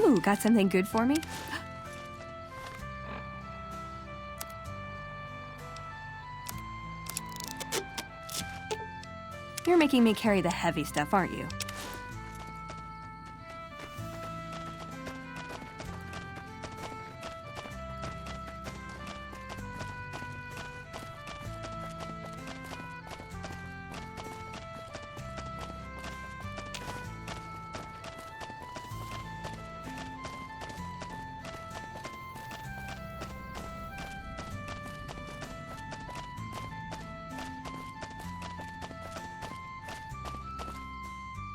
Ooh, got something good for me? You're making me carry the heavy stuff, aren't you?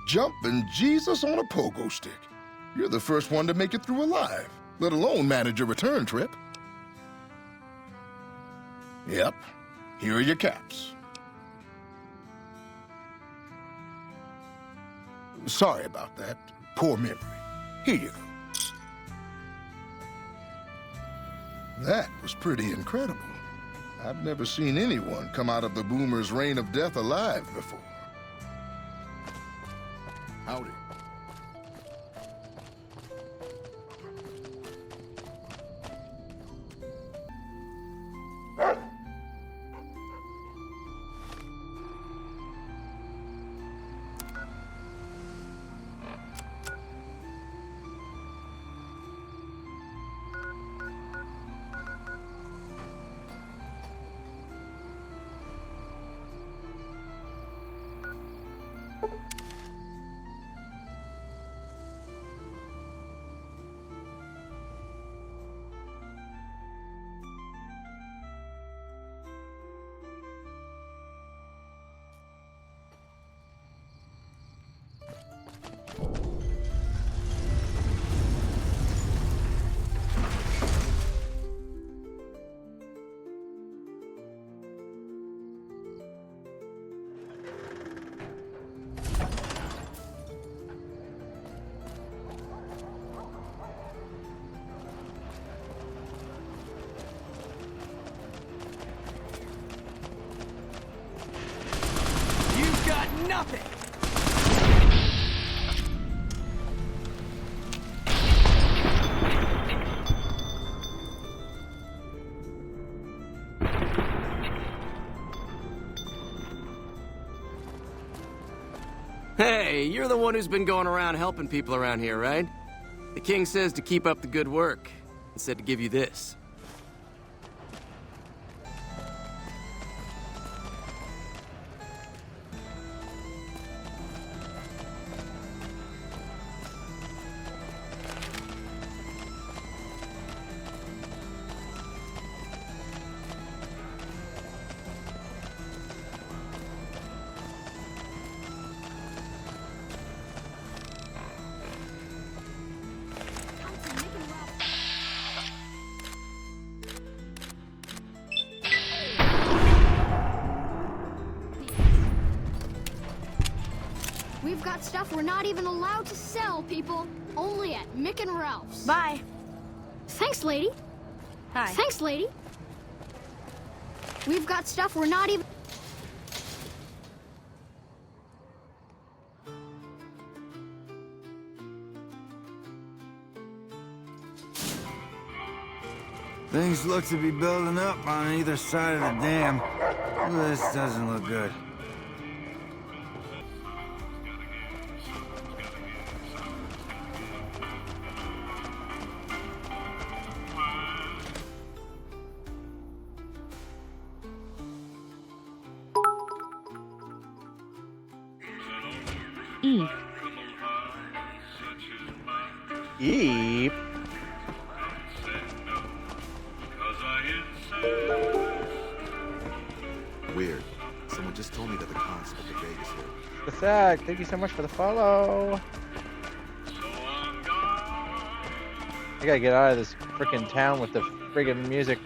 Jumping Jesus on a pogo stick. You're the first one to make it through alive, let alone manage a return trip. Yep, here are your caps. Sorry about that. Poor memory. Here you go. That was pretty incredible. I've never seen anyone come out of the boomer's reign of death alive before. Howdy. Nothing! Hey, you're the one who's been going around helping people around here, right? The king says to keep up the good work, and said to give you this. We've got stuff we're not even allowed to sell, people. Only at Mick and Ralph's. Bye. Thanks, lady. Hi. Thanks, lady. We've got stuff we're not even... Things look to be building up on either side of the dam. This doesn't look good. Eep. Weird. Someone just told me that the constable at Vegas here. The Thag, thank you so much for the follow. I gotta get out of this freaking town with the friggin' music.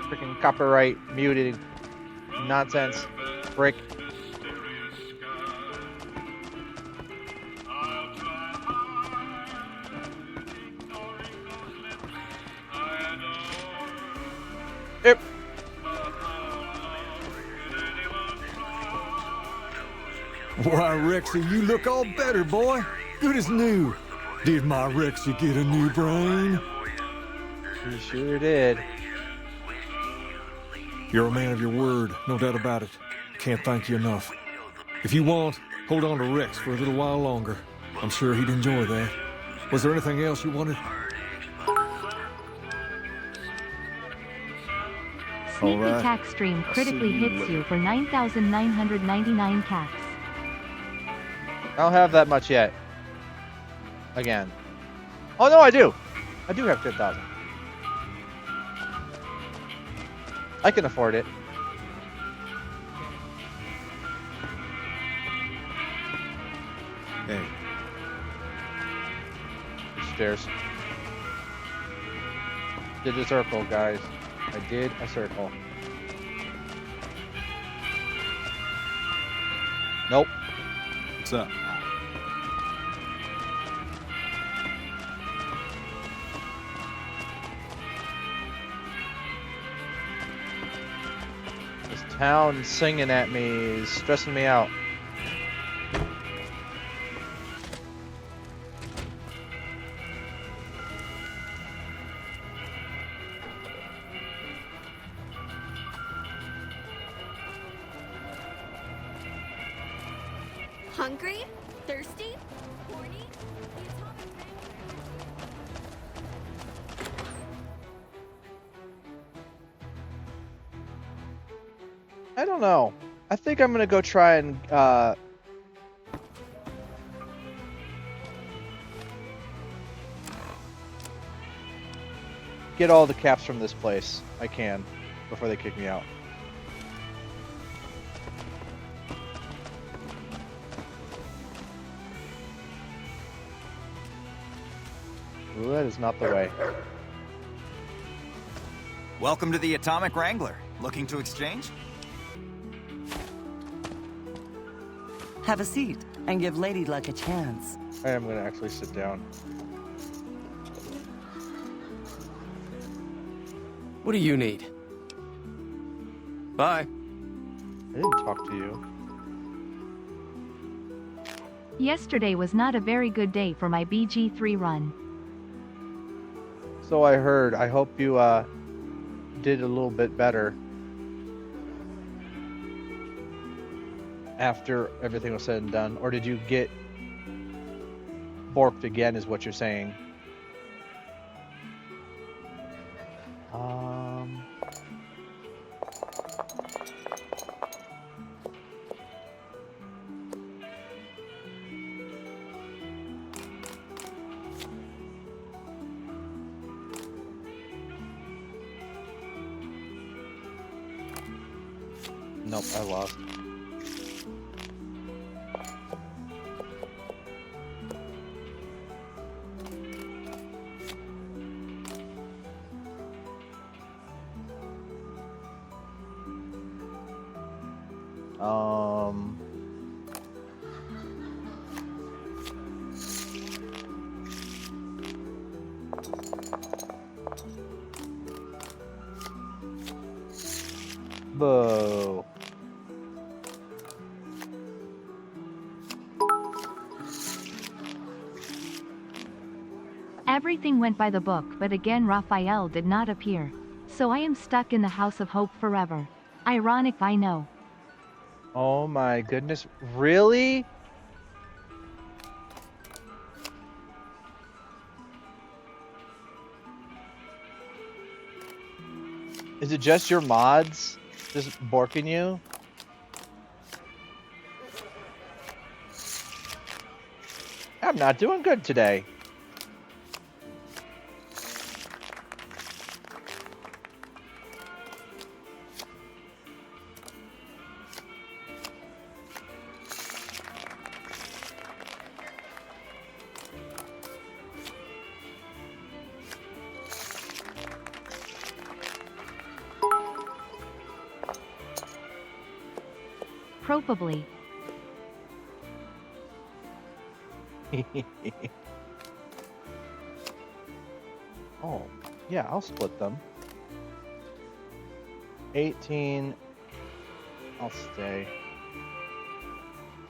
Freaking copyright muted nonsense. Brick. Yep. Why, Rexy, you look all better, boy. Good as new. Did my Rexy get a new brain? He sure did. You're a man of your word, no doubt about it. Can't thank you enough. If you want, hold on to Rex for a little while longer. I'm sure he'd enjoy that. Was there anything else you wanted? Sneaky Alright. tax stream critically see you hits later. you for 9,999 caps. I don't have that much yet. Again. Oh no, I do. I do have 10,000. I can afford it. Hey, Stairs. Did a circle, guys. I did a circle. Nope. what's up? This town singing at me is stressing me out. Hungry? Thirsty? Horny? The atomic I don't know. I think I'm gonna go try and get all the caps from this place. I can before they kick me out. Ooh, that is not the way. Welcome to the Atomic Wrangler. Looking to exchange? Have a seat and give Lady Luck a chance. I am gonna actually sit down. What do you need? Bye. I didn't talk to you. Yesterday was not a very good day for my BG3 run. So I heard. I hope you did a little bit better after everything was said and done, or did you get borked again? Is what you're saying? Nope, I lost. Boo. Everything went by the book, but again Raphael did not appear. So I am stuck in the House of Hope forever. Ironic, I know. Oh my goodness, really? Is it just your mods just borking you? I'm not doing good today. Probably. Oh, yeah, I'll split them. 18. I'll stay.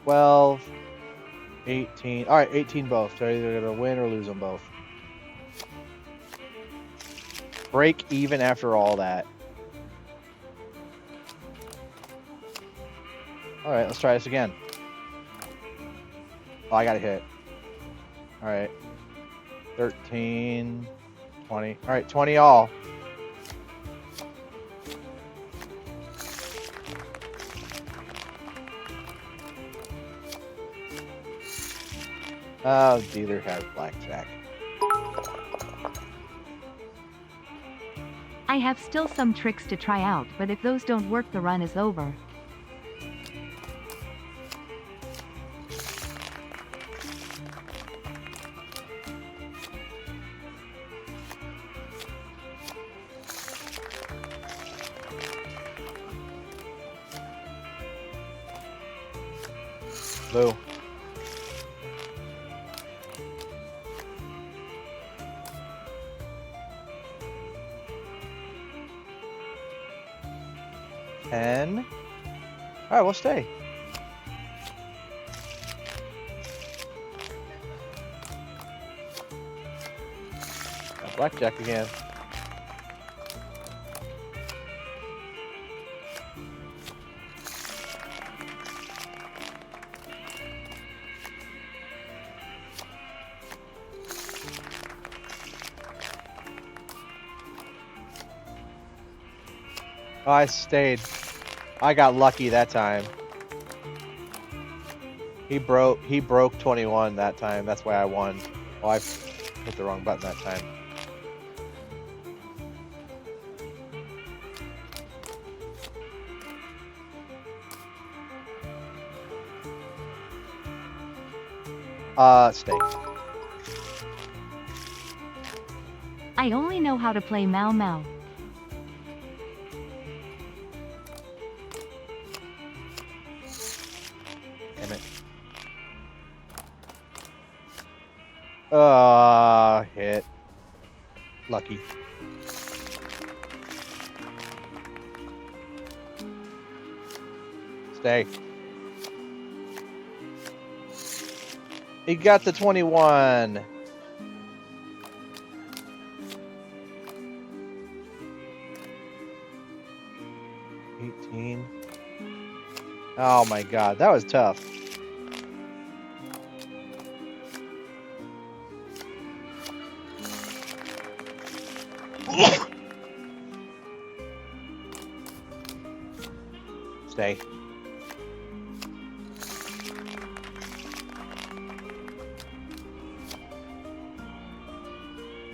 12. 18. All right, 18 both. So either gonna win or lose them both. Break even after all that. All right, let's try this again. Oh, I got a hit. All right. 13, 20. All right, 20 all. Oh, dealer has blackjack. I have still some tricks to try out, but if those don't work, the run is over. Blue. All right, we'll stay. Blackjack again. Oh, I stayed. I got lucky that time. He broke 21 that time. That's why I won. Oh, I hit the wrong button that time. Stay. I only know how to play Mau Mau. Damn it. Hit. Lucky. Stay. He got the 21. Oh my god, that was tough. Stay.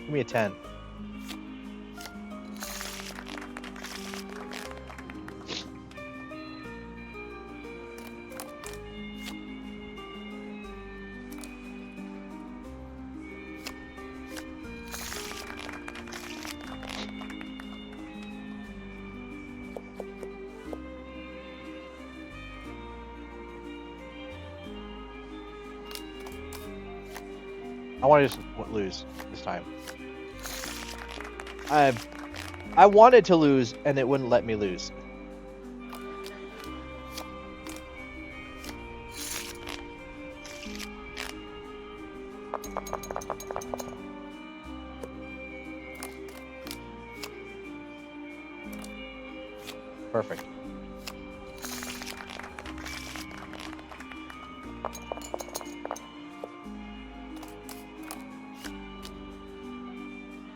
Give me a 10. I want to just lose this time. I wanted to lose, and it wouldn't let me lose. Perfect.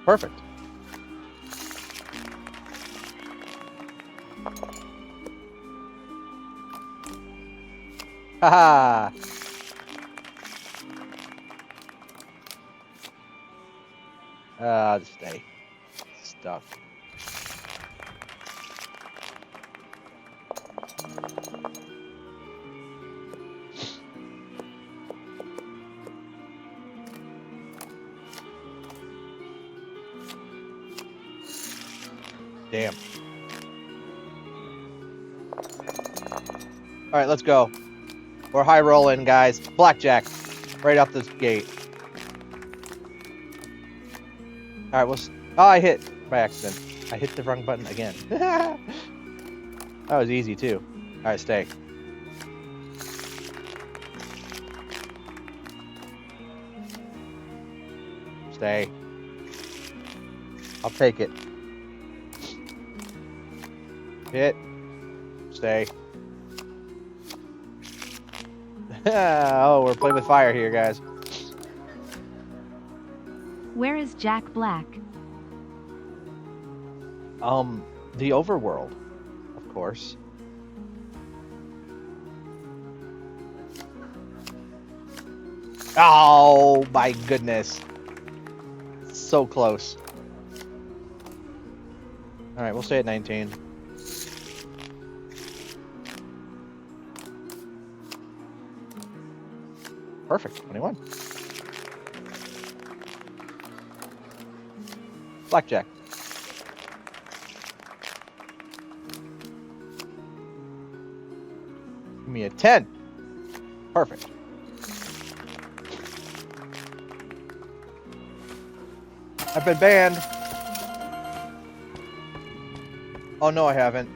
Perfect. Haha. I'll just stay stuck. Damn. All right, let's go. We're high rolling, guys. Blackjack, right off this gate. All right, oh, I hit by accident. I hit the wrong button again. That was easy too. All right, stay. Stay. I'll take it. Hit. Stay. Oh, we're playing with fire here, guys. Where is Jack Black? The overworld, of course. Oh my goodness. So close. Alright, we'll stay at 19. Perfect, 21. Blackjack. Give me a 10. Perfect. I've been banned. Oh no, I haven't.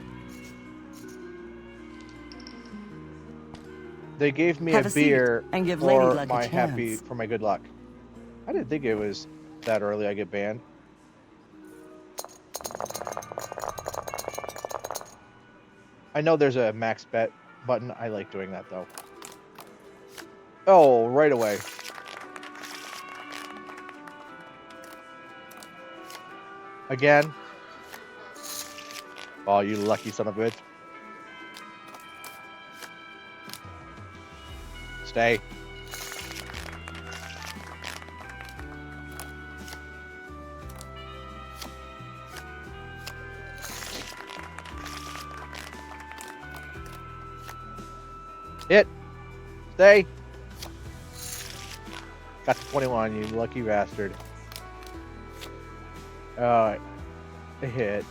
They gave me Have a a seat beer and give Lady for Luck a my chance. happy for my good luck. I didn't think it was that early I get banned. I know there's a max bet button. I like doing that though. Oh, right away. Again. Oh, you lucky son of a bitch. Stay. Hit. Stay. Got to 21, you lucky bastard. Alright. Hit.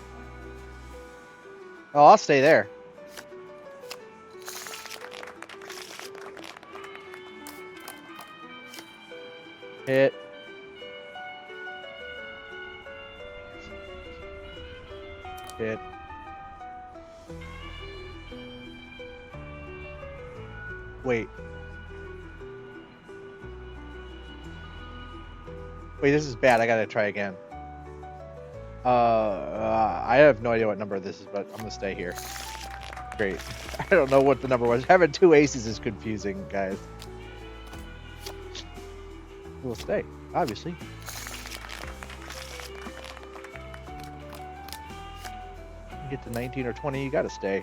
Oh, I'll stay there. Hit. Hit. Wait. Wait, this is bad. I gotta try again. I have no idea what number this is, but I'm gonna stay here. Great. I don't know what the number was. Having two aces is confusing, guys. We'll stay, obviously. You get to 19 or 20, you gotta stay.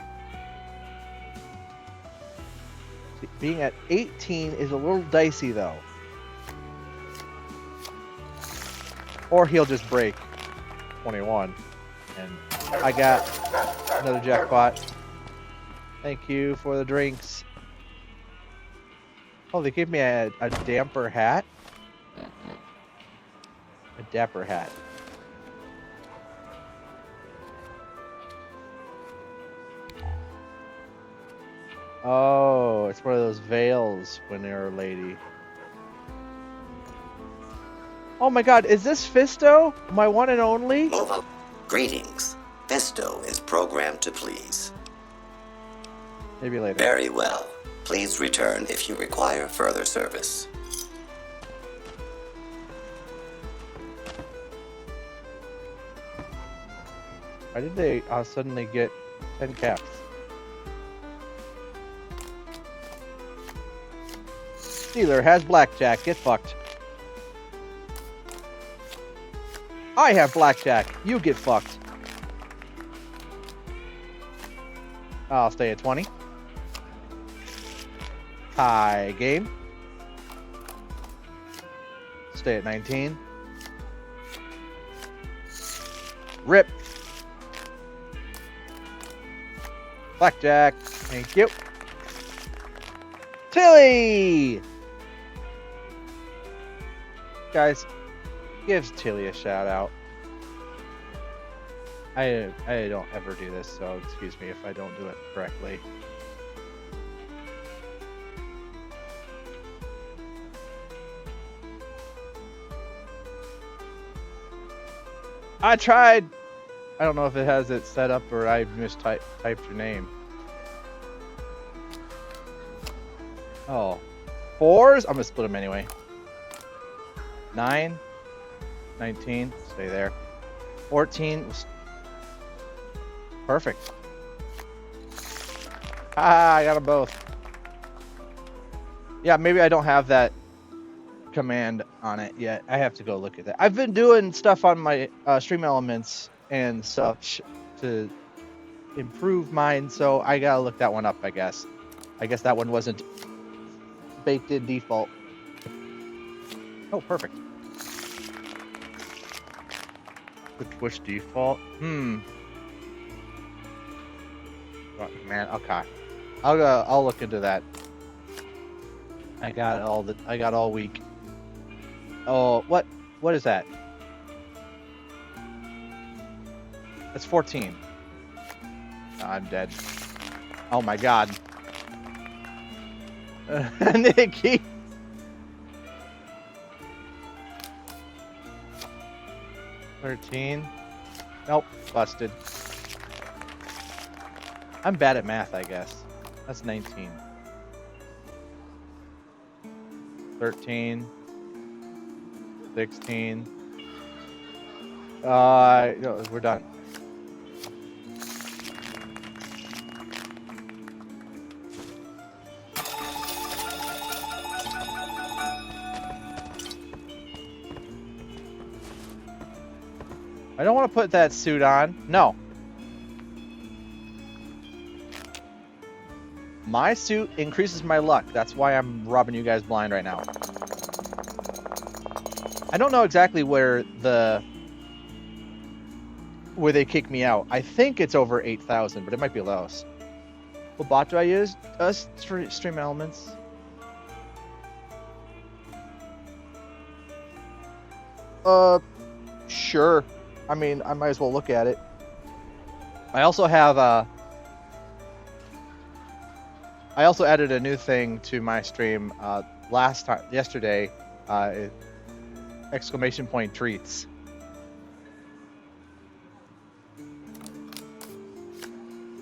See, being at 18 is a little dicey, though. Or he'll just break 21. And I got another jackpot. Thank you for the drinks. Oh, they gave me a damper hat. A dapper hat. Oh, it's one of those veils when you're a lady. Oh my god, is this Fisto? My one and only? Greetings. Fisto is programmed to please. Maybe later. Very well. Please return if you require further service. Why did they suddenly get 10 caps? Dealer has blackjack. Get fucked. I have blackjack. You get fucked. I'll stay at 20. Tie game. Stay at 19. Rip. Blackjack. Thank you. Tilly! Guys, gives Tilly a shout out. I don't ever do this, so excuse me if I don't do it correctly. I tried! I don't know if it has it set up or I mistyped your name. Oh. 4s? I'm gonna split them anyway. 9. 19, stay there. 14, perfect. Ah, I got them both. Yeah, maybe I don't have that command on it yet. I have to go look at that. I've been doing stuff on my stream elements and such to improve mine, so I gotta look that one up, I guess. I guess that one wasn't baked in default. Oh, perfect. The Twitch default? Oh, man, okay. I'll look into that. I got all week. Oh, what is that? That's 14. Oh, I'm dead. Oh my god. Nikki. $13. Nope, busted. I'm bad at math, I guess. That's 19. 13. 16. No, we're done. I don't want to put that suit on. No. My suit increases my luck. That's why I'm robbing you guys blind right now. I don't know exactly where they kick me out. I think it's over 8,000, but it might be less. What bot do I use? Stream Elements. Sure. I mean, I might as well look at it. I also have I also added a new thing to my stream yesterday. Exclamation point treats.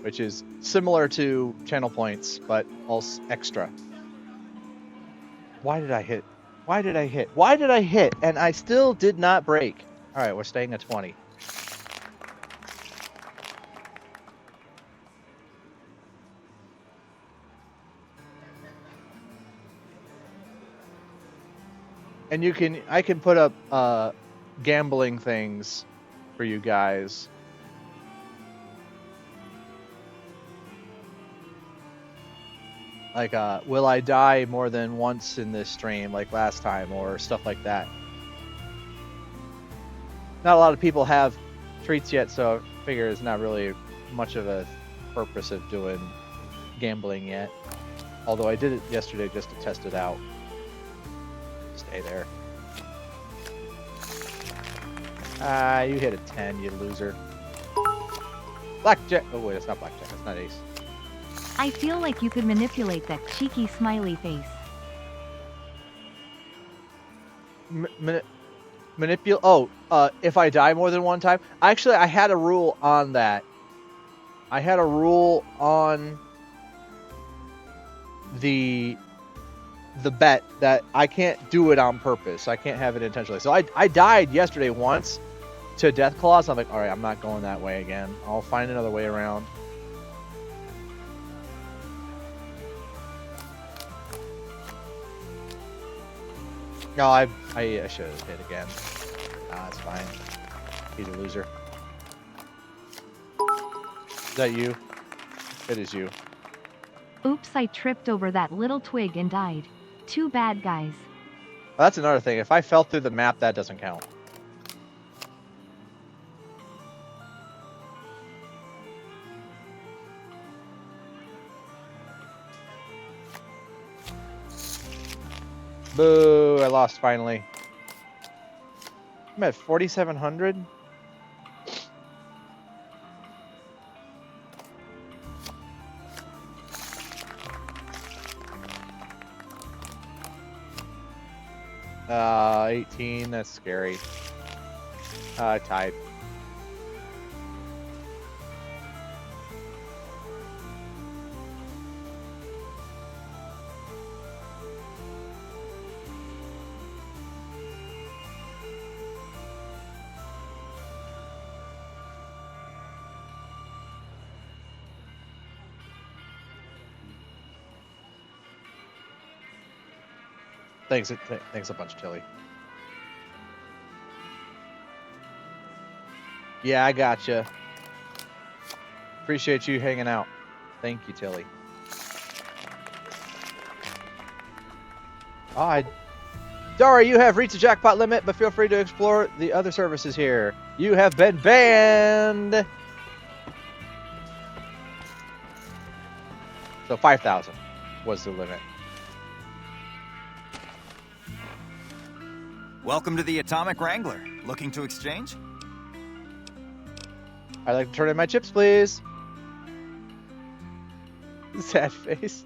Which is similar to channel points, but also extra. Why did I hit? Why did I hit? Why did I hit? And I still did not break. All right, we're staying at 20. And I can put up gambling things for you guys. Like, will I die more than once in this stream, like last time, or stuff like that. Not a lot of people have treats yet, so I figure it's not really much of a purpose of doing gambling yet. Although I did it yesterday just to test it out. Stay there. You hit a 10, you loser. Blackjack. Oh wait, it's not blackjack. It's not ace. I feel like you could manipulate that cheeky smiley face. If I die more than one time? Actually, I had a rule on that. I had a rule on the bet that I can't do it on purpose. I can't have it intentionally. So I died yesterday once to Death Claws. I'm like, all right, I'm not going that way again. I'll find another way around. No, I should have hit again. Nah, it's fine. He's a loser. Is that you? It is you. Oops, I tripped over that little twig and died. Too bad, guys. Well, that's another thing. If I fell through the map, that doesn't count. Boo, I lost finally. I'm at 4,700. Uh, 18, that's scary. Tied. Thanks a bunch, Tilly. Yeah, I gotcha. Appreciate you hanging out. Thank you, Tilly. Sorry, you have reached the jackpot limit, but feel free to explore the other services here. You have been banned. So 5,000 was the limit. Welcome to the Atomic Wrangler. Looking to exchange? I'd like to turn in my chips, please. Sad face.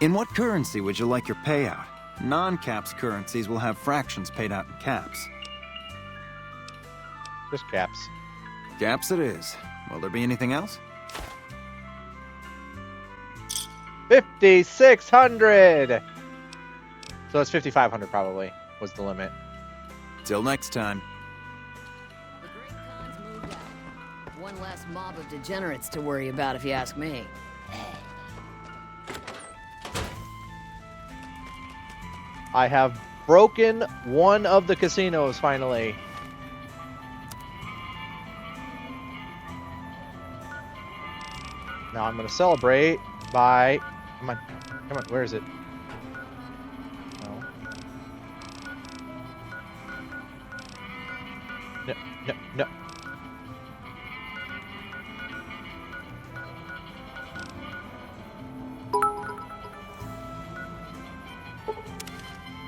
In what currency would you like your payout? Non-caps currencies will have fractions paid out in caps. Just caps. Caps it is. Will there be anything else? 5,600. So it's 5,500 probably was the limit. Till next time. The Great Khan's moved out. One less mob of degenerates to worry about, if you ask me. I have broken one of the casinos finally. Now I'm going to celebrate by... Come on, where is it? No. No.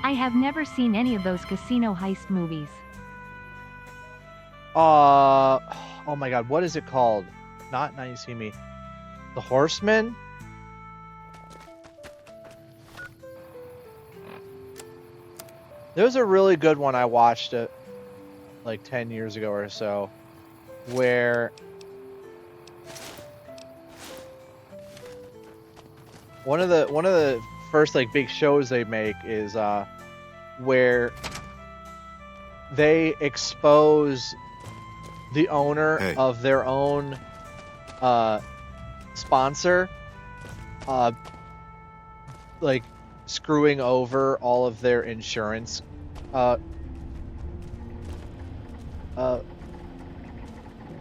I have never seen any of those casino heist movies. Oh my god, what is it called? Not Now You See Me. The Horseman? There's a really good one I watched like 10 years ago or so, where one of the first like big shows they make is where they expose the owner of their own sponsor, like screwing over all of their insurance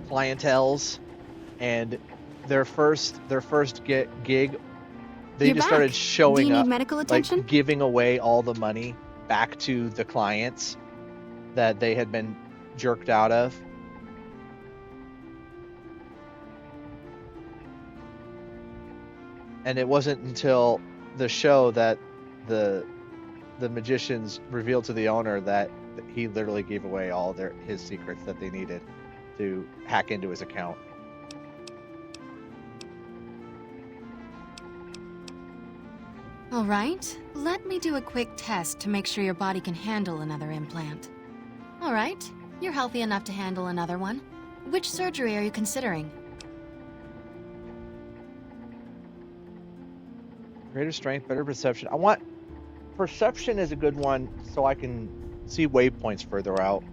clientels, and their first gig, they You're just back. started showing Do you need up, medical attention? like giving away all the money back to the clients that they had been jerked out of. And it wasn't until the show that the magicians revealed to the owner that he literally gave away all his secrets that they needed to hack into his account. All right, let me do a quick test to make sure your body can handle another implant. All right, you're healthy enough to handle another one. Which surgery are you considering? Greater strength, better perception. I want... Perception is a good one so I can see waypoints further out.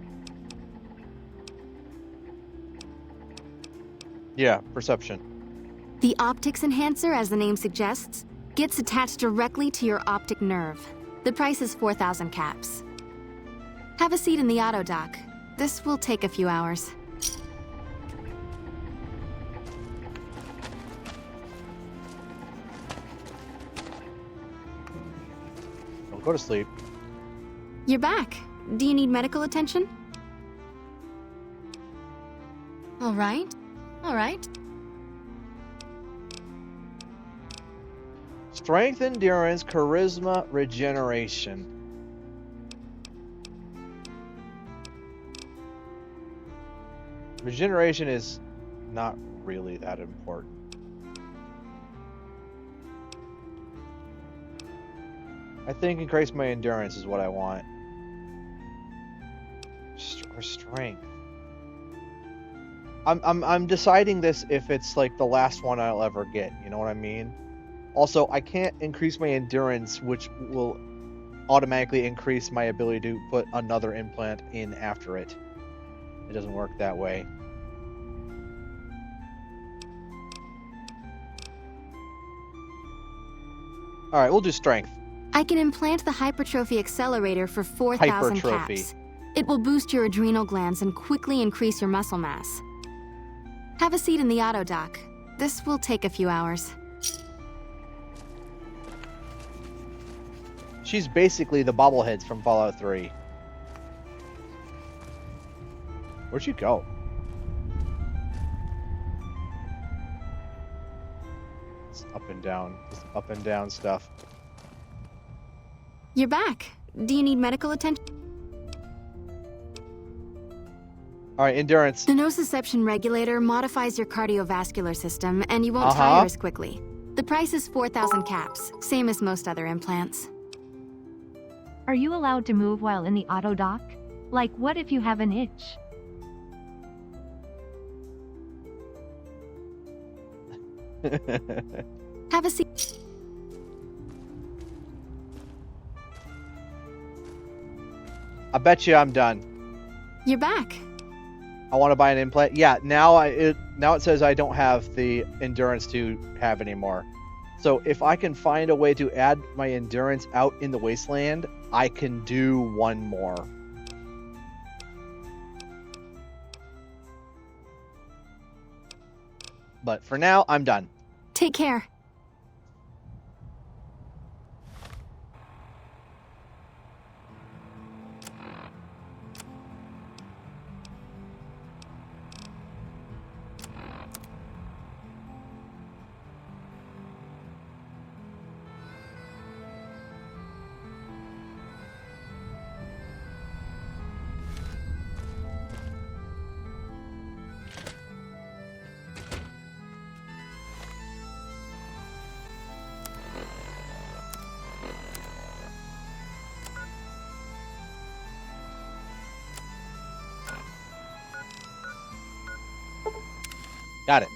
Yeah, perception. The optics enhancer, as the name suggests, gets attached directly to your optic nerve. The price is 4,000 caps. Have a seat in the auto dock. This will take a few hours. Don't go to sleep. You're back. Do you need medical attention? All right. Strength, endurance, charisma, regeneration. Regeneration is not really that important. I think increase my endurance is what I want. Or strength. I'm deciding this if it's like the last one I'll ever get. You know what I mean? Also, I can't increase my endurance, which will automatically increase my ability to put another implant in after it. It doesn't work that way. All right, we'll do strength. I can implant the hypertrophy accelerator for 4,000 Hypertrophy. caps. It will boost your adrenal glands and quickly increase your muscle mass. Have a seat in the auto dock. This will take a few hours. She's basically the bobbleheads from Fallout 3. Where'd you go? It's up and down. Just up and down stuff. You're back. Do you need medical attention? All right, endurance. The nociception regulator modifies your cardiovascular system, and you won't tire as quickly. The price is 4,000 caps, same as most other implants. Are you allowed to move while in the auto dock? Like, what if you have an itch? Have a seat. I bet you I'm done. You're back. I want to buy an implant. Yeah, now it says I don't have the endurance to have anymore. So if I can find a way to add my endurance out in the wasteland, I can do one more. But for now, I'm done. Take care. Got it.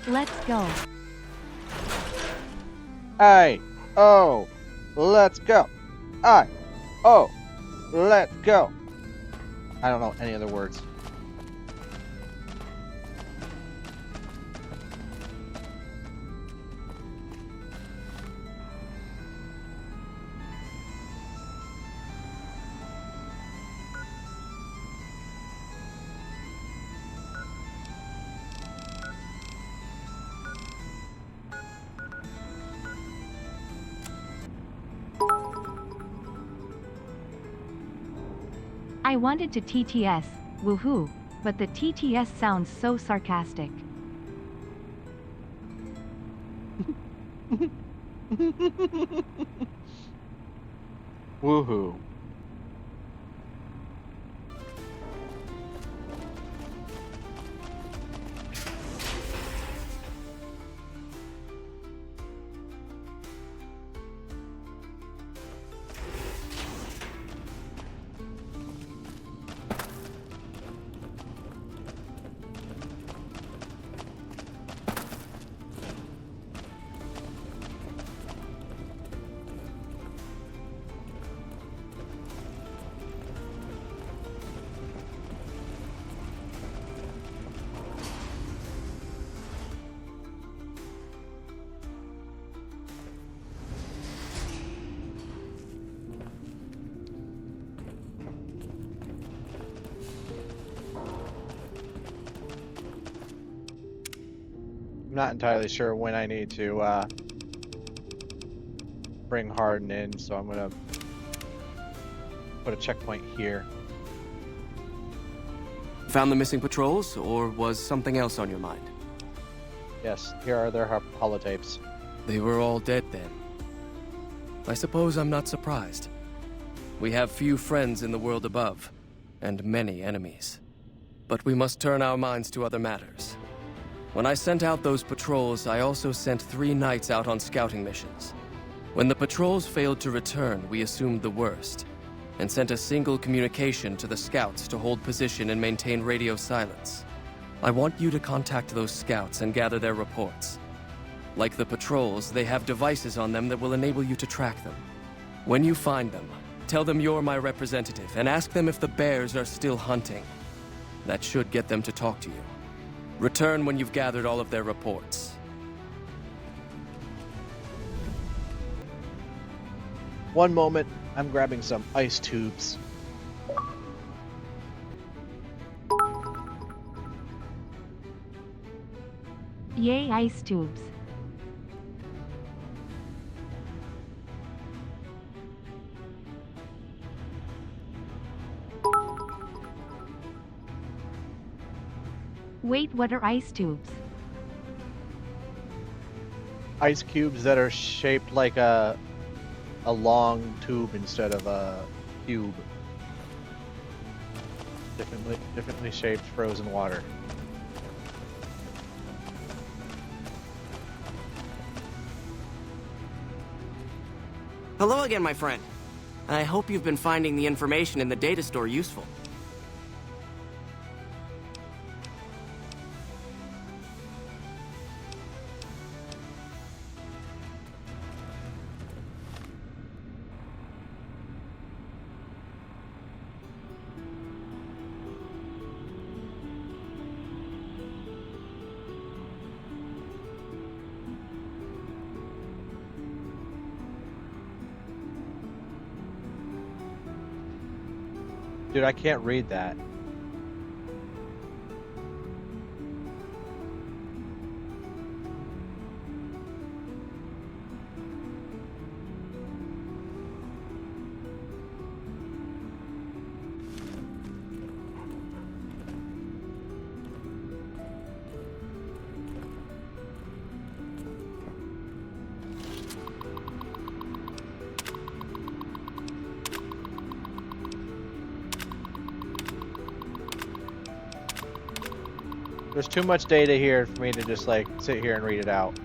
Let's go. Hey, oh, let's go. Let's go. I don't know any other words. I wanted to TTS, woohoo, but the TTS sounds so sarcastic. Woohoo. I'm not entirely sure when I need to bring Harden in, so I'm gonna put a checkpoint here. Found the missing patrols, or was something else on your mind? Yes, here are their holotapes. They were all dead then. I suppose I'm not surprised. We have few friends in the world above, and many enemies. But we must turn our minds to other matters. When I sent out those patrols, I also sent 3 knights out on scouting missions. When the patrols failed to return, we assumed the worst. and sent a single communication to the scouts to hold position and maintain radio silence. I want you to contact those scouts and gather their reports. Like the patrols, they have devices on them that will enable you to track them. When you find them, tell them you're my representative and ask them if the bears are still hunting. That should get them to talk to you. Return when you've gathered all of their reports. One moment, I'm grabbing some ice tubes. Yay, ice tubes. Wait, what are ice tubes? Ice cubes that are shaped like a long tube instead of a cube. Differently shaped frozen water. Hello again, my friend. I hope you've been finding the information in the data store useful. Dude, I can't read that. There's too much data here for me to just like sit here and read it out.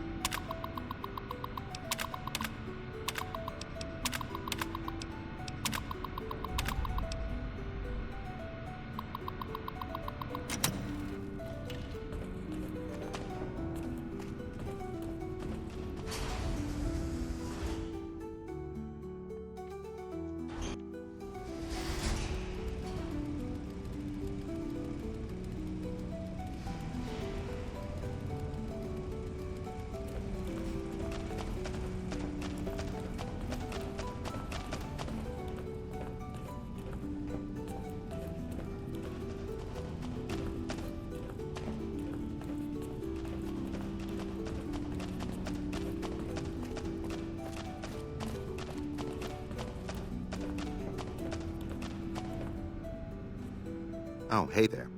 Oh, hey there.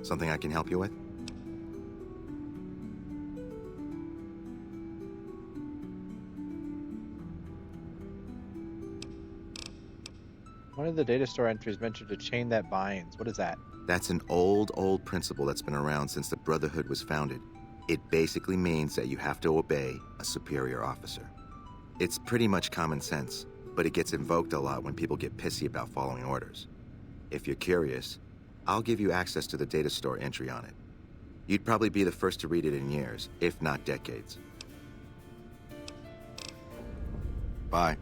Something I can help you with? One of the data store entries mentioned a chain that binds. What is that? That's an old principle that's been around since the Brotherhood was founded. It basically means that you have to obey a superior officer. It's pretty much common sense, but it gets invoked a lot when people get pissy about following orders. If you're curious, I'll give you access to the data store entry on it. You'd probably be the first to read it in years, if not decades. Bye.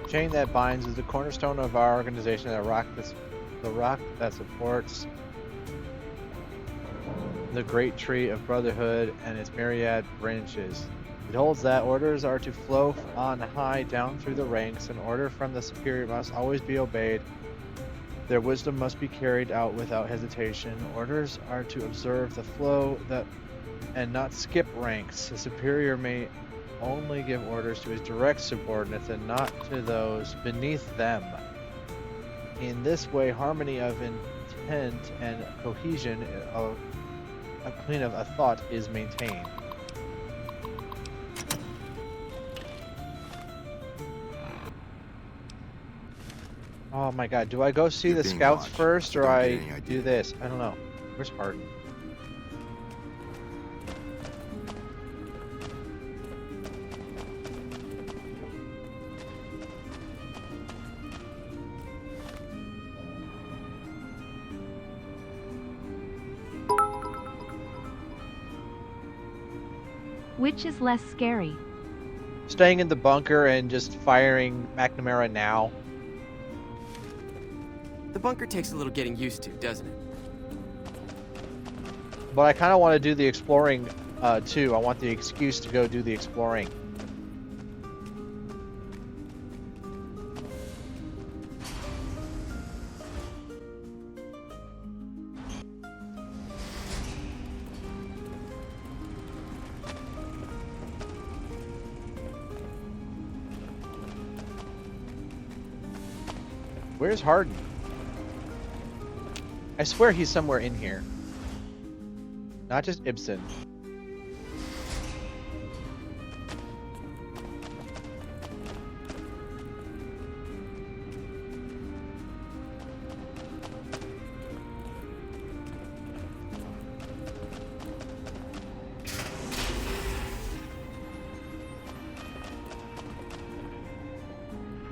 Chain that binds is the cornerstone of our organization. The rock that supports the great tree of brotherhood and its myriad branches. It holds that orders are to flow on high down through the ranks. An order from the superior must always be obeyed. Their wisdom must be carried out without hesitation. Orders are to observe the flow and not skip ranks. The superior may only give orders to his direct subordinates and not to those beneath them. In this way, harmony of intent and cohesion of a thought is maintained. Oh my god, do I go see the scouts first or I do this? I don't know. Where's Hardin? Which is less scary? Staying in the bunker and just firing McNamara now. The bunker takes a little getting used to, doesn't it? But I kind of want to do the exploring too. I want the excuse to go do the exploring. Where's Hardin? I swear he's somewhere in here. Not just Ibsen.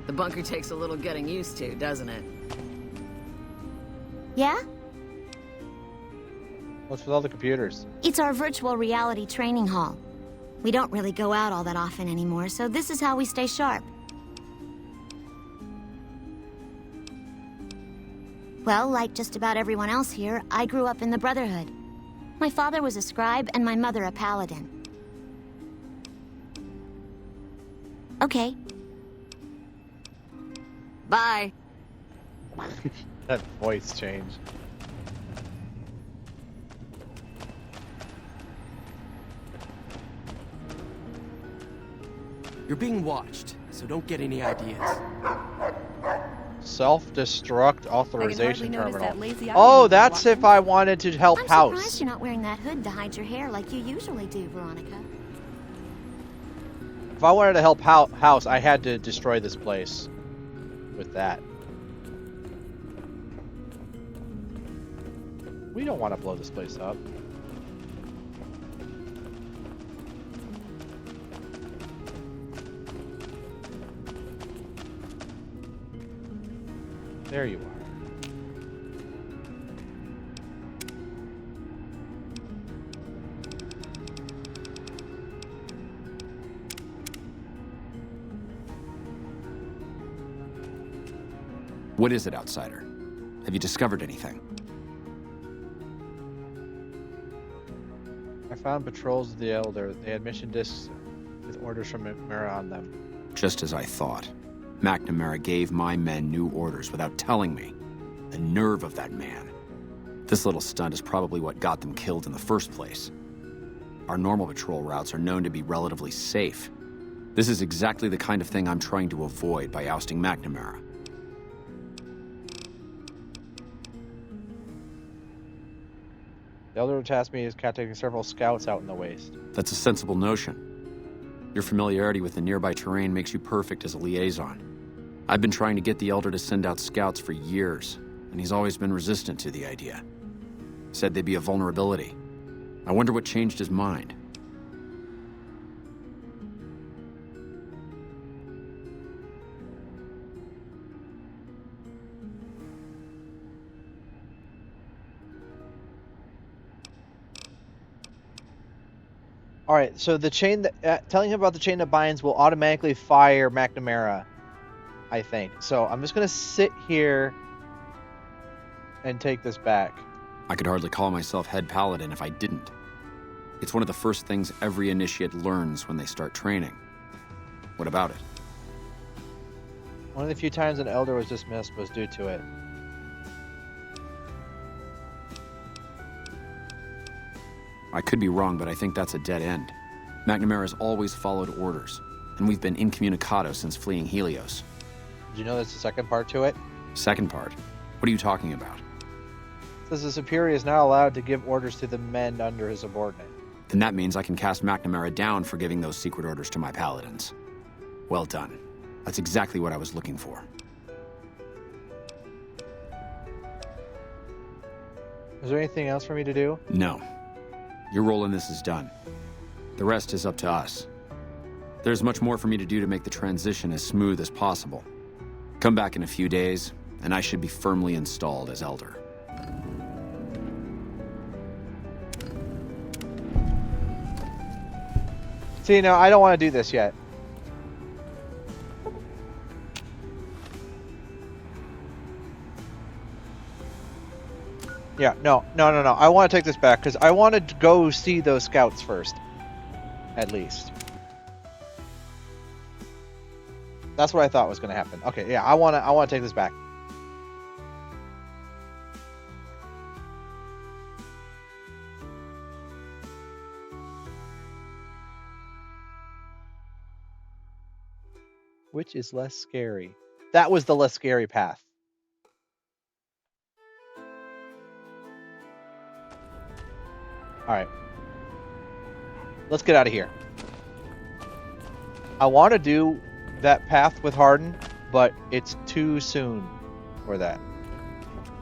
The bunker takes a little getting used to, doesn't it? Yeah? What's with all the computers? It's our virtual reality training hall. We don't really go out all that often anymore, so this is how we stay sharp. Well, like just about everyone else here, I grew up in the Brotherhood. My father was a scribe and my mother a paladin. Okay. Bye. That voice change. You're being watched, so don't get any ideas. Self-destruct authorization notice that terminal. lazy eye Oh, you've been that's if I wanted to help I'm House. surprised you're not wearing that hood to hide your hair like you usually do, Veronica. If I wanted to help House, I had to destroy this place with that. We don't want to blow this place up. There you are. What is it, outsider? Have you discovered anything? I found patrols of the Elder. They had mission discs with orders from McNamara on them. Just as I thought. McNamara gave my men new orders without telling me. The nerve of that man. This little stunt is probably what got them killed in the first place. Our normal patrol routes are known to be relatively safe. This is exactly the kind of thing I'm trying to avoid by ousting McNamara. The Elder tasked me as contacting several scouts out in the waste. That's a sensible notion. Your familiarity with the nearby terrain makes you perfect as a liaison. I've been trying to get the Elder to send out scouts for years, and he's always been resistant to the idea. Said they'd be a vulnerability. I wonder what changed his mind. All right, so the chain that telling him about the chain that binds will automatically fire McNamara. I think. So I'm just gonna sit here and take this back. I could hardly call myself head paladin if I didn't. It's one of the first things every initiate learns when they start training. What about it? One of the few times an elder was dismissed was due to it. I could be wrong, but I think that's a dead end. McNamara's always followed orders, and we've been incommunicado since fleeing Helios. Did you know there's a second part to it? Second part? What are you talking about? It says the superior is not allowed to give orders to the men under his subordinate. Then that means I can cast McNamara down for giving those secret orders to my paladins. Well done. That's exactly what I was looking for. Is there anything else for me to do? No. Your role in this is done. The rest is up to us. There's much more for me to do to make the transition as smooth as possible. Come back in a few days, and I should be firmly installed as Elder. See, no, I don't want to do this yet. Yeah, no. I want to take this back because I want to go see those scouts first, at least. That's what I thought was going to happen. Okay, yeah, I want to take this back. Which is less scary? That was the less scary path. All right. Let's get out of here. I want to do that path with Harden, but it's too soon for that.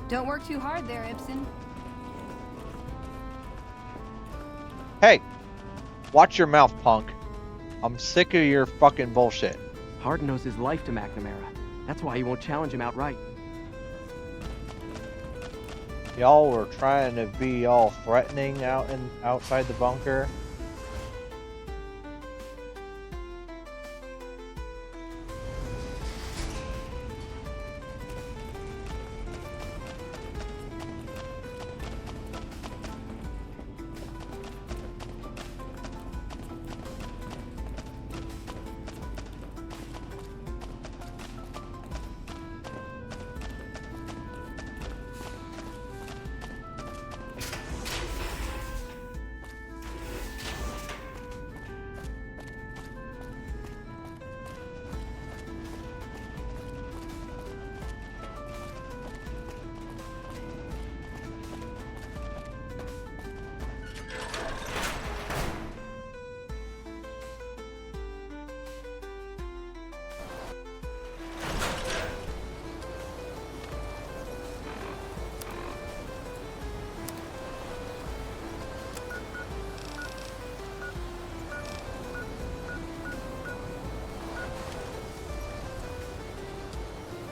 Don't work too hard there, Ibsen. Hey, watch your mouth, punk. I'm sick of your fucking bullshit. Harden owes his life to McNamara. That's why he won't challenge him outright. Y'all were trying to be all threatening outside the bunker.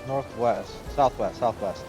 Northwest, southwest.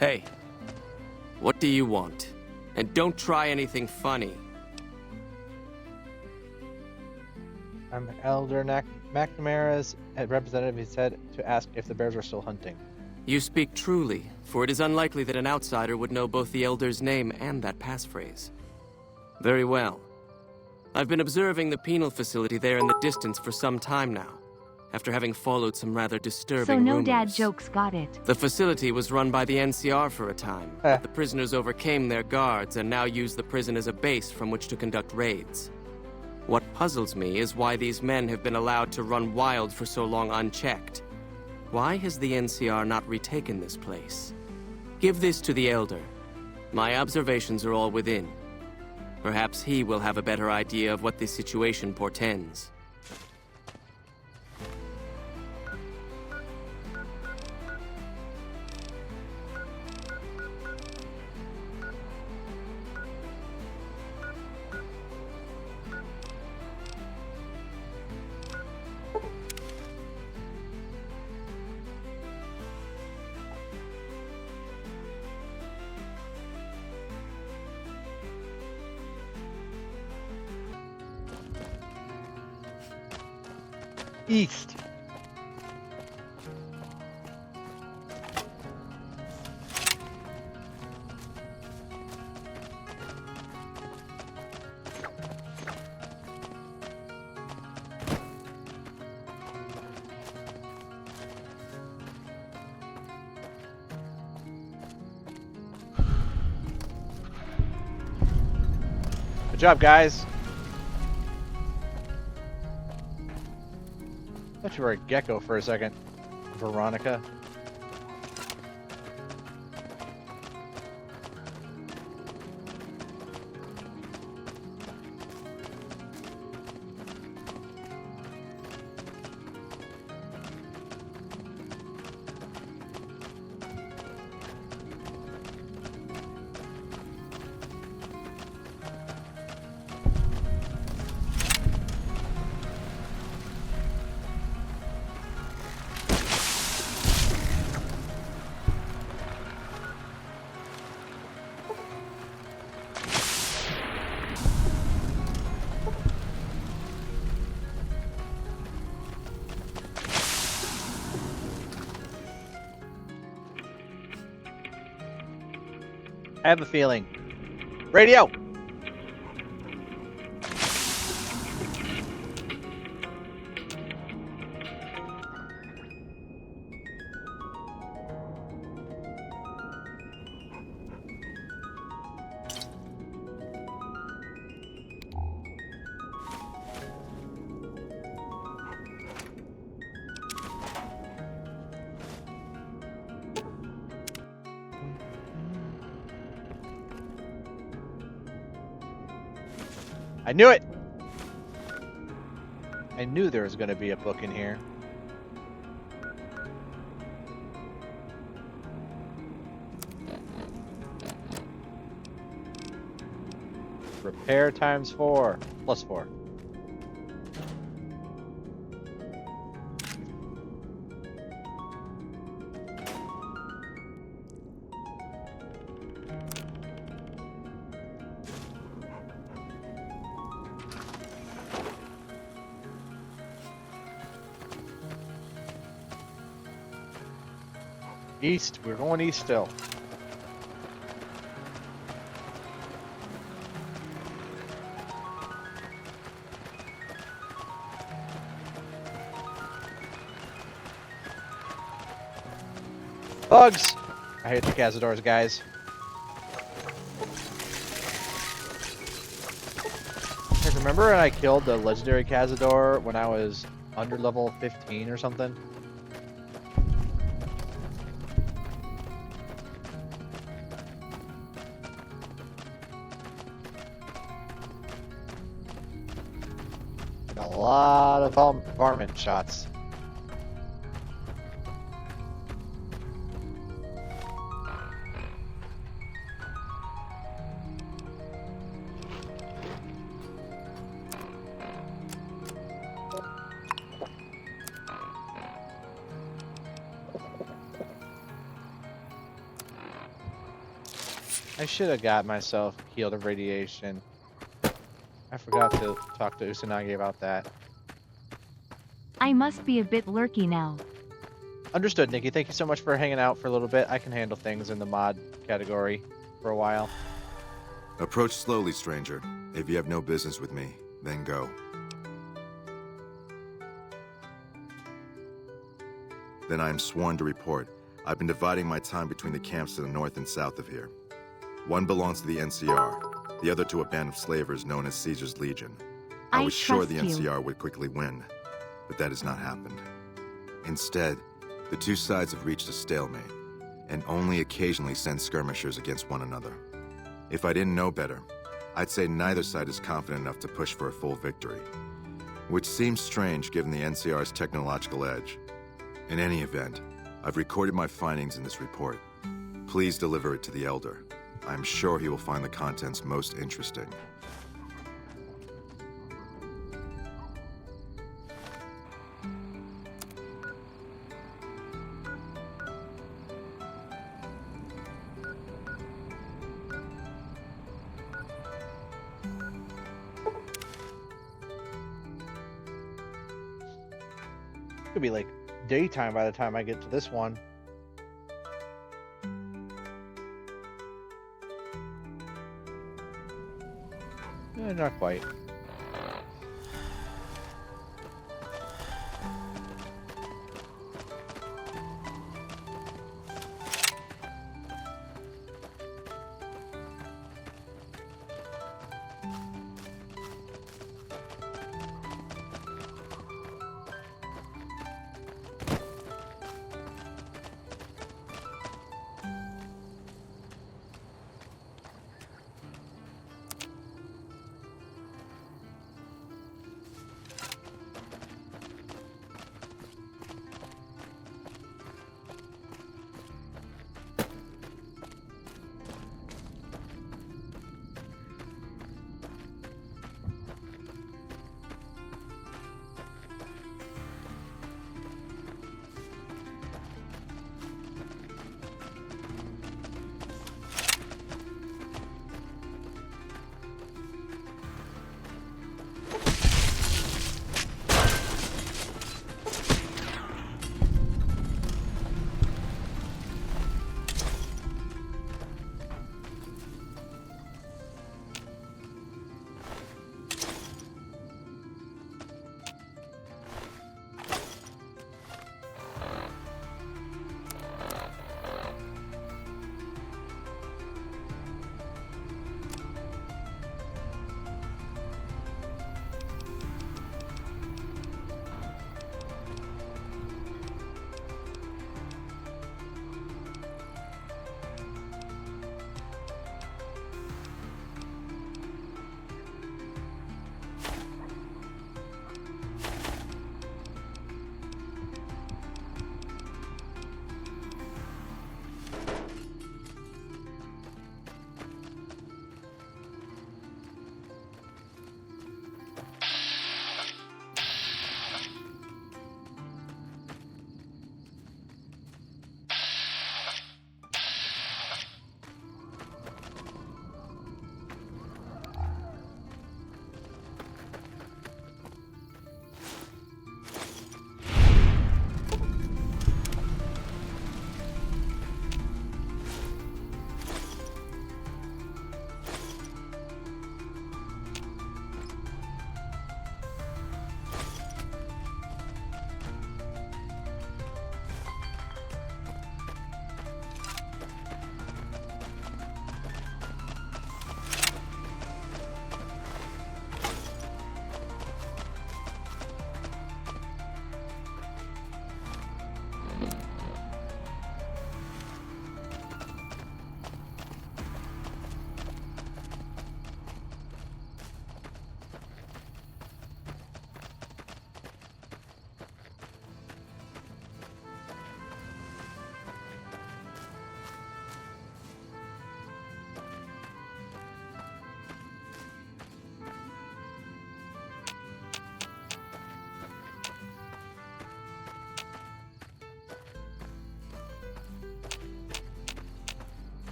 Hey, what do you want? And don't try anything funny. I'm Elder McNamara's representative. He said to ask if the bears are still hunting. You speak truly, for it is unlikely that an outsider would know both the Elder's name and that passphrase. Very well. I've been observing the penal facility there in the distance for some time now, after having followed some rather disturbing So no rumors. dad jokes, got it. The facility was run by the NCR for a time, but the prisoners overcame their guards and now use the prison as a base from which to conduct raids. What puzzles me is why these men have been allowed to run wild for so long unchecked. Why has the NCR not retaken this place? Give this to the Elder. My observations are all within. Perhaps he will have a better idea of what this situation portends. East. Good job, guys. Thought you were a gecko for a second, Veronica. I have a feeling. Radio! I knew it! I knew there was going to be a book in here. Repair times 4. Plus 4. East. We're going east still. Bugs! I hate the cazadors, guys. Hey, remember when I killed the legendary cazador when I was under level 15 or something? A lot of varmint shots. I should have got myself healed of radiation. I forgot to talk to Usanagi about that. I must be a bit lurky now. Understood, Nikki. Thank you so much for hanging out for a little bit. I can handle things in the mod category for a while. Approach slowly, stranger. If you have no business with me, then go. Then I am sworn to report. I've been dividing my time between the camps to the north and south of here. One belongs to the NCR, the other to a band of slavers known as Caesar's Legion. I was sure the NCR would quickly win, but that has not happened. Instead, the two sides have reached a stalemate, and only occasionally send skirmishers against one another. If I didn't know better, I'd say neither side is confident enough to push for a full victory, which seems strange given the NCR's technological edge. In any event, I've recorded my findings in this report. Please deliver it to the Elder. I'm sure he will find the contents most interesting. Could be like daytime by the time I get to this one. Not quite.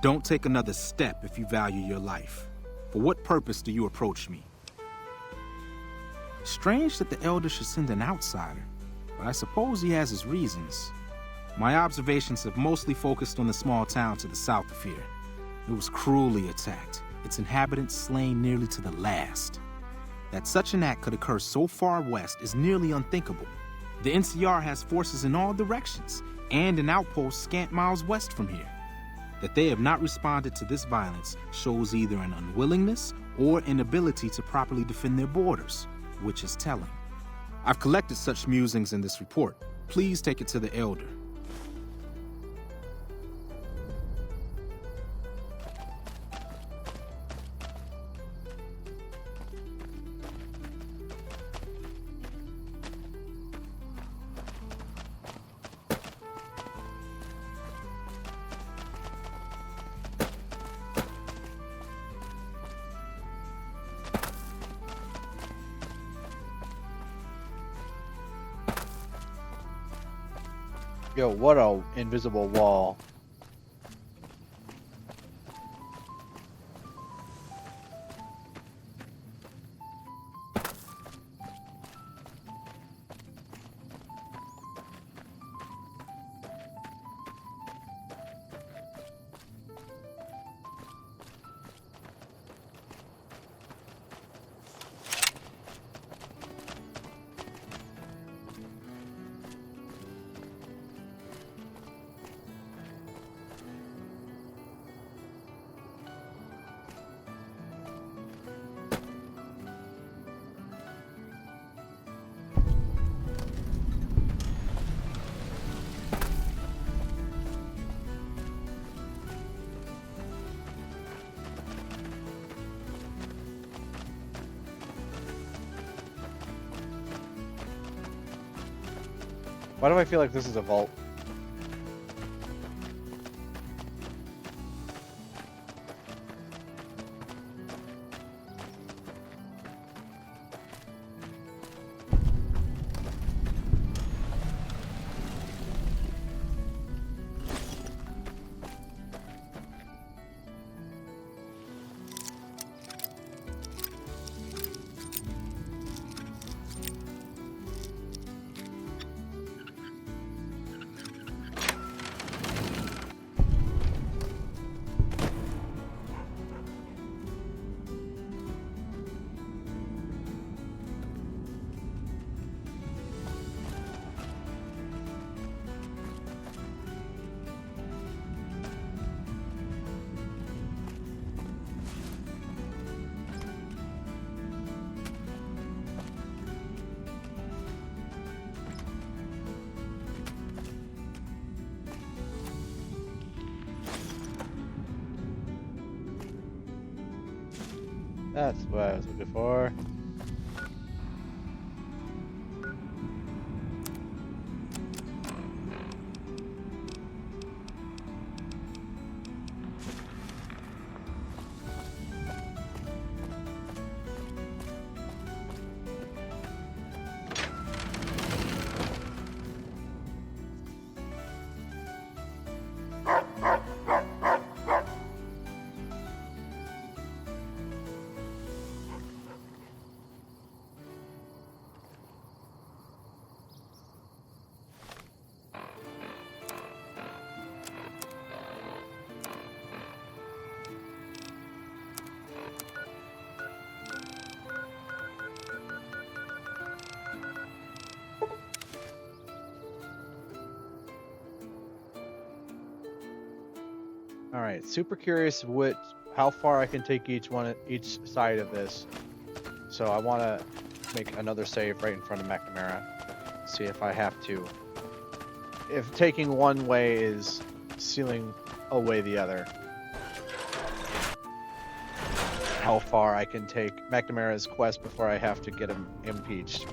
Don't take another step if you value your life. For what purpose do you approach me? Strange that the Elder should send an outsider, but I suppose he has his reasons. My observations have mostly focused on the small town to the south of here. It was cruelly attacked, its inhabitants slain nearly to the last. That such an act could occur so far west is nearly unthinkable. The NCR has forces in all directions, and an outpost scant miles west from here. That they have not responded to this violence shows either an unwillingness or inability to properly defend their borders, which is telling. I've collected such musings in this report. Please take it to the Elder. Yo, what a invisible wall. Why do I feel like this is a vault? That's what I was looking for. All right, super curious how far I can take each side of this. So I want to make another save right in front of McNamara. See if I have to. If taking one way is sealing away the other. How far I can take McNamara's quest before I have to get him impeached.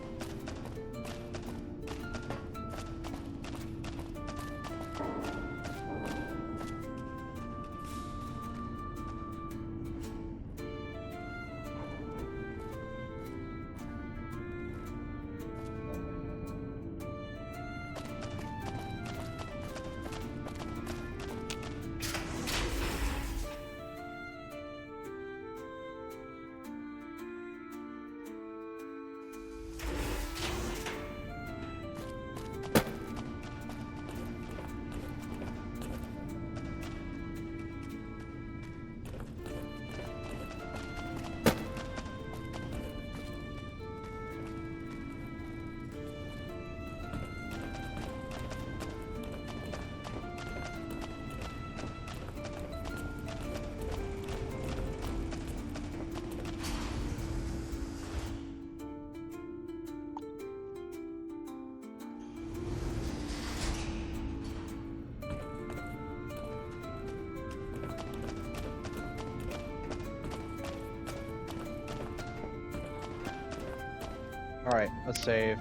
Alright, let's save.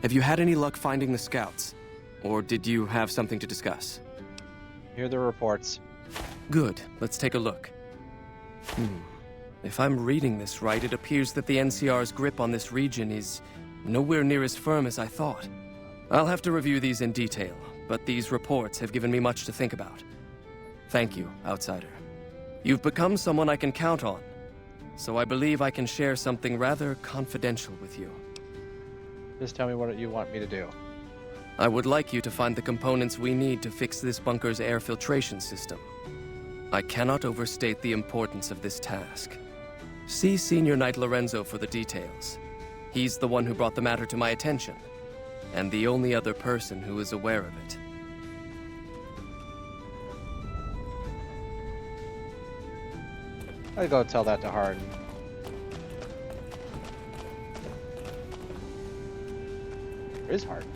Have you had any luck finding the scouts? Or did you have something to discuss? Here are the reports. Good. Let's take a look. If I'm reading this right, it appears that the NCR's grip on this region is nowhere near as firm as I thought. I'll have to review these in detail, but these reports have given me much to think about. Thank you, Outsider. You've become someone I can count on, so I believe I can share something rather confidential with you. Just tell me what you want me to do. I would like you to find the components we need to fix this bunker's air filtration system. I cannot overstate the importance of this task. See Senior Knight Lorenzo for the details. He's the one who brought the matter to my attention, and the only other person who is aware of it. I'll go tell that to Hardin. Where is Hardin?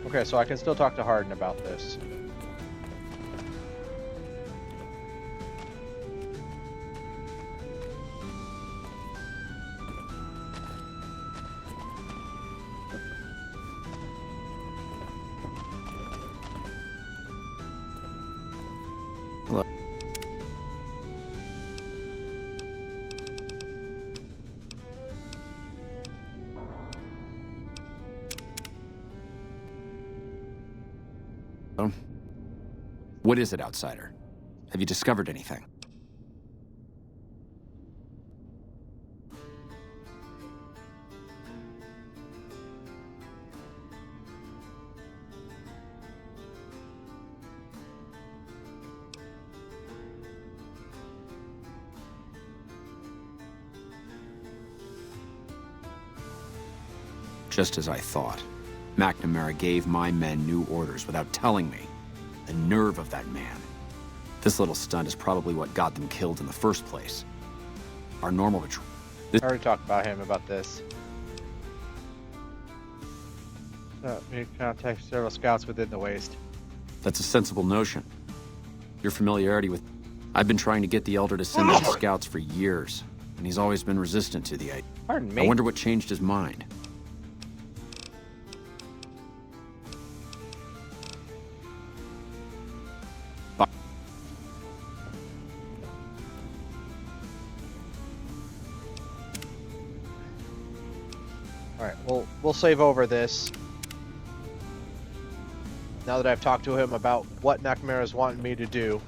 Okay, so I can still talk to Hardin about this. Hello. What is it, Outsider? Have you discovered anything? Just as I thought. McNamara gave my men new orders without telling me. The nerve of that man. This little stunt is probably what got them killed in the first place. Our normal patrol... I already talked about him about this. We contact several scouts within the waste. That's a sensible notion. Your familiarity with... I've been trying to get the Elder to send us scouts for years, and he's always been resistant to the idea. Pardon me? I wonder what changed his mind. Alright, we'll save over this. Now that I've talked to him about what McNamara's wanting me to do.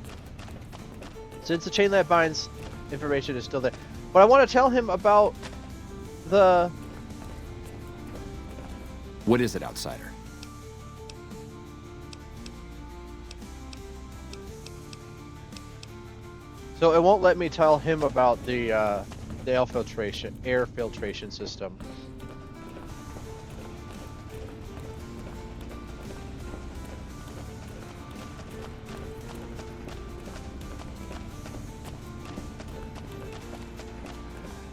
Since the chain that binds information is still there. But I want to tell him about the... What is it, Outsider? So it won't let me tell him about the air filtration system.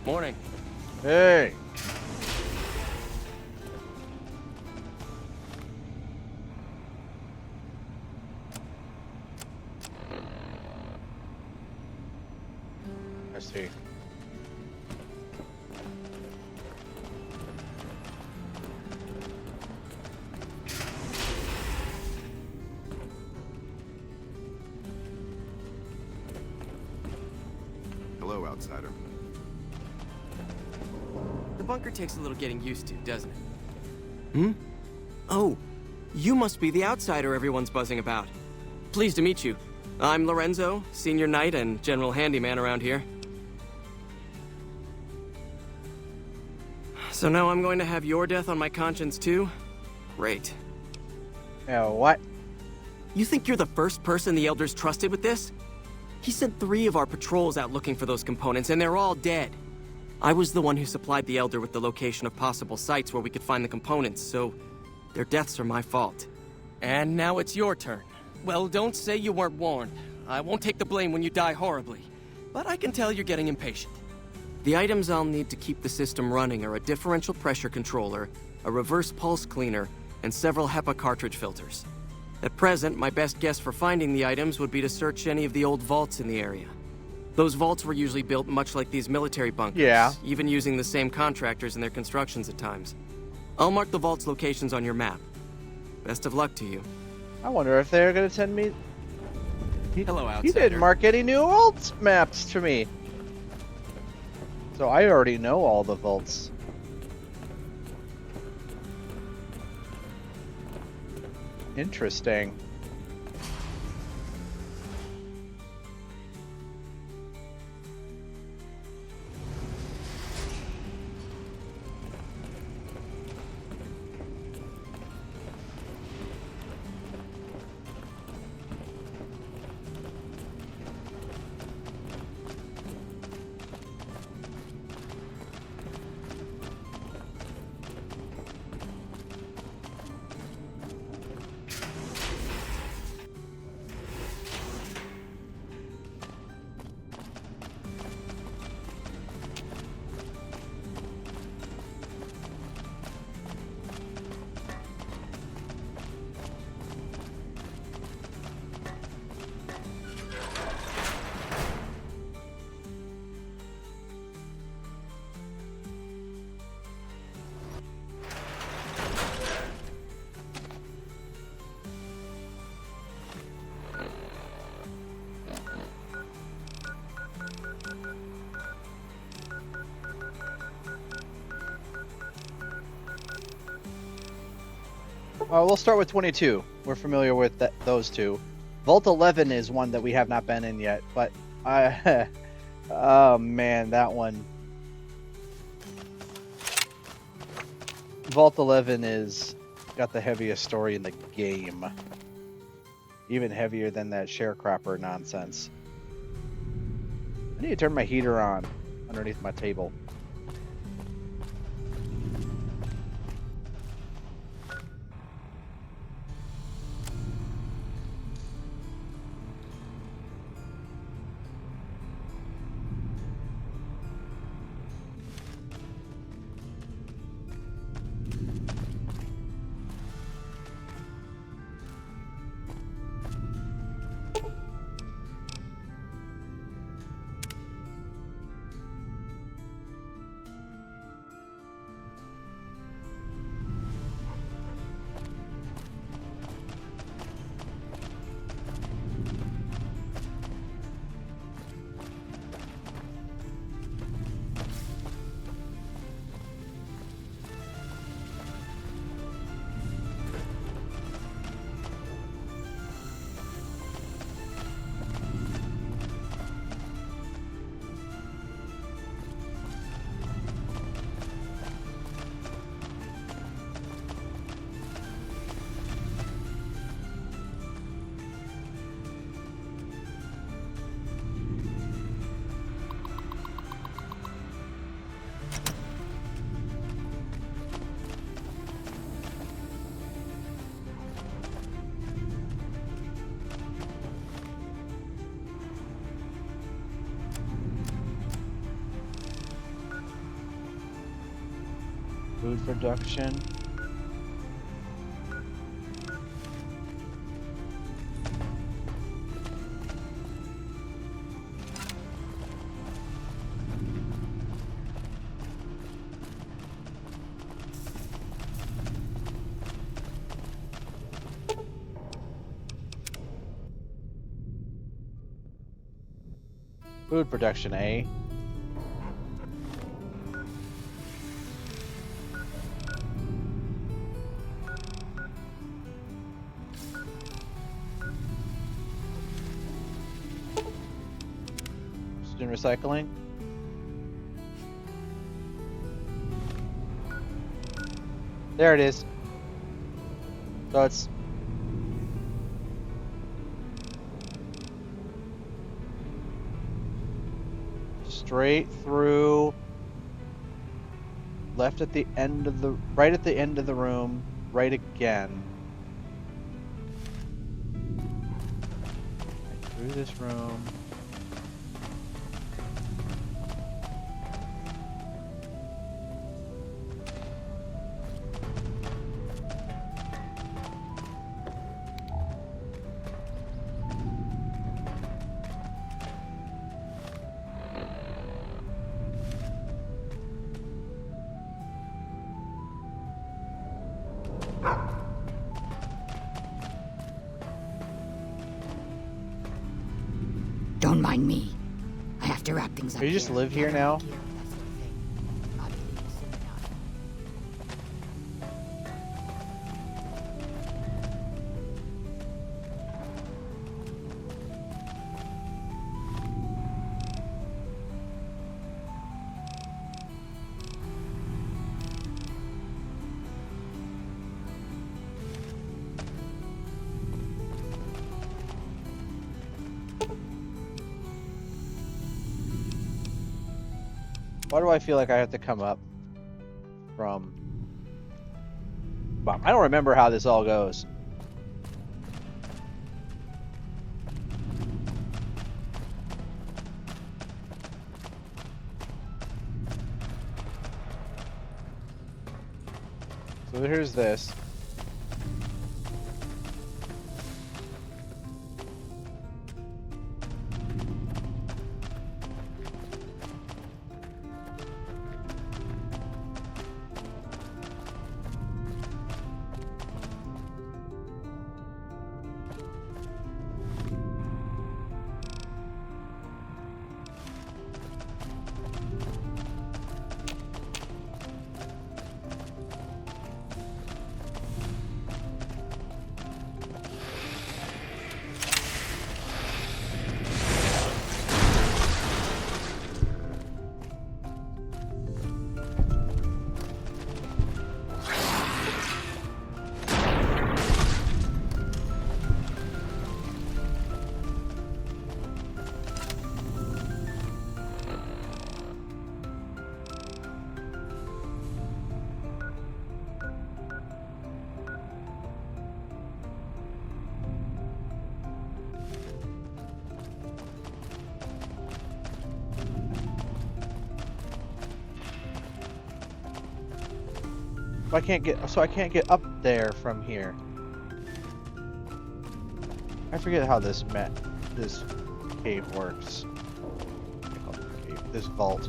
Morning. Hey. I see. Hello, Outsider. The bunker takes a little getting used to, doesn't it? Oh, you must be the Outsider everyone's buzzing about. Pleased to meet you. I'm Lorenzo, Senior Knight and General Handyman around here. So now I'm going to have your death on my conscience too? Great. What? You think you're the first person the Elders trusted with this? He sent 3 of our patrols out looking for those components, and they're all dead. I was the one who supplied the Elder with the location of possible sites where we could find the components, so their deaths are my fault. And now it's your turn. Well, don't say you weren't warned. I won't take the blame when you die horribly. But I can tell you're getting impatient. The items I'll need to keep the system running are a differential pressure controller, a reverse pulse cleaner, and several HEPA cartridge filters. At present, my best guess for finding the items would be to search any of the old vaults in the area. Those vaults were usually built much like these military bunkers, even using the same contractors in their constructions at times. I'll mark the vault's locations on your map. Best of luck to you. I wonder if they're gonna send me... Hello, outsider. He didn't mark any new vaults maps to me. So I already know all the vaults. Interesting. We'll start with 22. We're familiar with those two. Vault 11 is one that we have not been in yet, but oh man, that one. Vault 11 is got the heaviest story in the game. Even heavier than that sharecropper nonsense. I need to turn my heater on underneath my table. Food production. Food production, eh? In recycling. There it is. So it's straight through, left at the end of the, right at the end of the room, right again. Right through this room. Don't mind me. I have to wrap things up. You just live here now? Why do I feel like I have to come up from... Well, I don't remember how this all goes. So here's this. I can't get up there from here. I forget how this cave works. This vault.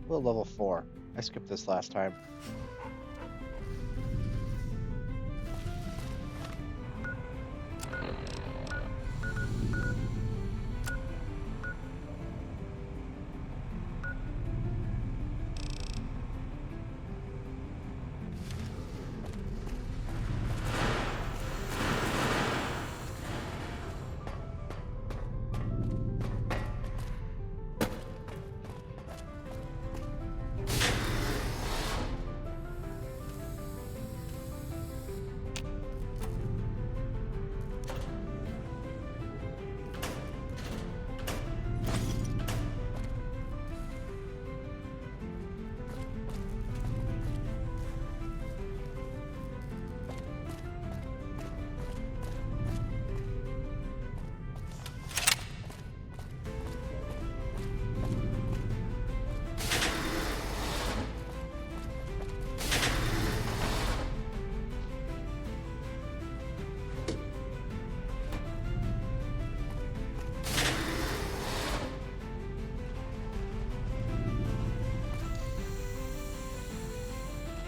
Level 4. I skipped this last time.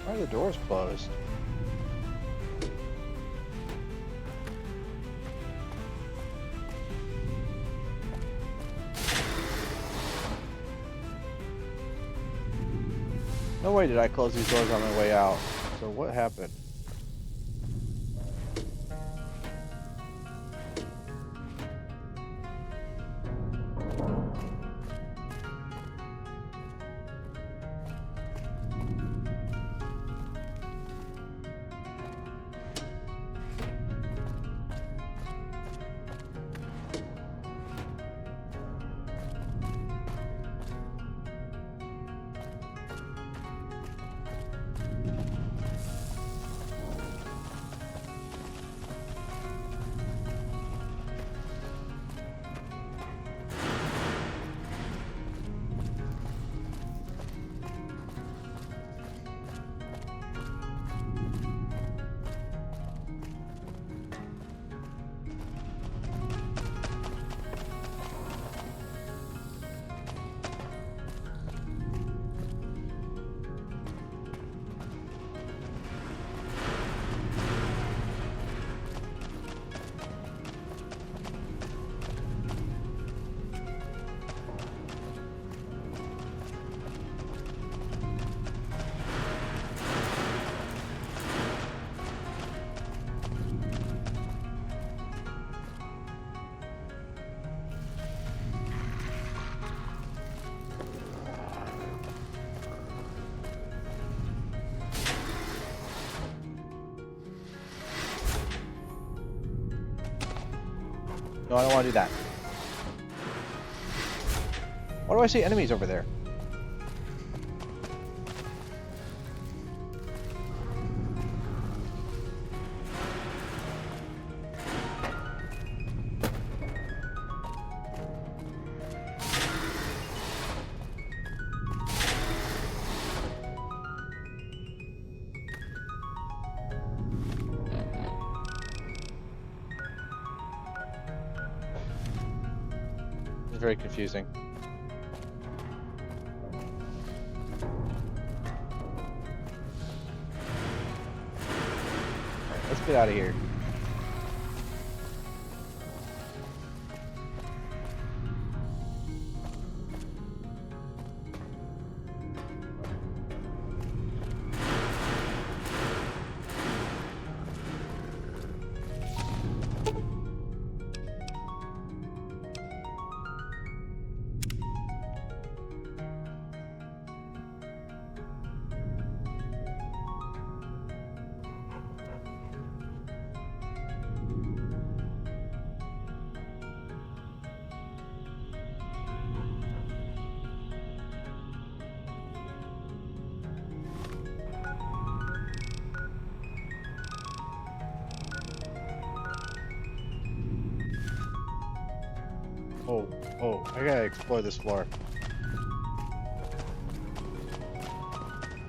Why are the doors closed? No way did I close these doors on my way out. So what happened? No, I don't want to do that. Why do I see enemies over there? It's very confusing. Alright, let's get out of here. Oh, I gotta explore this floor.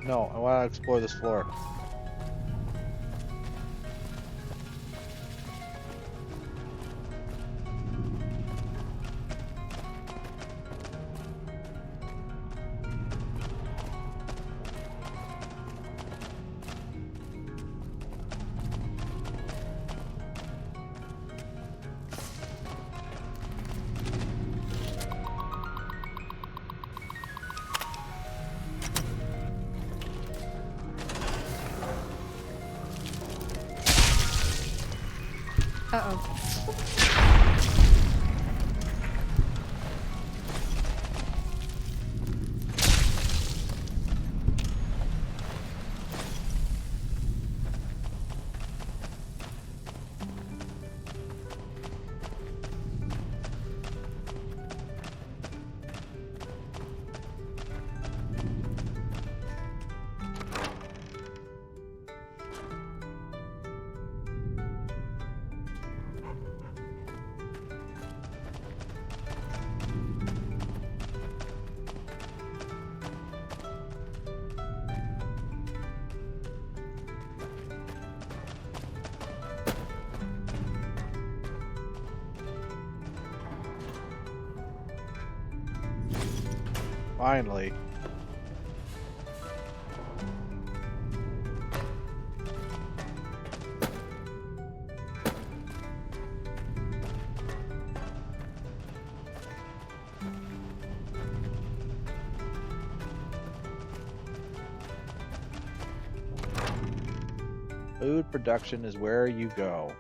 No, I wanna explore this floor. Uh-oh. Finally. Food production is where you go.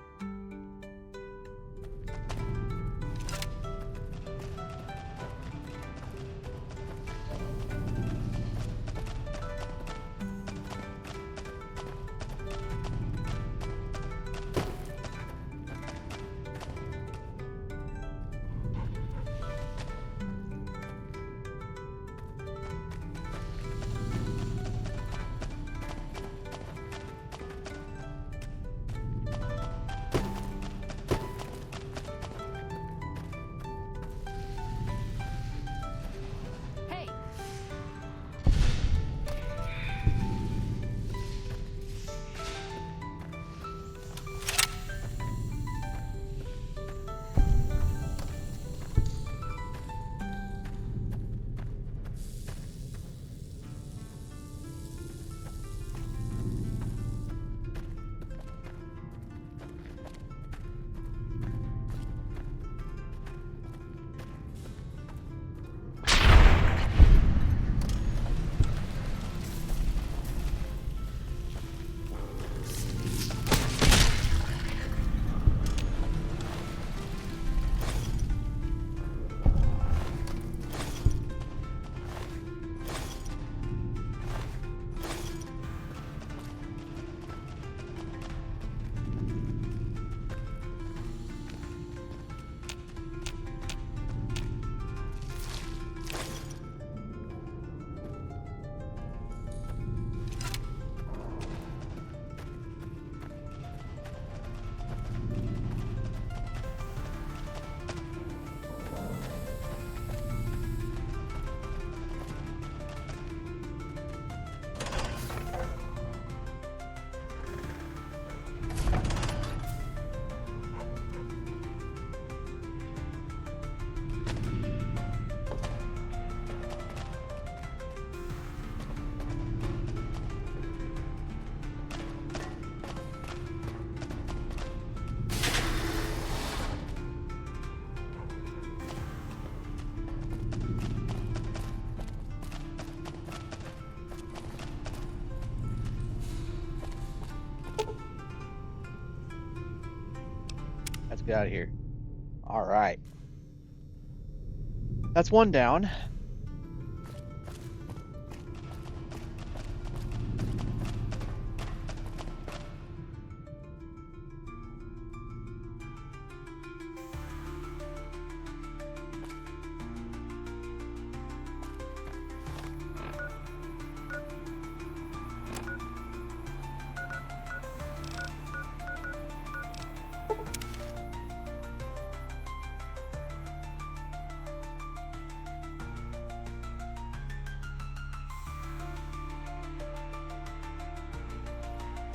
Get out of here. All right. That's one down.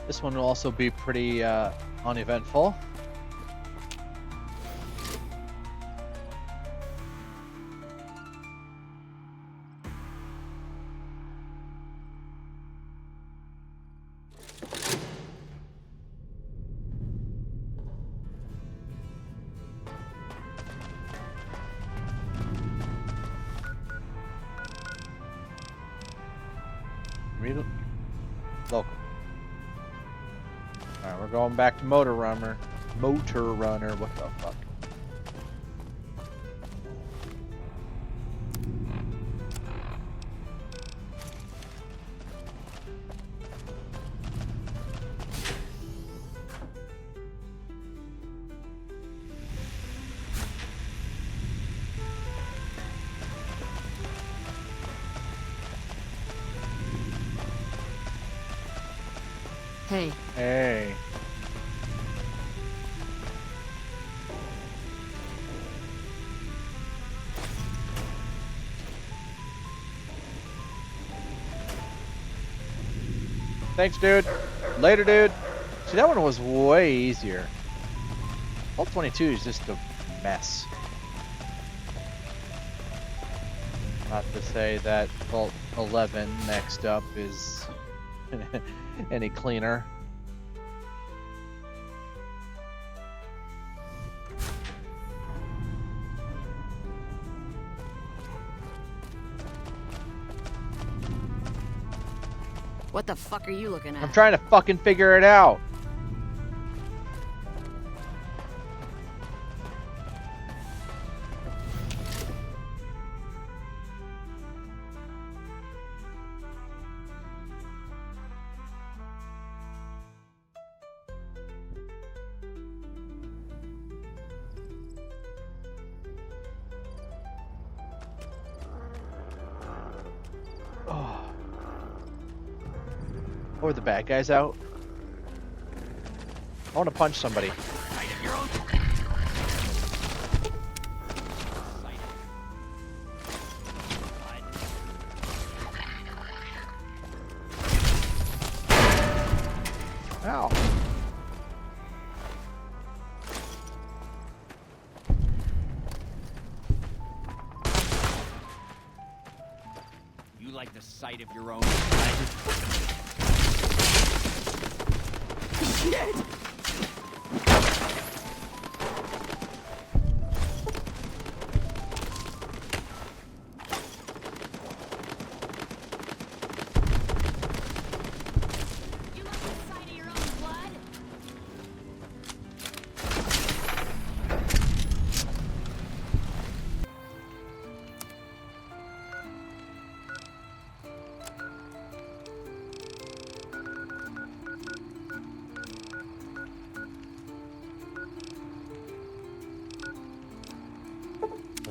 This one will also be pretty uneventful. Local. Alright, we're going back to Motor Runner. Motor Runner, what the fuck? Hey. Hey. Thanks, dude. Later, dude. See, that one was way easier. Vault 22 is just a mess. Not to say that Vault 11 next up is any cleaner. What the fuck are you looking at? I'm trying to fucking figure it out. Or the bad guys out. I want to punch somebody. Ow. You like the sight of your own Shit!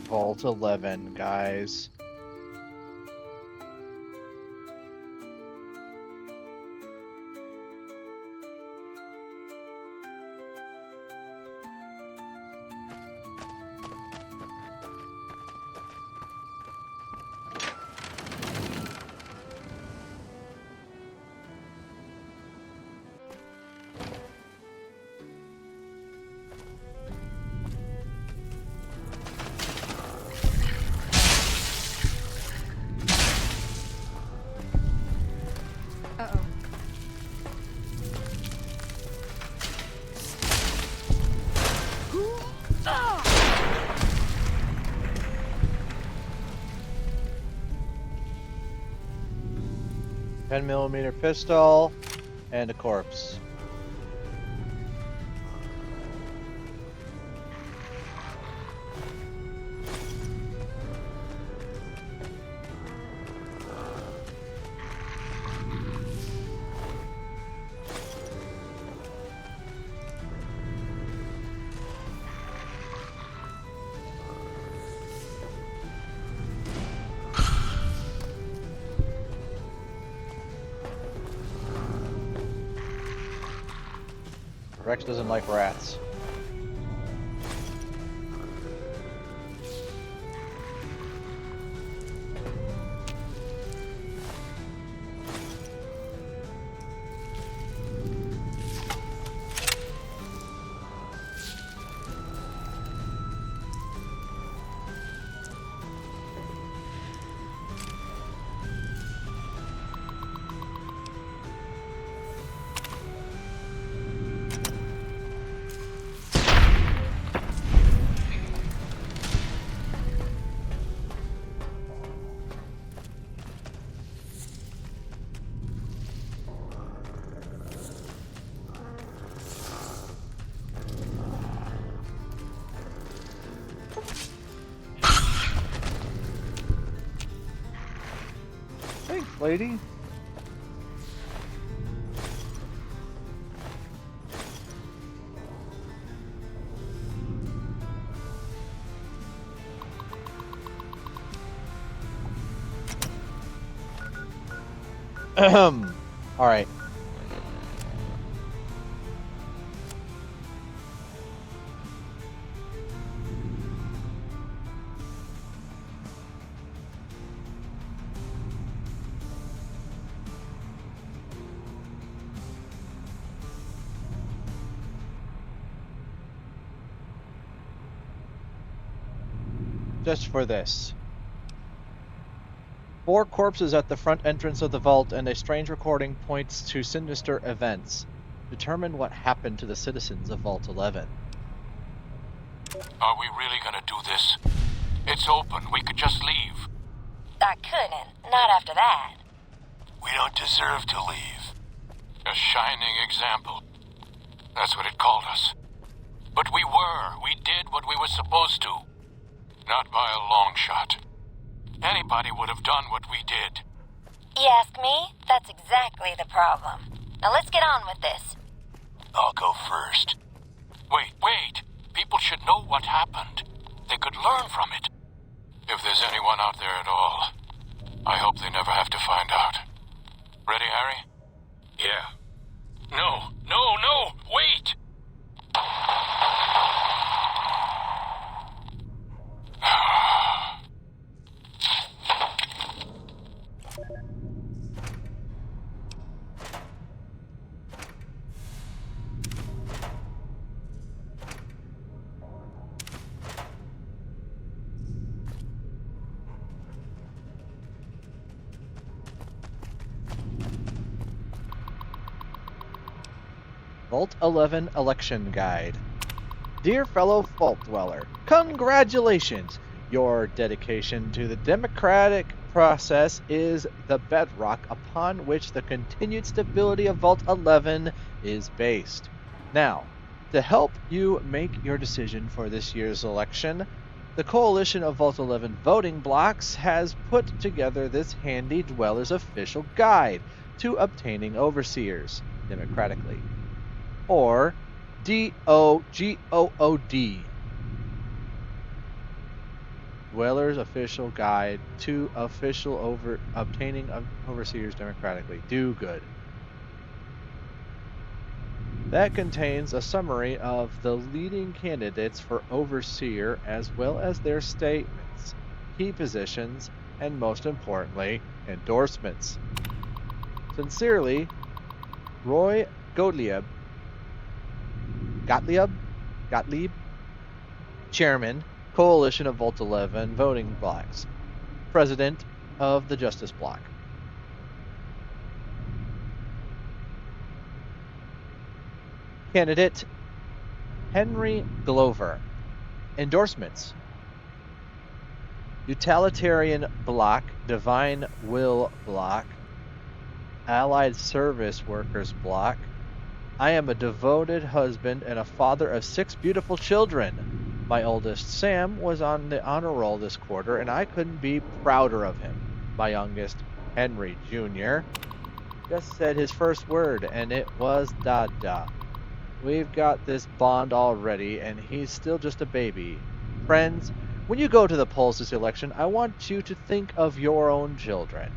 Vault 11, guys. Uh-oh. 10mm pistol and a corpse. Rex doesn't like rats. Thanks, lady. All right. Just for this. 4 corpses at the front entrance of the vault, and a strange recording points to sinister events. Determine what happened to the citizens of Vault 11. Are we really gonna do this? It's open. We could just leave. I couldn't. Not after that. We don't deserve to leave. A shining example. That's what it called us. But we were. We did what we were supposed to. Not by a long shot. Anybody would have done what we did. You ask me? That's exactly the problem. Now let's get on with this. I'll go first. Wait. People should know what happened. They could learn from it. If there's anyone out there at all, I hope they never have to find out. Ready, Harry? Yeah. No, wait! Vault 11 Election Guide. Dear fellow Vault Dweller, congratulations! Your dedication to the democratic process is the bedrock upon which the continued stability of Vault 11 is based. Now, to help you make your decision for this year's election, the Coalition of Vault 11 voting blocks has put together this handy Dweller's official guide to obtaining overseers democratically. Or DOGOOD. Dweller's official guide to obtaining overseers democratically. Do good. That contains a summary of the leading candidates for overseer as well as their statements, key positions, and most importantly, endorsements. Sincerely, Roy Gottlieb, Chairman, Coalition of Vault 11 Voting Blocks, President of the Justice Block. Candidate Henry Glover. Endorsements: Utilitarian Block, Divine Will Block, Allied Service Workers Block. I am a devoted husband and a father of 6 beautiful children. My oldest, Sam, was on the honor roll this quarter, and I couldn't be prouder of him. My youngest, Henry Jr., just said his first word, and it was Dada. We've got this bond already, and he's still just a baby. Friends, when you go to the polls this election, I want you to think of your own children.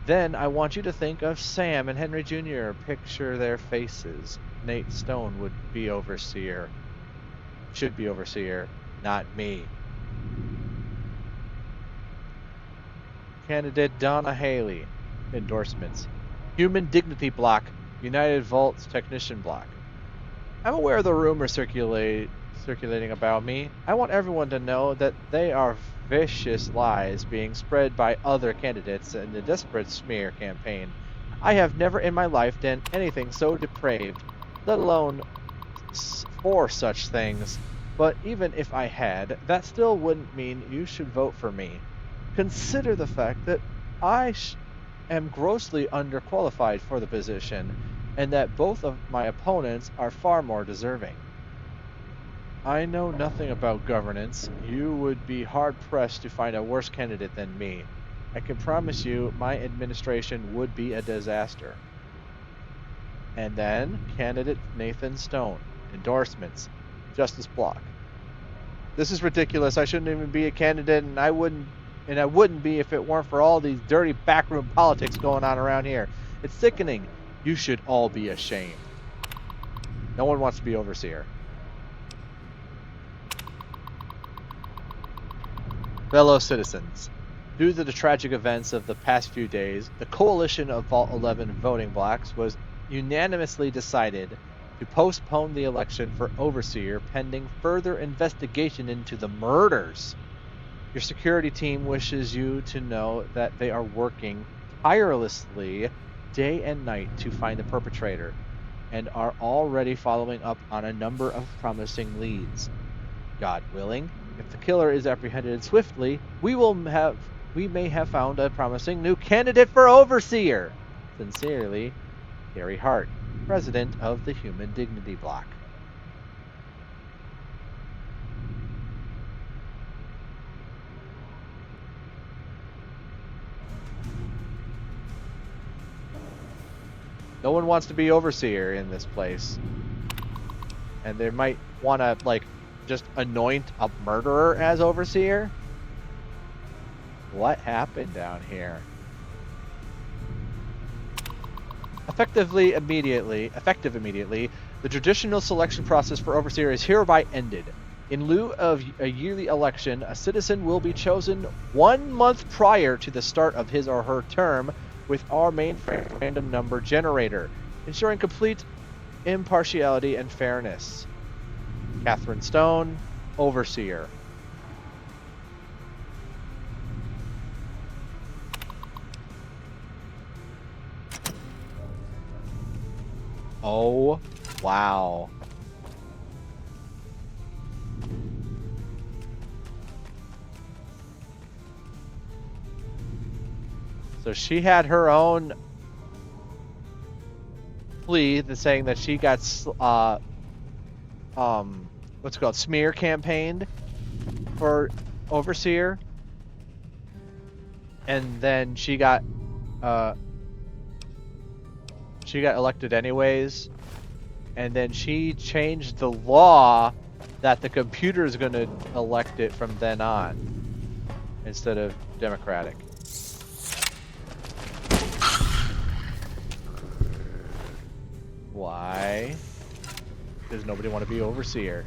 Then I want you to think of Sam and Henry Jr. Picture their faces. Nate Stone would be overseer. Should be overseer, not me. Candidate Donna Haley. Endorsements. Human Dignity Block. United Vaults Technician Block. I'm aware of the rumors circulating about me. I want everyone to know that they are vicious lies being spread by other candidates in a desperate smear campaign. I have never in my life done anything so depraved, let alone for such things. But even if I had, that still wouldn't mean you should vote for me. Consider the fact that I am grossly underqualified for the position, and that both of my opponents are far more deserving. I know nothing about governance. You would be hard-pressed to find a worse candidate than me. I can promise you my administration would be a disaster. And then, candidate Nathan Stone. Endorsements. Justice Block. This is ridiculous. I shouldn't even be a candidate, and I wouldn't be if it weren't for all these dirty backroom politics going on around here. It's sickening. You should all be ashamed. No one wants to be overseer. Fellow citizens, due to the tragic events of the past few days, the coalition of Vault 11 voting blocks was unanimously decided to postpone the election for overseer pending further investigation into the murders. Your security team wishes you to know that they are working tirelessly day and night to find the perpetrator and are already following up on a number of promising leads. God willing, if the killer is apprehended swiftly, we may have found a promising new candidate for overseer. Sincerely, Gary Hart, president of the Human Dignity Block. No one wants to be overseer in this place. And they might want to, like, just anoint a murderer as overseer? What happened down here? Effective immediately, the traditional selection process for overseer is hereby ended. In lieu of a yearly election, a citizen will be chosen 1 month prior to the start of his or her term with our mainframe random number generator, ensuring complete impartiality and fairness. Catherine Stone, overseer. Oh, wow. So she had her own plea saying that she got what's it called, smear campaigned for overseer, and then she got elected anyways, and then she changed the law that the computer is going to elect it from then on instead of democratic. Why? Does nobody want to be overseer?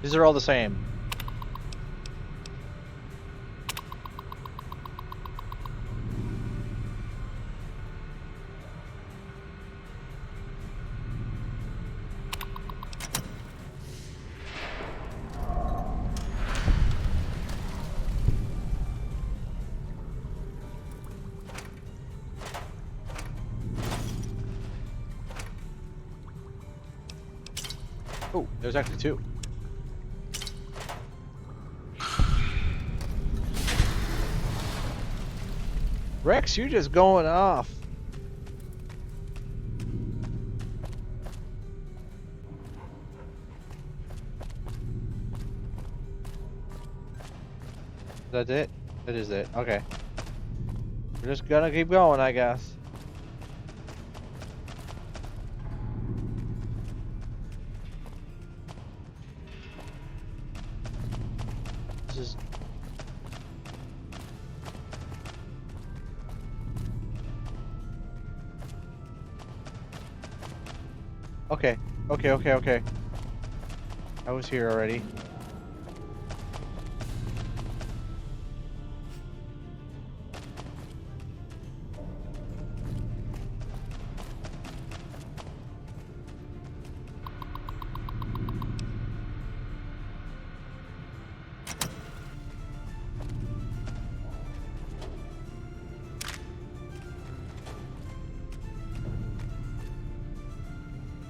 These are all the same. Oh, there's actually two. Rex, you're just going off. That's it? That is it. Okay. We're just gonna keep going, I guess. This is... Okay. Okay. I was here already.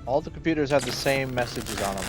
All the computers have the same messages on them.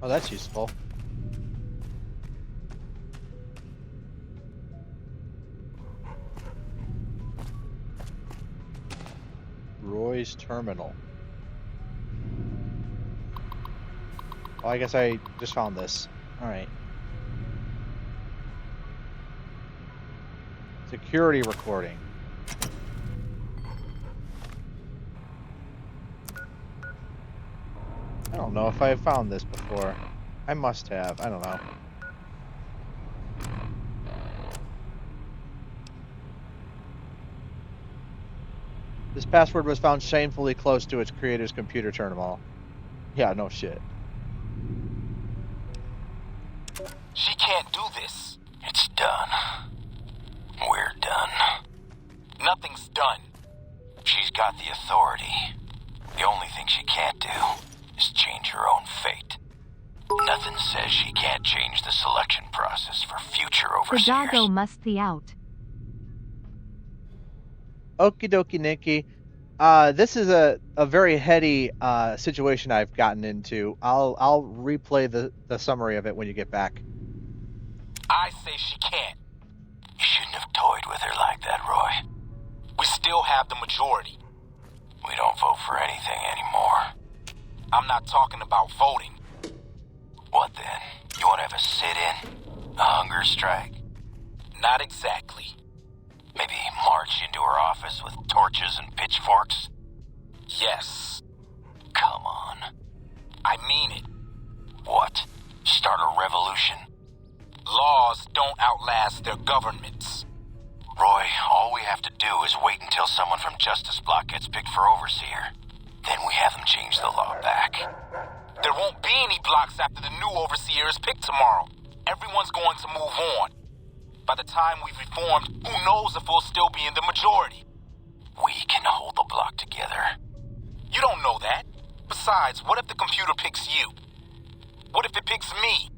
Oh, that's useful. Roy's Terminal. Oh, I guess I just found this. Alright. Security recording. I don't know if I found this before. I must have. I don't know. This password was found shamefully close to its creator's computer terminal. Yeah, no shit. She can't do this. It's done. We're done. Nothing's done. She's got the authority. The only thing she can't do is change her own fate. Nothing says she can't change the selection process for future The overseers. doggo must be out. Okie dokie, Nikki. This is a very heady situation I've gotten into. I'll replay the summary of it when you get back. I say she can't. You shouldn't have toyed with her like that, Roy. We still have the majority. We don't vote for anything anymore. I'm not talking about voting. What then? You want to have a sit-in? A hunger strike? Not exactly. Maybe march into her office with torches and pitchforks? Yes. Come on. I mean it. What? Start a revolution? Laws don't outlast their governments. Roy, all we have to do is wait until someone from Justice Block gets picked for overseer. Then we have them change the law back. There won't be any blocks after the new overseer is picked tomorrow. Everyone's going to move on. By the time we've reformed, who knows if we'll still be in the majority? We can hold the block together. You don't know that. Besides, what if the computer picks you? What if it picks me?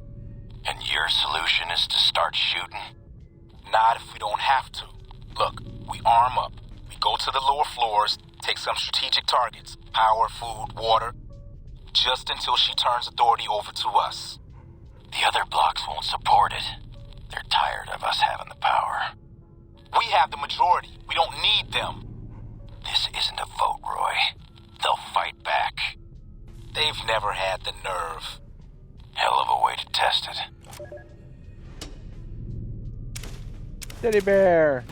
And your solution is to start shooting? Not if we don't have to. Look, we arm up. We go to the lower floors, take some strategic targets. Power, food, water. Just until she turns authority over to us. The other blocks won't support it. They're tired of us having the power. We have the majority. We don't need them. This isn't a vote, Roy. They'll fight back. They've never had the nerve. Hell of a way to test it. Teddy bear.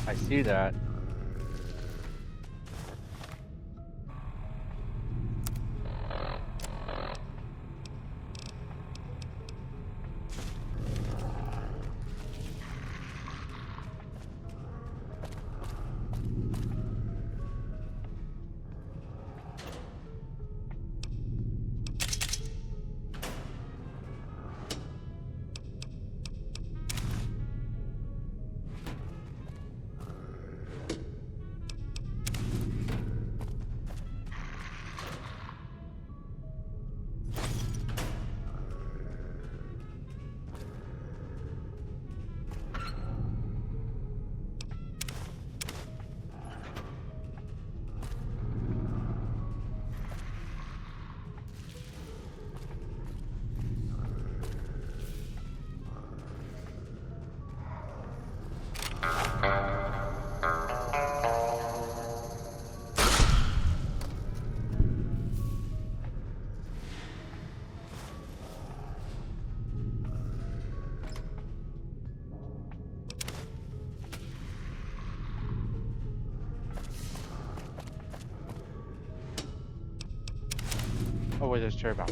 I see that. Oh wait, there's cherry bomb.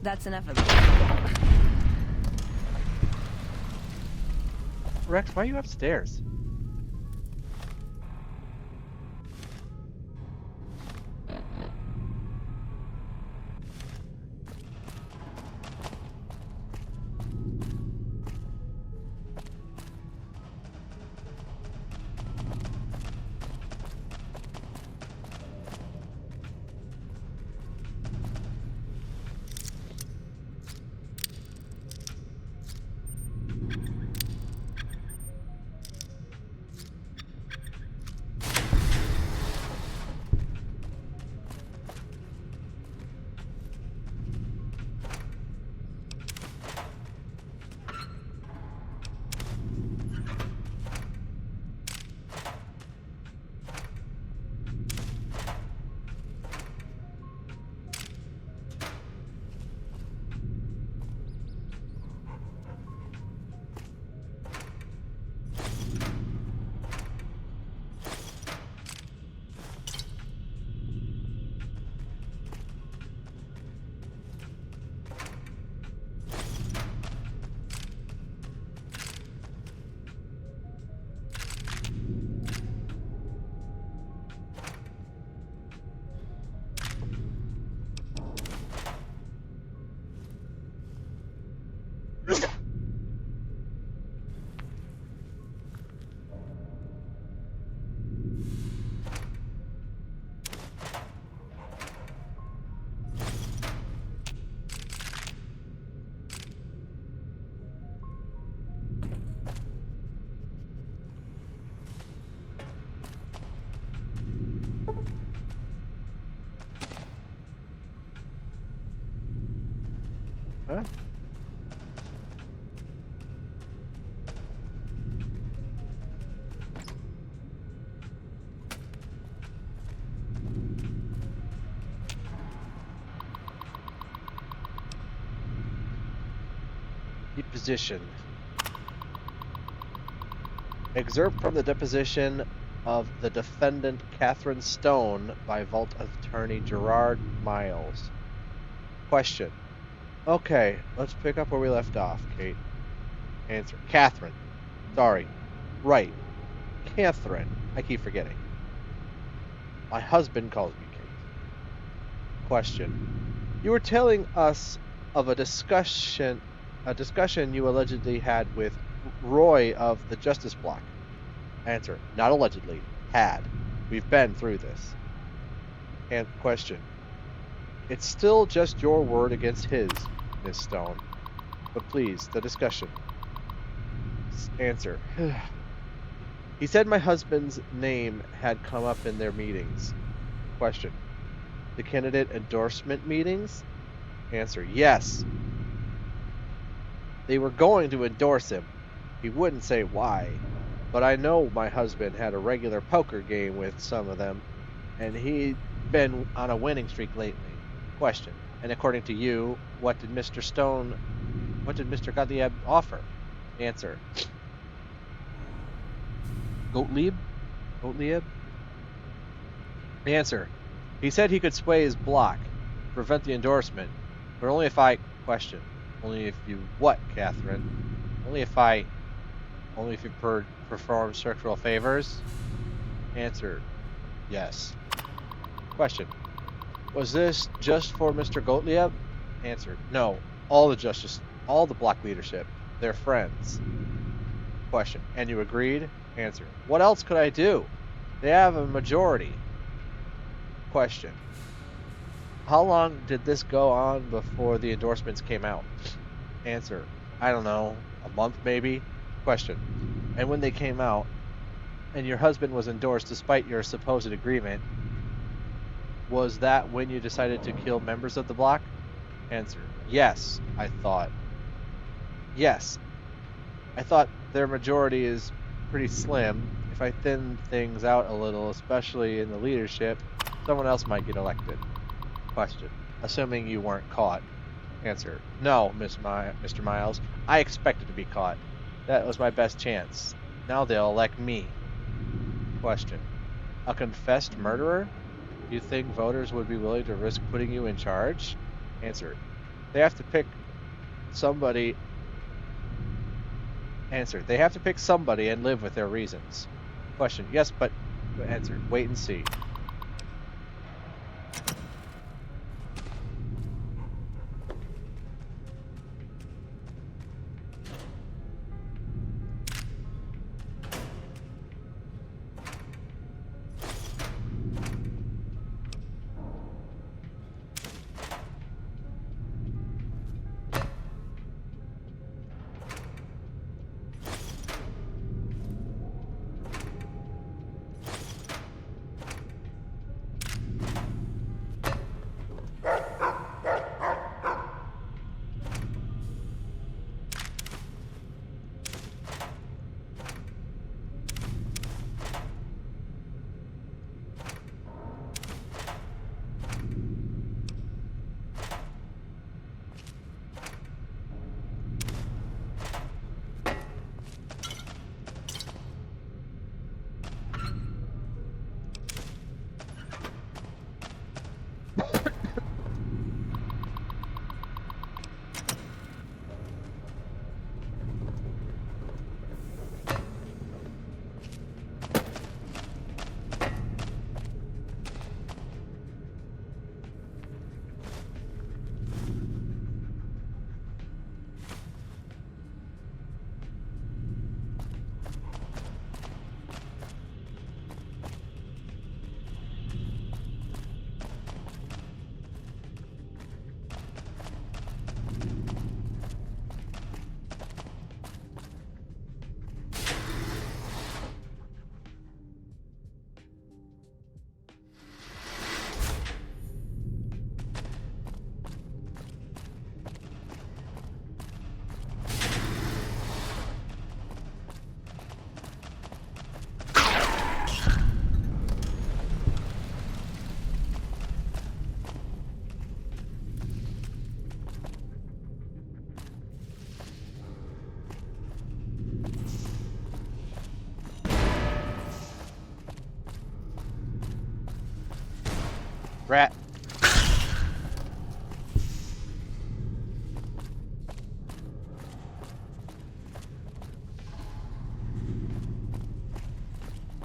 That's enough of that. Rex, why are you upstairs? Huh? Deposition. Excerpt from the deposition of the defendant Catherine Stone by Vault Attorney Gerard Miles. Question. Okay, let's pick up where we left off, Kate. Answer. Catherine. Sorry. Right. Catherine. I keep forgetting. My husband calls me Kate. Question. You were telling us of a discussion you allegedly had with Roy of the Justice Block. Answer. Not allegedly. Had. We've been through this. And question. It's still just your word against his, Miss Stone. But please, the discussion. Answer. He said my husband's name had come up in their meetings. Question. The candidate endorsement meetings? Answer. Yes. They were going to endorse him. He wouldn't say why. But I know my husband had a regular poker game with some of them, and he'd been on a winning streak lately. Question. And according to you, what did Mr. Gottlieb offer? Answer. Gottlieb? Answer. He said he could sway his block, prevent the endorsement, but only if I... Question. Only if you what, Catherine? Only if you perform sexual favors? Answer. Yes. Question. Was this just for Mr. Gottlieb? Answer. No. All the block leadership. They're friends. Question. And you agreed? Answer. What else could I do? They have a majority. Question. How long did this go on before the endorsements came out? Answer. I don't know. A month maybe? Question. And when they came out, and your husband was endorsed despite your supposed agreement, was that when you decided to kill members of the block? Answer. Yes, I thought. Yes. I thought their majority is pretty slim. If I thin things out a little, especially in the leadership, someone else might get elected. Question. Assuming you weren't caught. Answer. No, Mr. Miles. I expected to be caught. That was my best chance. Now they'll elect me. Question. A confessed murderer? You think voters would be willing to risk putting you in charge? Answer. They have to pick somebody. Answer. They have to pick somebody and live with their reasons. Question. Yes, but... Answer. Wait and see. Rat.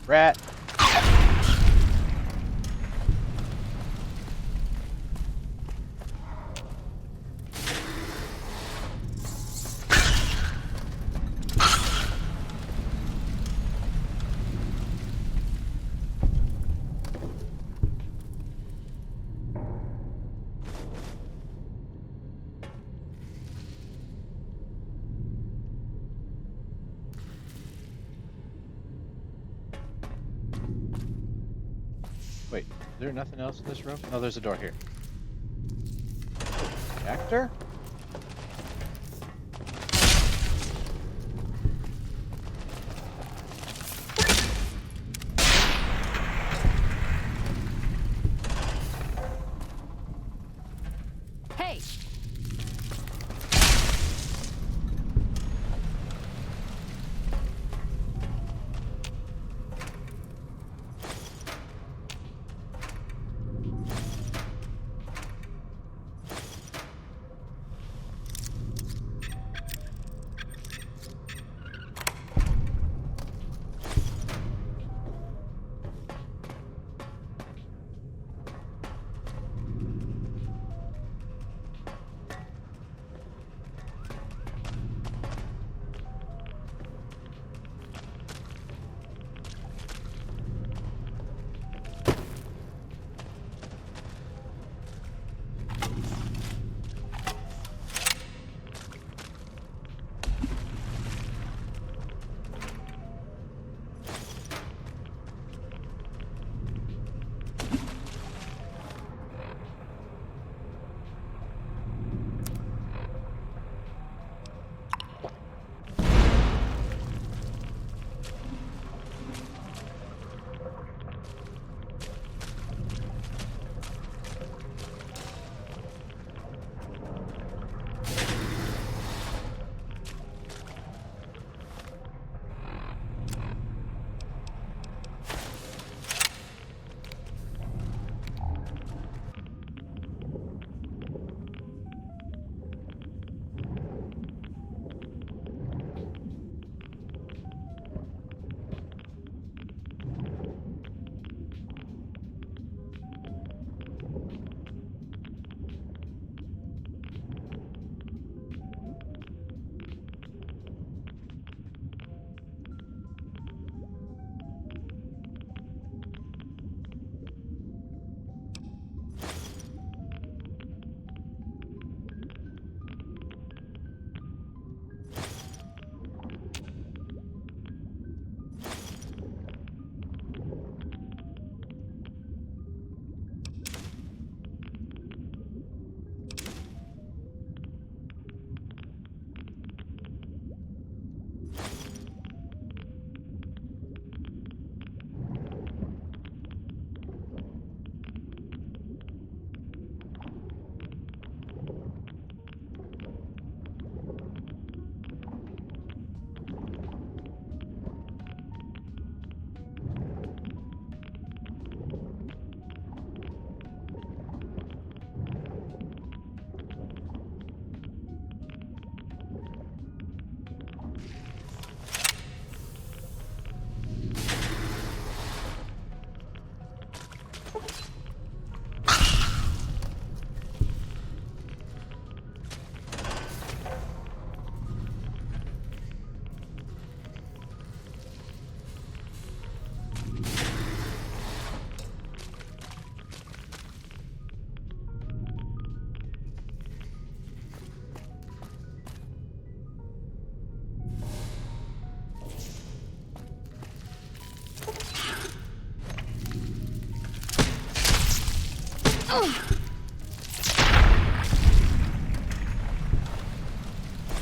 Rat. Wait, is there nothing else in this room? Oh, there's a door here. Actor? Hey!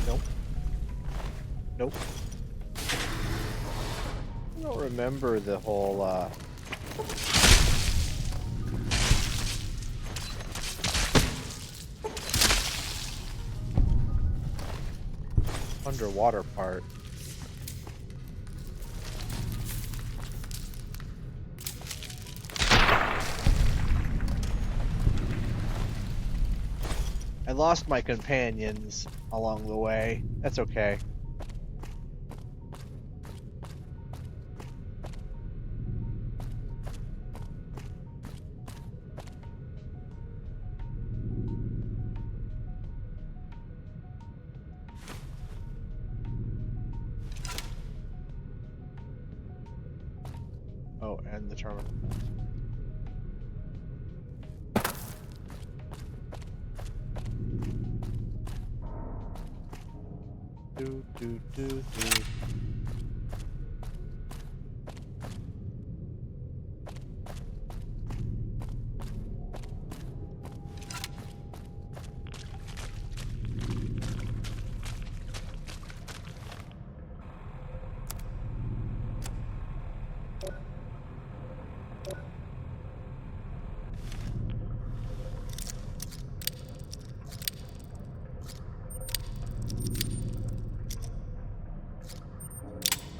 Nope. Nope. I don't remember the whole, underwater part. I lost my companions along the way. That's okay. Oh, and the terminal. Do.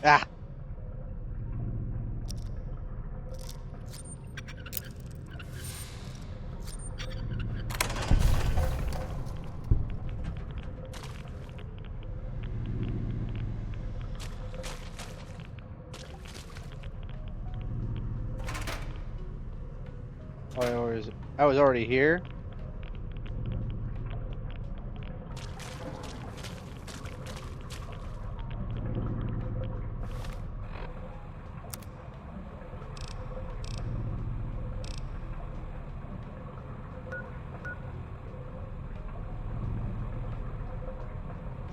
Ah! I was already here.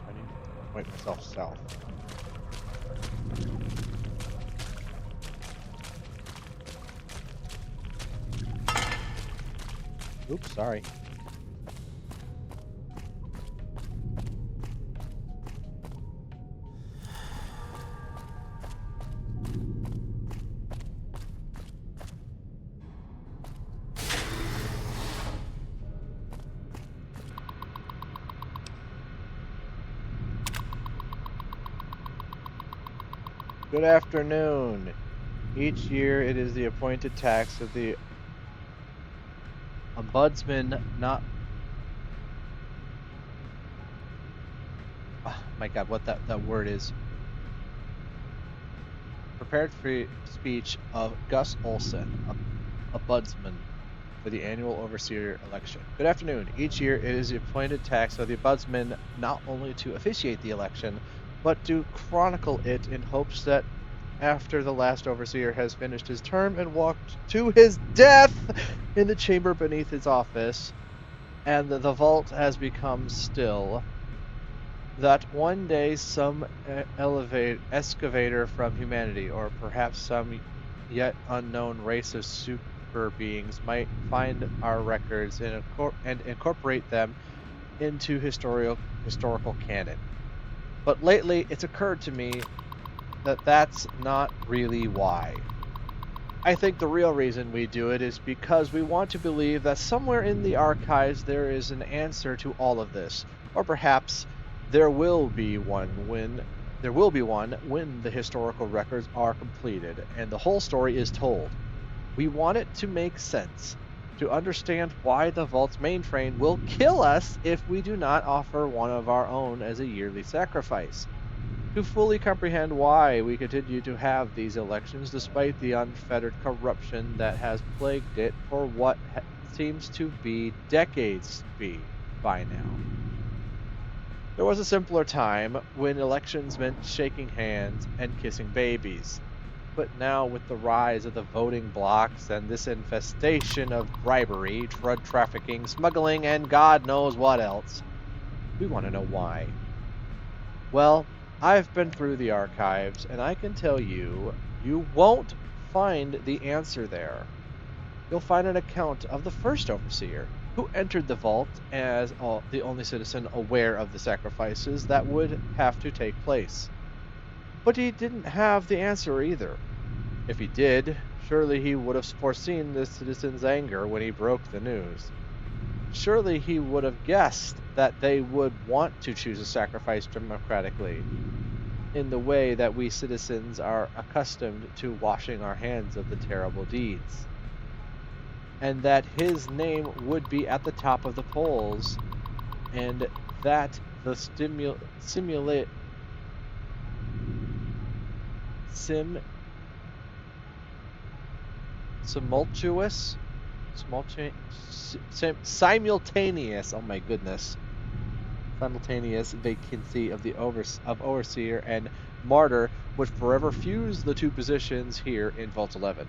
I need to point myself south. Oops, sorry. Good afternoon. Each year it is the appointed tax of the ombudsman not... Oh my god, what that word is. Prepared for speech of Gus Olson, ombudsman for the annual overseer election. Good afternoon. Each year it is the appointed task of the ombudsman not only to officiate the election, but to chronicle it in hopes that after the last overseer has finished his term and walked to his death in the chamber beneath his office, and the vault has become still, that one day some excavator from humanity, or perhaps some yet unknown race of super beings, might find our records and incorporate them into historical canon. But lately, it's occurred to me that that's not really why. I think the real reason we do it is because we want to believe that somewhere in the archives there is an answer to all of this, or perhaps there will be one when the historical records are completed and the whole story is told. We want it to make sense, to understand why the Vault's mainframe will kill us if we do not offer one of our own as a yearly sacrifice. To fully comprehend why we continue to have these elections despite the unfettered corruption that has plagued it for what seems to be decades by now. There was a simpler time when elections meant shaking hands and kissing babies. But now, with the rise of the voting blocks and this infestation of bribery, drug trafficking, smuggling, and God knows what else, we want to know why. Well, I've been through the archives, and I can tell you, you won't find the answer there. you'll find an account of the first overseer, who entered the vault as the only citizen aware of the sacrifices that would have to take place. But he didn't have the answer either. If he did, surely he would have foreseen the citizens' anger when he broke the news. Surely he would have guessed that they would want to choose a sacrifice democratically, in the way that we citizens are accustomed to washing our hands of the terrible deeds. And that his name would be at the top of the polls, and that the simultaneous, oh my goodness, simultaneous vacancy of the overseer and martyr would forever fuse the two positions here in Vault 11.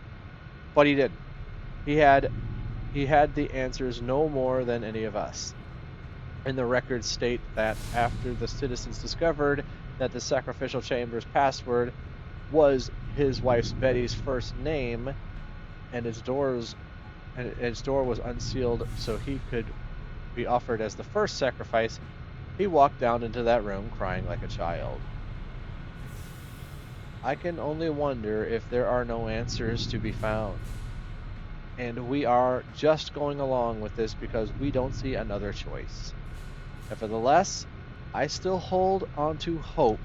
But he didn't. He had the answers no more than any of us. And the records state that after the citizens discovered that the sacrificial chamber's password was his wife's Betty's first name, and its door was unsealed so he could be offered as the first sacrifice, he walked down into that room crying like a child. I can only wonder if there are no answers to be found. And we are just going along with this because we don't see another choice. Nevertheless, I still hold on to hope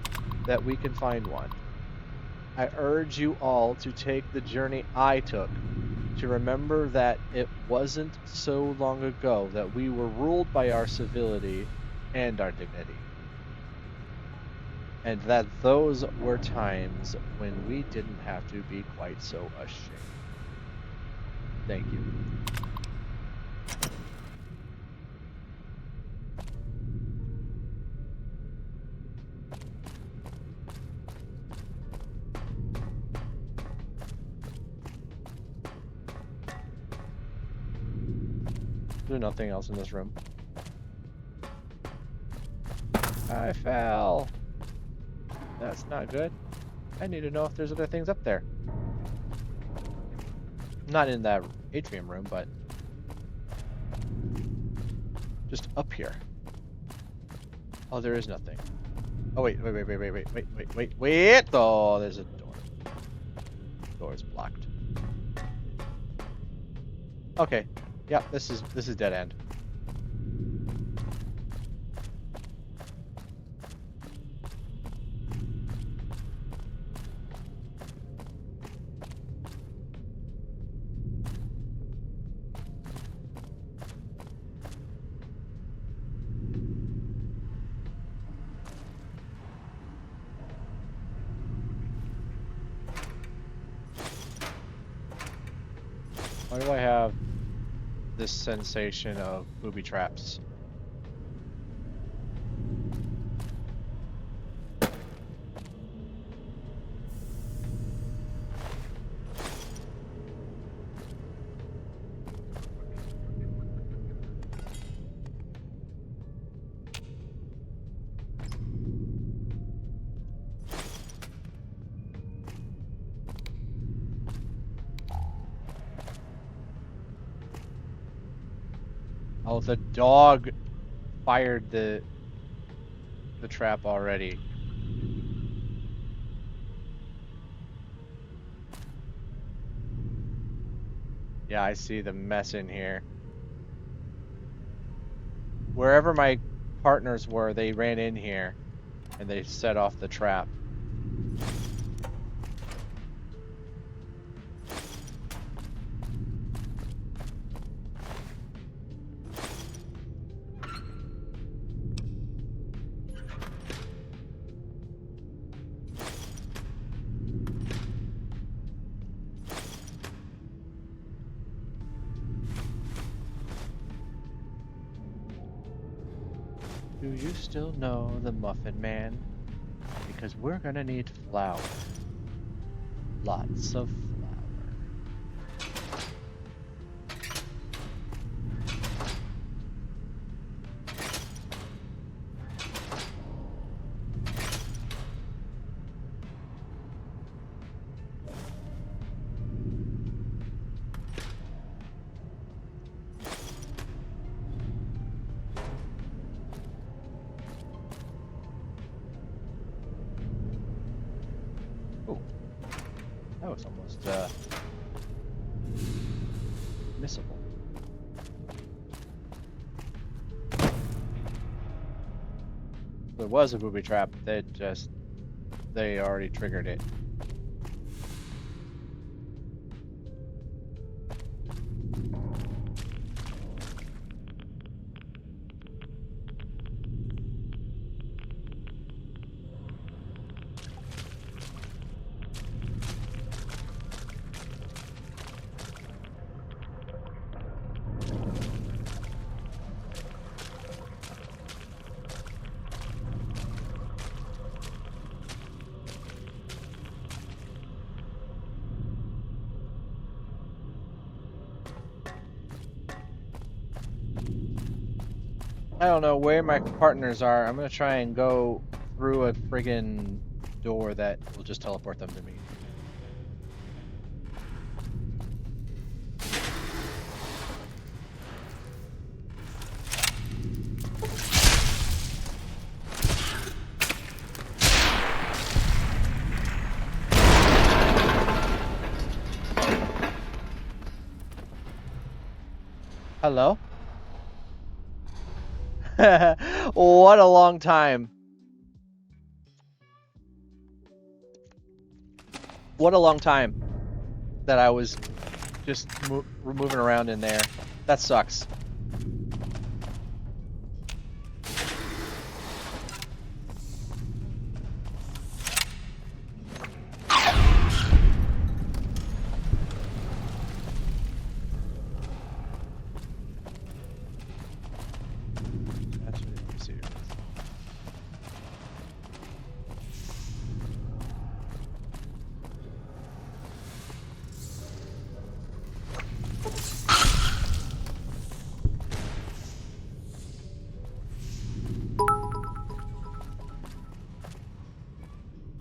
that we can find one. I urge you all to take the journey I took, to remember that it wasn't so long ago that we were ruled by our civility and our dignity. And that those were times when we didn't have to be quite so ashamed. Thank you. There's nothing else in this room. I fell. That's not good. I need to know if there's other things up there. Not in that atrium room, but just up here. Oh, there is nothing. Oh, wait. Oh, there's a door. The door is blocked. Okay. Yeah, this is dead end. Why do I have this sensation of booby traps? Oh, the dog fired the trap already. Yeah, I see the mess in here. Wherever my partners were, they ran in here and they set off the trap. Do you still know the Muffin Man? Because we're gonna need flour. Lots of flour. almost missable. There was a booby trap. They already triggered it. I don't know where my partners are. I'm gonna try and go through a friggin' door that will just teleport them to me. Hello? What a long time. What a long time that I was just moving around in there. That sucks.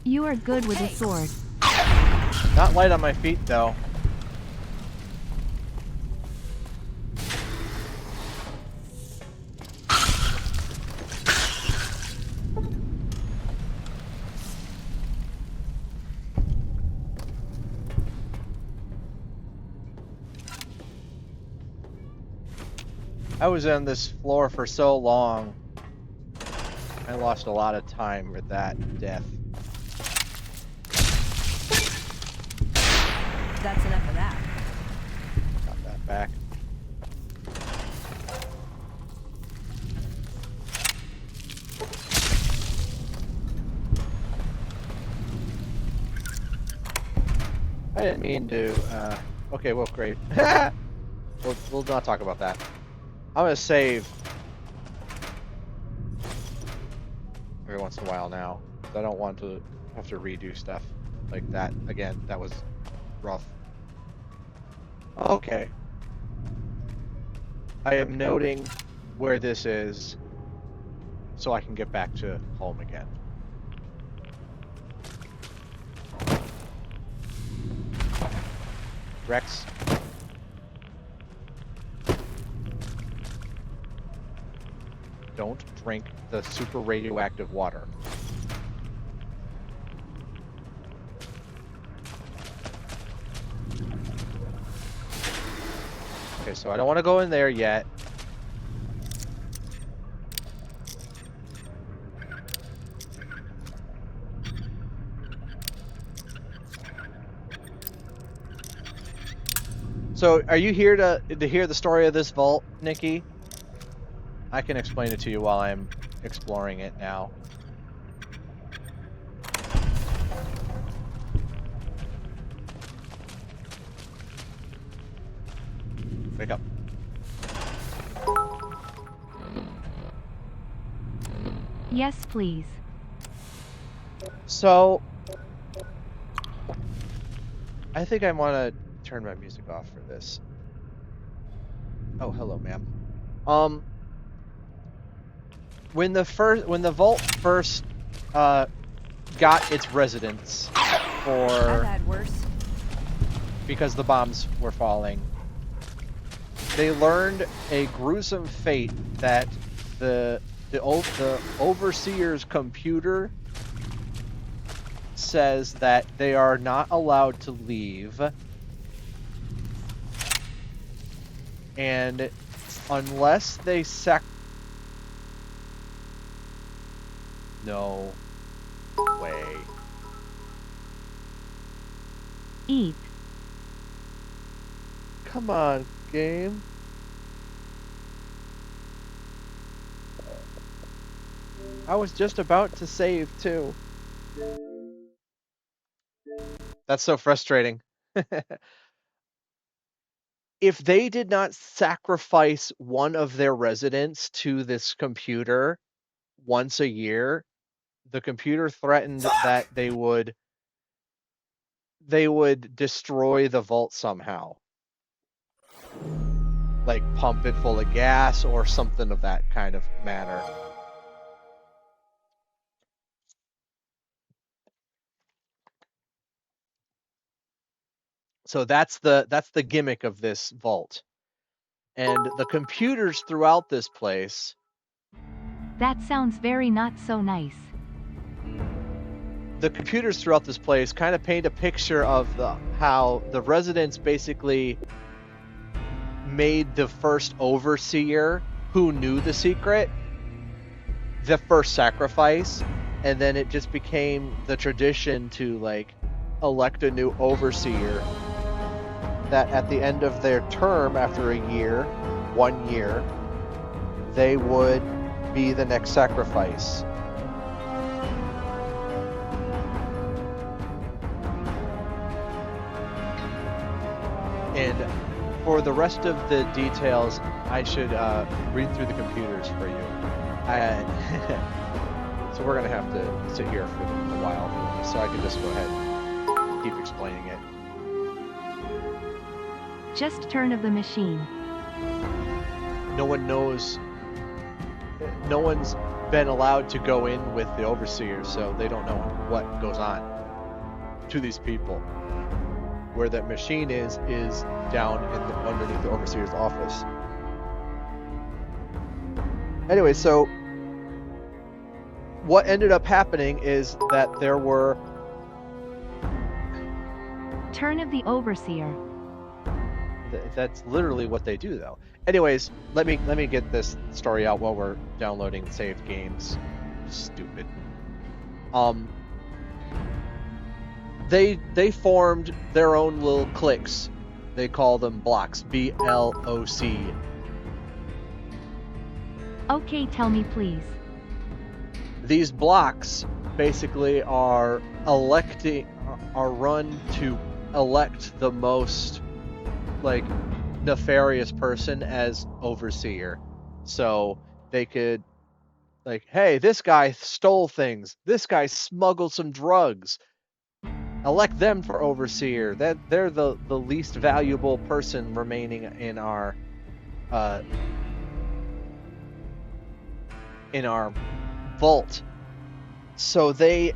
You are good with a sword. Not light on my feet, though. I was on this floor for so long. I lost a lot of time with that death. That's enough of that. Got that back. I didn't mean to, okay, well, great. We'll not talk about that. I'm gonna save every once in a while now. I don't want to have to redo stuff like that again. That was rough. Okay. I am noting where this is so I can get back to home again. Rex. Don't drink the super radioactive water. Okay, so I don't want to go in there yet. So, are you here to hear the story of this vault, Nikki? I can explain it to you while I'm exploring it now. Wake up. Yes, please. So, I think I want to turn my music off for this. Oh, hello, ma'am. When the vault first got its residents I've had worse. because the bombs were falling, they learned a gruesome fate that the overseer's computer says that they are not allowed to leave, and unless they no way. Eat. Come on, game. I was just about to save too. That's so frustrating. If they did not sacrifice one of their residents to this computer once a year, the computer threatened that they would destroy the vault somehow. Like pump it full of gas or something of that kind of manner. So that's the gimmick of this vault. And the computers throughout this place. That sounds very not so nice. The computers throughout this place kind of paint a picture of how the residents basically made the first overseer who knew the secret the first sacrifice, and then it just became the tradition to like elect a new overseer that at the end of their term, after a year, 1 year, they would be the next sacrifice. And for the rest of the details, I should read through the computers for you. So we're going to have to sit here for a while, so I can just go ahead and keep explaining it. Just turn of the machine. No one knows. No one's been allowed to go in with the overseer, so they don't know what goes on to these people. Where that machine is down underneath the overseer's office. Anyway, so what ended up happening is that there were... Turn of the overseer. That's literally what they do, though. Anyways, let me get this story out while we're downloading saved games. Stupid. They formed their own little cliques. They call them blocks. B-L-O-C. Okay, tell me please. These blocks basically are run to elect the most like nefarious person as overseer. So they could like, hey, this guy stole things. This guy smuggled some drugs. Elect them for overseer. That they're the least valuable person remaining in our vault. So there's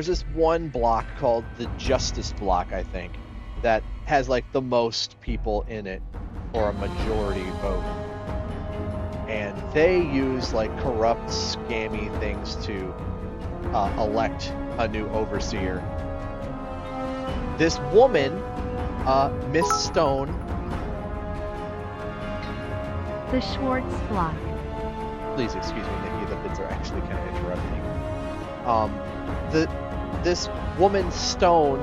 this one block called the Justice Block, I think, that has like the most people in it for a majority vote. And they use like corrupt, scammy things to elect a new overseer. This woman, Miss Stone. The Schwartz block. Please excuse me, Nikki, the kids are actually kind of interrupting. This woman, Stone,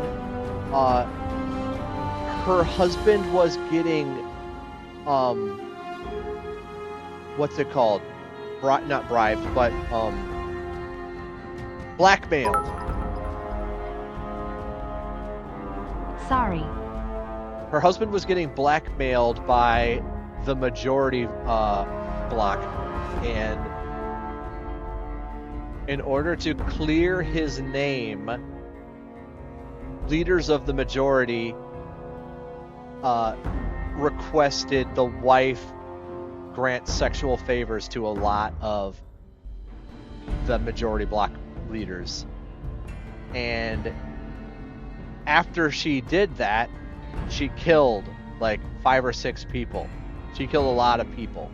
her husband was getting, what's it called? Not bribed, but, blackmailed. Sorry. Her husband was getting blackmailed by the majority block, and in order to clear his name, leaders of the majority requested the wife grant sexual favors to a lot of the majority block leaders. And after she did that, she killed like 5 or 6 people. She killed a lot of people.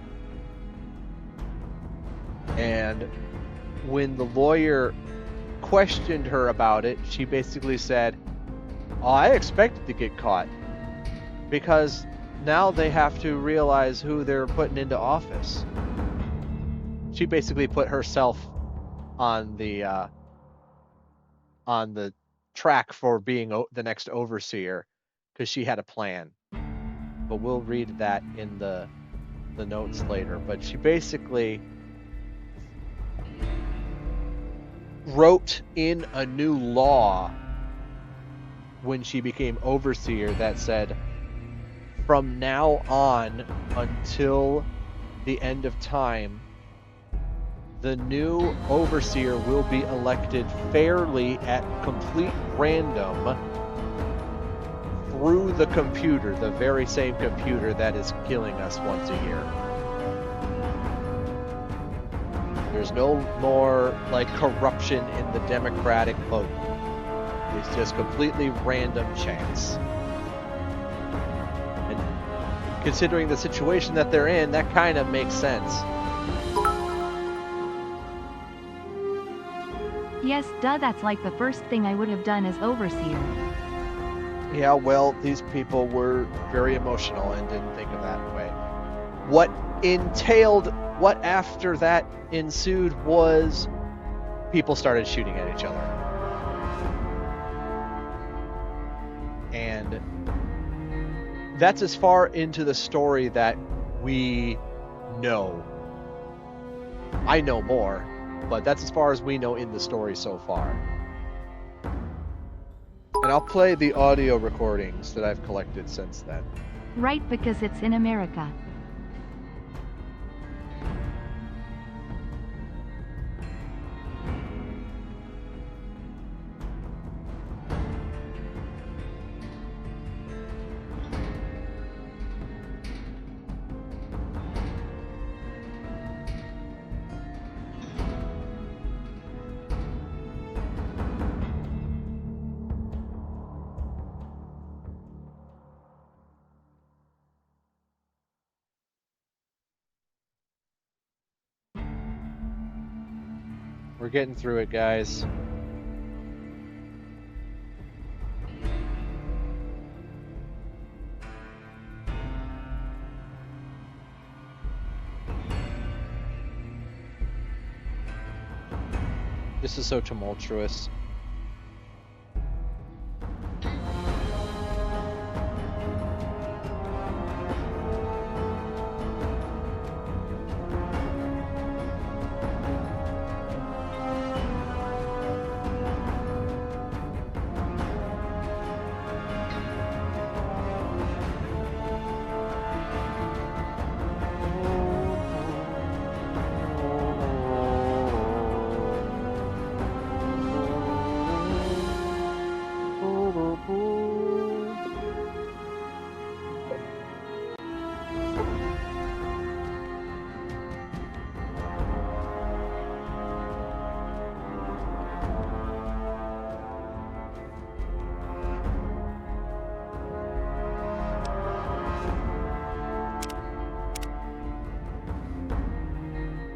And when the lawyer questioned her about it, she basically said, "Oh, I expected to get caught because now they have to realize who they're putting into office." She basically put herself on the track for being the next overseer because she had a plan. But we'll read that in the notes later. But she basically wrote in a new law when she became overseer that said, from now on until the end of time, the new overseer will be elected fairly at complete random through the computer, the very same computer that is killing us once a year. There's no more like corruption in the democratic vote. It's just completely random chance. And considering the situation that they're in, that kind of makes sense. Yes, duh, that's like the first thing I would have done as overseer. Yeah, well, these people were very emotional and didn't think of that way. What after that ensued was people started shooting at each other. And that's as far into the story that we know. I know more, but that's as far as we know in the story so far. And I'll play the audio recordings that I've collected since then. Right, because it's in America. We're getting through it, guys. This is so tumultuous.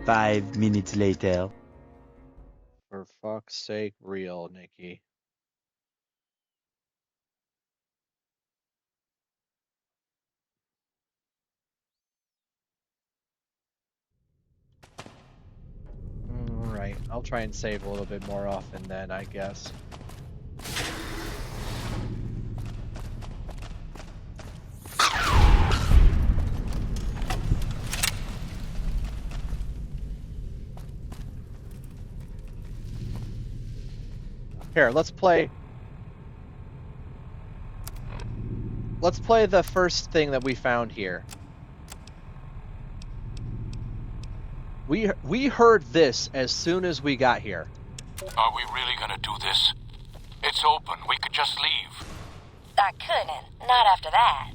Five minutes later. For fuck's sake, real, Nikki. Alright, I'll try and save a little bit more often then, I guess. Here, let's play the first thing that we found here. We heard this as soon as we got here. Are we really gonna do this? It's open. We could just leave. I couldn't. Not after that.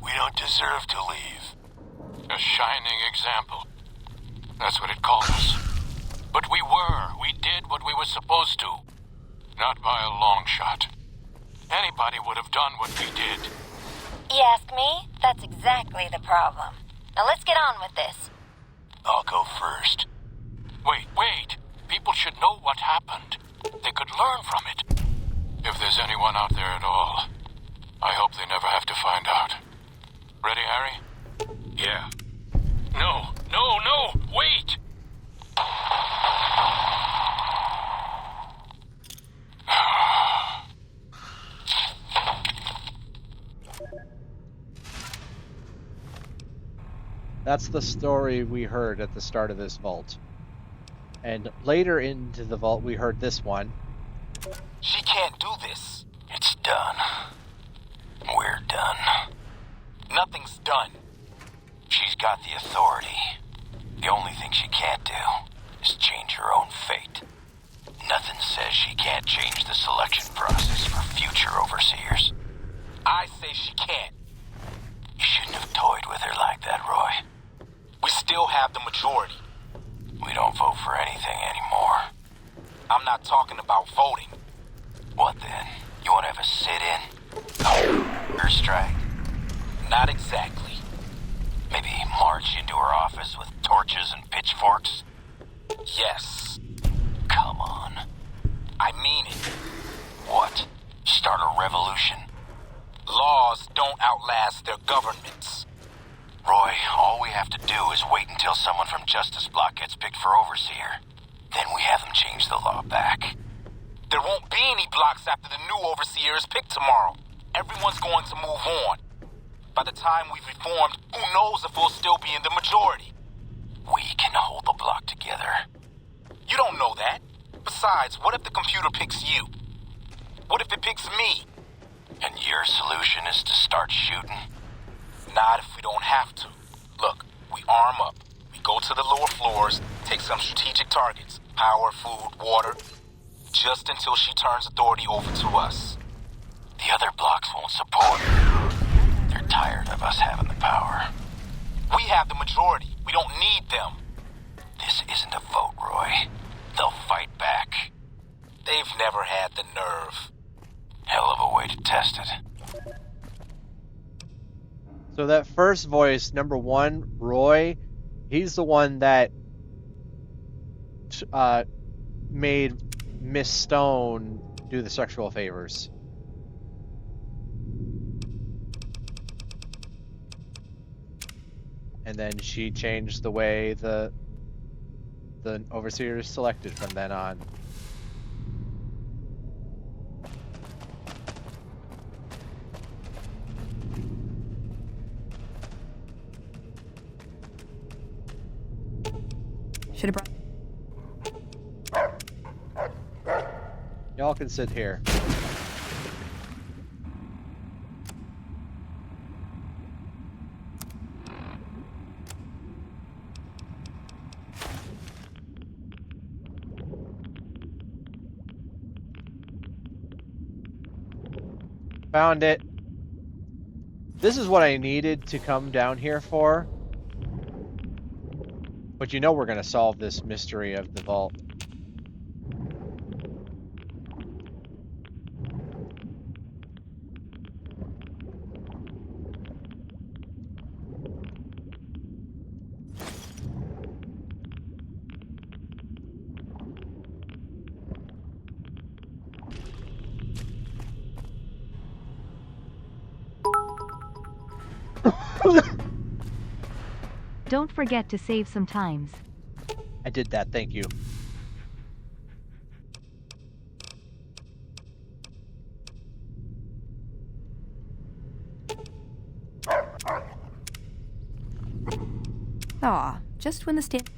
We don't deserve to leave. A shining example. That's what it called us. But we were. We did what we were supposed to. Not by a long shot. Anybody would have done what we did. You ask me? That's exactly the problem. Now let's get on with this. I'll go first. Wait. People should know what happened. They could learn from it. If there's anyone out there at all, I hope they never have to find out. Ready, Harry? Yeah. No, wait! That's the story we heard at the start of this vault. And later into the vault, we heard this one. She can't do this. It's done. We're done. Nothing's done. She's got the authority. The only thing she can't do is change her own fate. Nothing says she can't change the selection process for future overseers. I say she can't. You shouldn't have toyed with her like that, Roy. We still have the majority. We don't vote for anything anymore. I'm not talking about voting. What then? You want to have a sit-in? Or strike? Not exactly. Maybe march into her office with torches and pitchforks? Yes. Come on. I mean it. What? Start a revolution? Laws don't outlast their governments. Roy, all we have to do is wait until someone from Justice Block gets picked for overseer. Then we have them change the law back. There won't be any blocks after the new overseer is picked tomorrow. Everyone's going to move on. By the time we've reformed, who knows if we'll still be in the majority? We can hold the block together. You don't know that. Besides, what if the computer picks you? What if it picks me? And your solution is to start shooting? Not if we don't have to. Look, we arm up. We go to the lower floors, take some strategic targets. Power, food, water. Just until she turns authority over to us. The other blocks won't support her. They're tired of us having the power. We have the majority. We don't need them. This isn't a vote, Roy. They'll fight back. They've never had the nerve. Hell of a way to test it. So that first voice, number one, Roy, he's the one that made Miss Stone do the sexual favors. And then she changed the way the overseer is selected from then on. Should have brought. Y'all can sit here. Found it. This is what I needed to come down here for. But you know we're going to solve this mystery of the vault. Don't forget to save some times. I did that, thank you. Aw, just when the stand.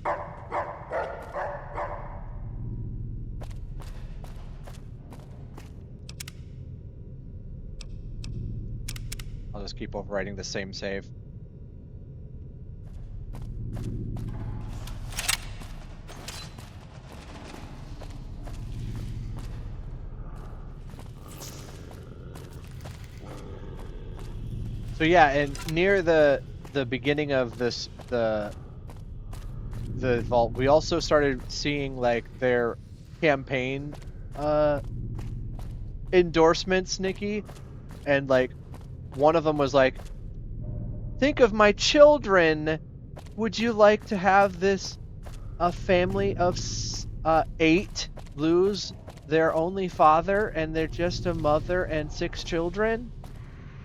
I'll just keep overwriting the same save. So yeah, and near the beginning of this the vault, we also started seeing like their campaign endorsements, Nikki, and like one of them was like, "Think of my children. Would you like to have this a family of 8 blues their only father and they're just a mother and 6 children.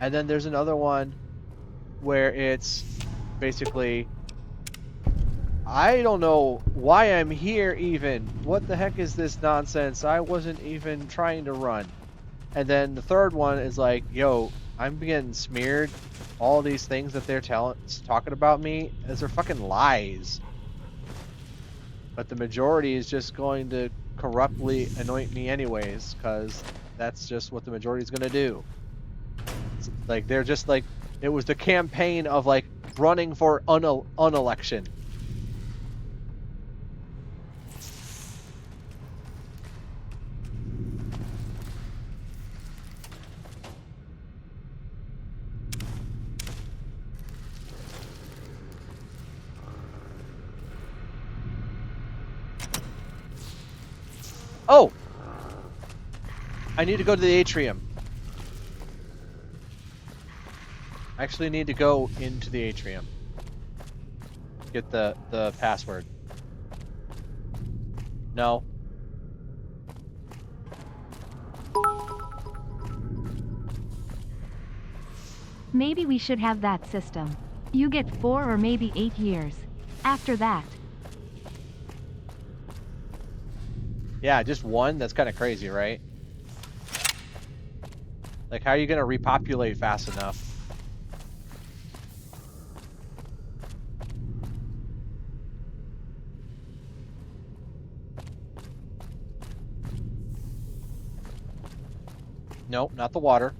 And then there's another one where it's basically, I don't know why I'm here even. What the heck is this nonsense? I wasn't even trying to run. And then the third one is like, yo, I'm getting smeared. All these things that they're talking about me, those are fucking lies. But the majority is just going to corruptly anoint me anyways, because that's just what the majority is going to do. It's like, they're just like, it was the campaign of like running for unelection. Oh! I need to go to the atrium. I actually need to go into the atrium. Get the password. No. Maybe we should have that system. You get 4 or maybe 8 years. After that. Yeah, just one? That's kind of crazy, right? Like, how are you going to repopulate fast enough? Nope, not the water.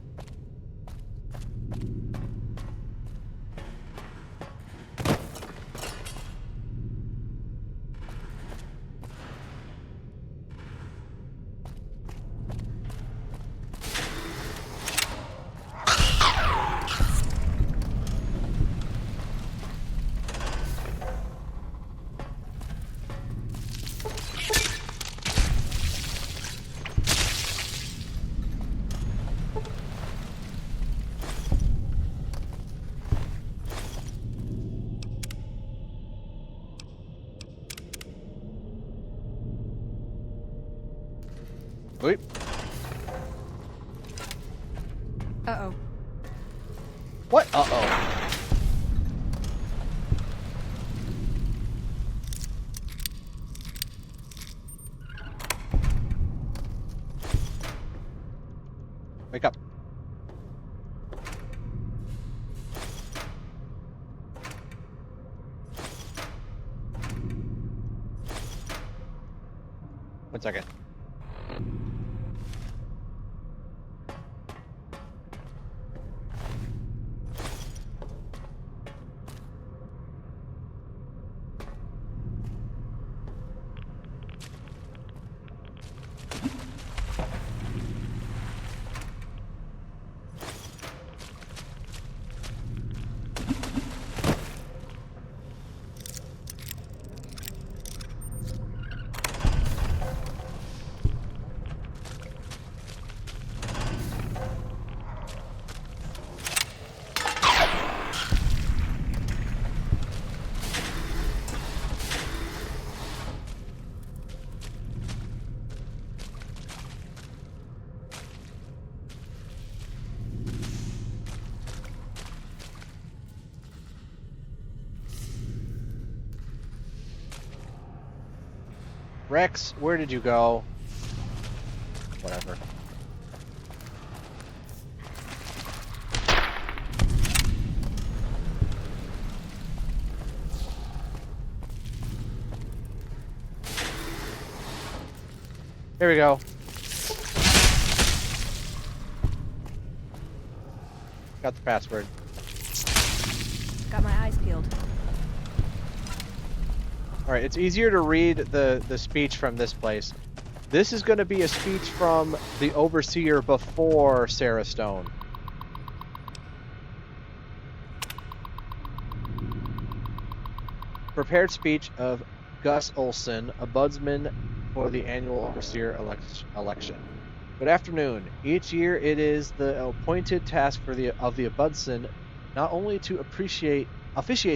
Wait. Uh-oh. What? Uh-oh. Wake up. One second. Rex, where did you go? Whatever. Here we go. Got the password. Got my eyes peeled. All right, it's easier to read the speech from this place. This is going to be a speech from the Overseer before Sarah Stone. Prepared speech of Gus Olson, a budsman for the annual Overseer election. Good afternoon. Each year it is the appointed task of the Ombudsman not only to officiate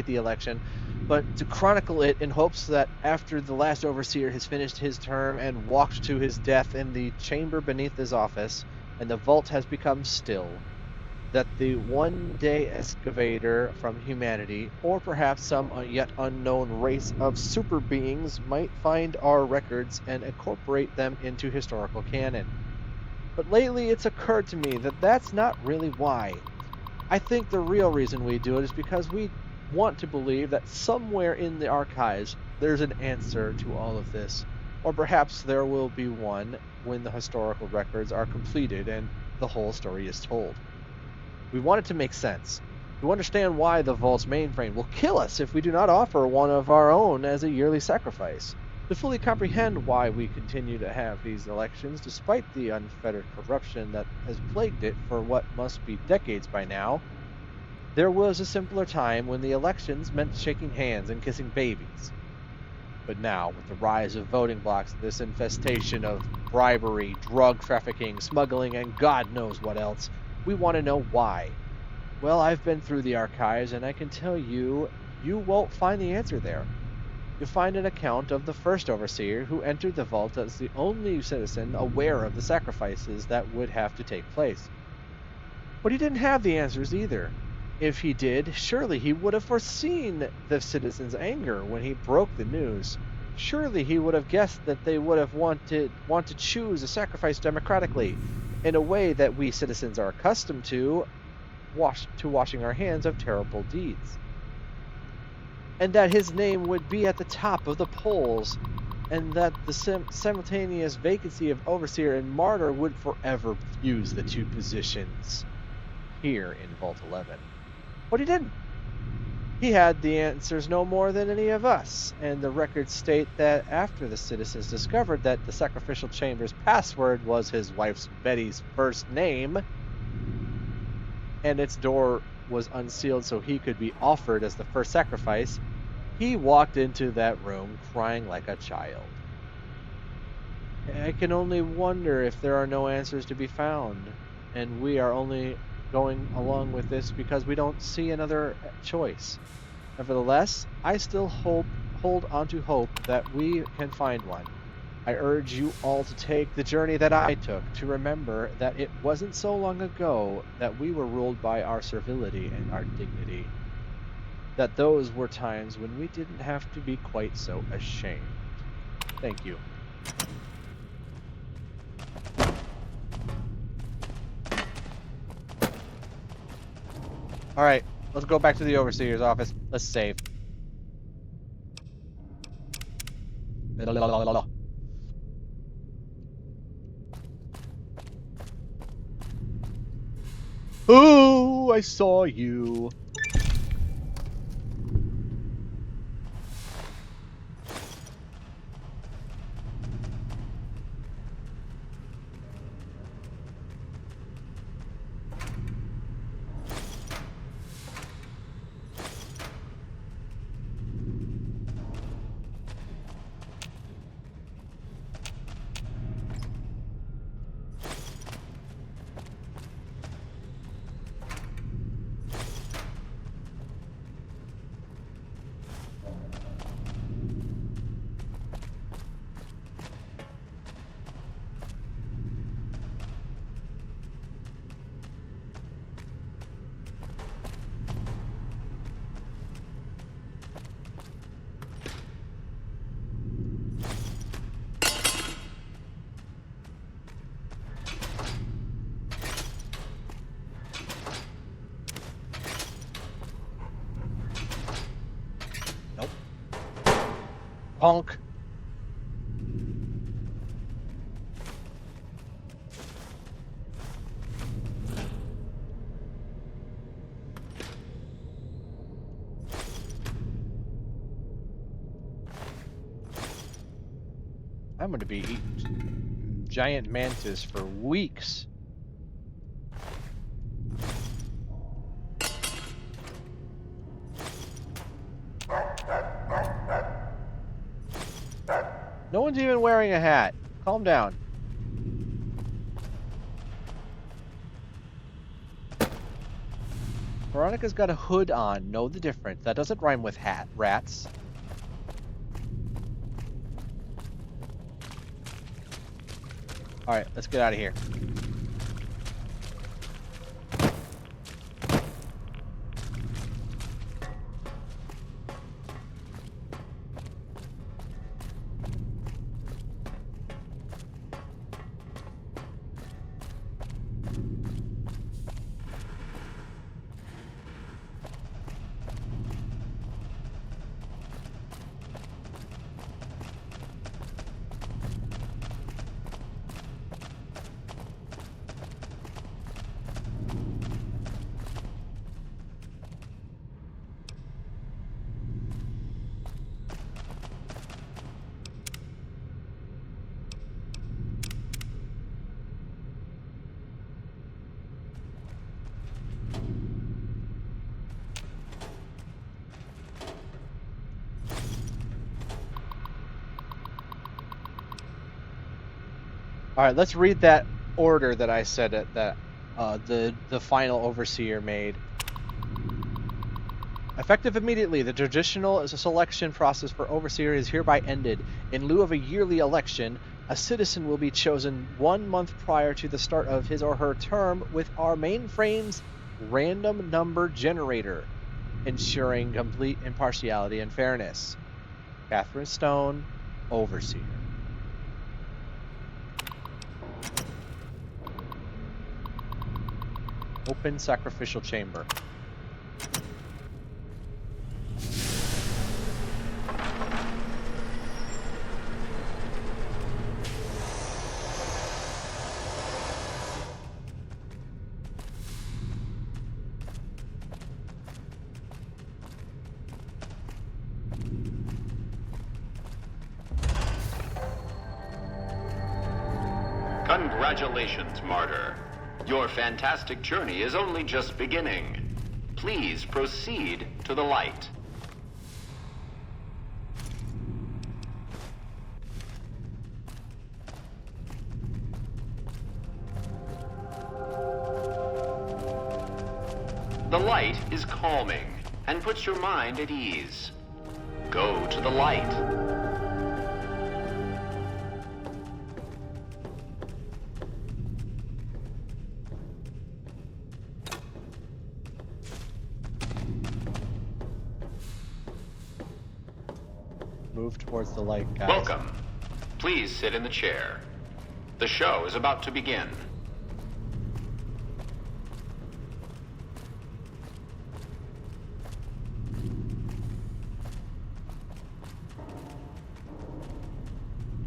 the election, but to chronicle it in hopes that after the last overseer has finished his term and walked to his death in the chamber beneath his office, and the vault has become still, that the one-day excavator from humanity, or perhaps some yet unknown race of super beings, might find our records and incorporate them into historical canon. But lately it's occurred to me that that's not really why. I think the real reason we do it is because we want to believe that somewhere in the archives there's an answer to all of this. Or perhaps there will be one when the historical records are completed and the whole story is told. We want it to make sense, to understand why the Vault's mainframe will kill us if we do not offer one of our own as a yearly sacrifice, to fully comprehend why we continue to have these elections despite the unfettered corruption that has plagued it for what must be decades by now. There was a simpler time when the elections meant shaking hands and kissing babies. But now, with the rise of voting blocks, this infestation of bribery, drug trafficking, smuggling, and God knows what else, we want to know why. Well, I've been through the archives, and I can tell you, you won't find the answer there. You'll find an account of the first overseer who entered the vault as the only citizen aware of the sacrifices that would have to take place. But he didn't have the answers either. If he did, surely he would have foreseen the citizens' anger when he broke the news. Surely he would have guessed that they would have want to choose a sacrifice democratically, in a way that we citizens are accustomed to, washing our hands of terrible deeds. And that his name would be at the top of the polls, and that the simultaneous vacancy of overseer and martyr would forever fuse the two positions here in Vault 11. But he didn't. He had the answers no more than any of us, and the records state that after the citizens discovered that the sacrificial chamber's password was his wife's Betty's first name, and its door was unsealed so he could be offered as the first sacrifice, he walked into that room crying like a child. I can only wonder if there are no answers to be found, and we are only going along with this because we don't see another choice. Nevertheless, I still hold on to hope that we can find one. I urge you all to take the journey that I took, to remember that it wasn't so long ago that we were ruled by our servility and our dignity. That those were times when we didn't have to be quite so ashamed. Thank you. Alright, let's go back to the Overseer's office. Let's save. Oh, I saw you. Honk. I'm going to be eating giant mantis for weeks. No one's even wearing a hat. Calm down. Veronica's got a hood on. Know the difference. That doesn't rhyme with hat. Rats. Alright, let's get out of here. All right, let's read that order that I said that the final overseer made. Effective immediately, the traditional selection process for overseer is hereby ended. In lieu of a yearly election, a citizen will be chosen 1 month prior to the start of his or her term with our mainframe's random number generator, ensuring complete impartiality and fairness. Catherine Stone, overseer. Open sacrificial chamber. Congratulations, Martyr. Your fantastic journey is only just beginning. Please proceed to the light. The light is calming and puts your mind at ease. Go to the light. Move towards the light, guys. Welcome. Please sit in the chair. The show is about to begin.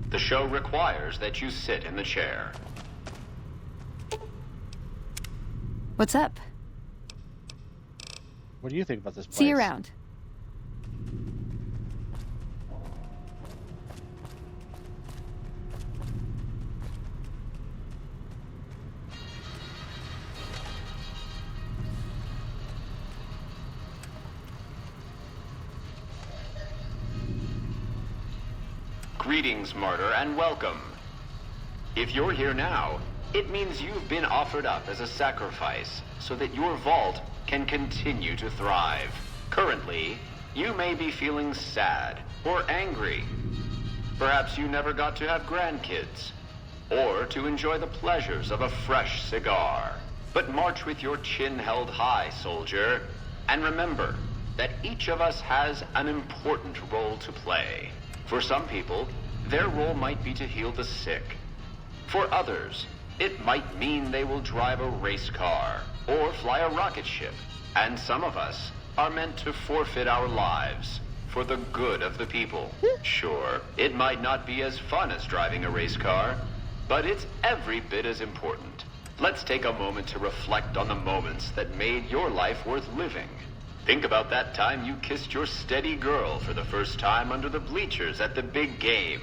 The show requires that you sit in the chair. What's up? What do you think about this place? See you around. Greetings, Martyr, and welcome. If you're here now, it means you've been offered up as a sacrifice so that your vault can continue to thrive. Currently, you may be feeling sad or angry. Perhaps you never got to have grandkids, or to enjoy the pleasures of a fresh cigar. But march with your chin held high, soldier, and remember that each of us has an important role to play. For some people, their role might be to heal the sick. For others, it might mean they will drive a race car or fly a rocket ship. And some of us are meant to forfeit our lives for the good of the people. Sure, it might not be as fun as driving a race car, but it's every bit as important. Let's take a moment to reflect on the moments that made your life worth living. Think about that time you kissed your steady girl for the first time under the bleachers at the big game.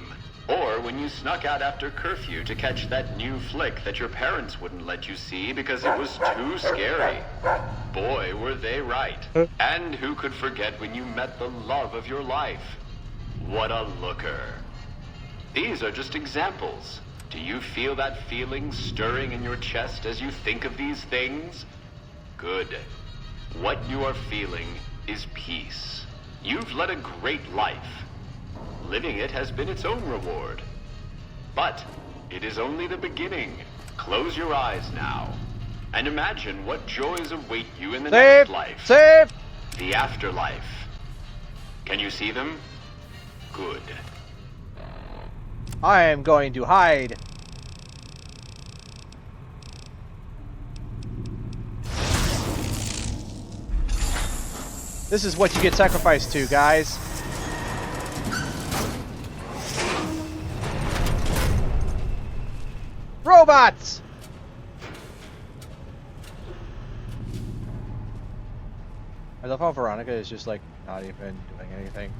Or when you snuck out after curfew to catch that new flick that your parents wouldn't let you see because it was too scary. Boy, were they right. And who could forget when you met the love of your life? What a looker. These are just examples. Do you feel that feeling stirring in your chest as you think of these things? Good. What you are feeling is peace. You've led a great life. Living it has been its own reward. But it is only the beginning. Close your eyes now, and imagine what joys await you in the next life. Save! The afterlife. Can you see them? Good. I am going to hide. This is what you get sacrificed to, guys. Robots! I love how Veronica is just like not even doing anything.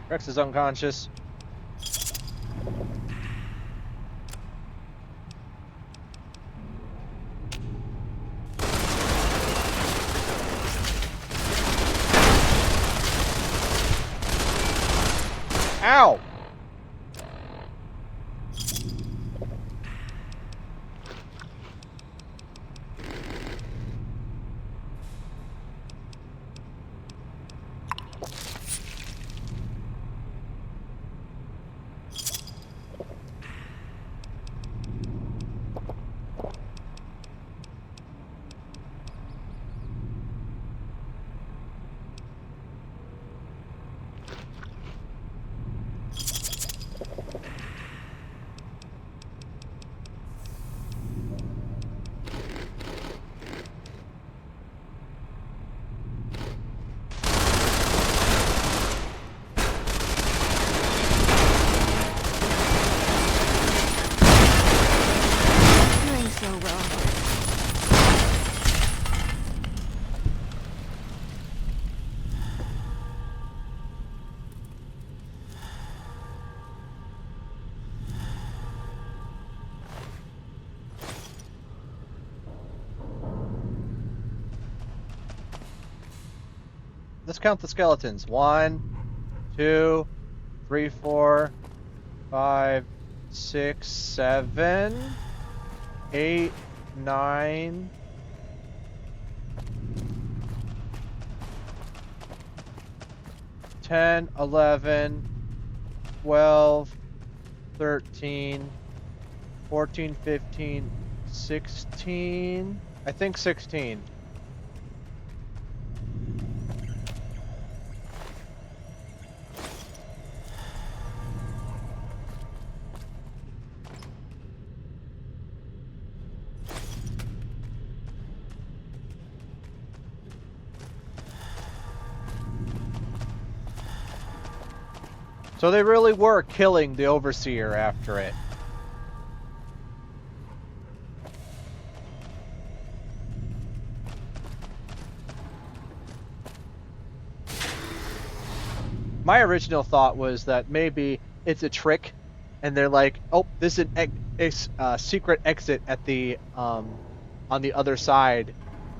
Rex is unconscious. Ow! Let's count the skeletons. 1, 2, 3, 4, 5, 6, 7, 8, 9, 10, 11, 12, 13, 14, 15, 16. I think 16. So they really were killing the Overseer after it. My original thought was that maybe it's a trick, and they're like, "Oh, this is a secret exit at the on the other side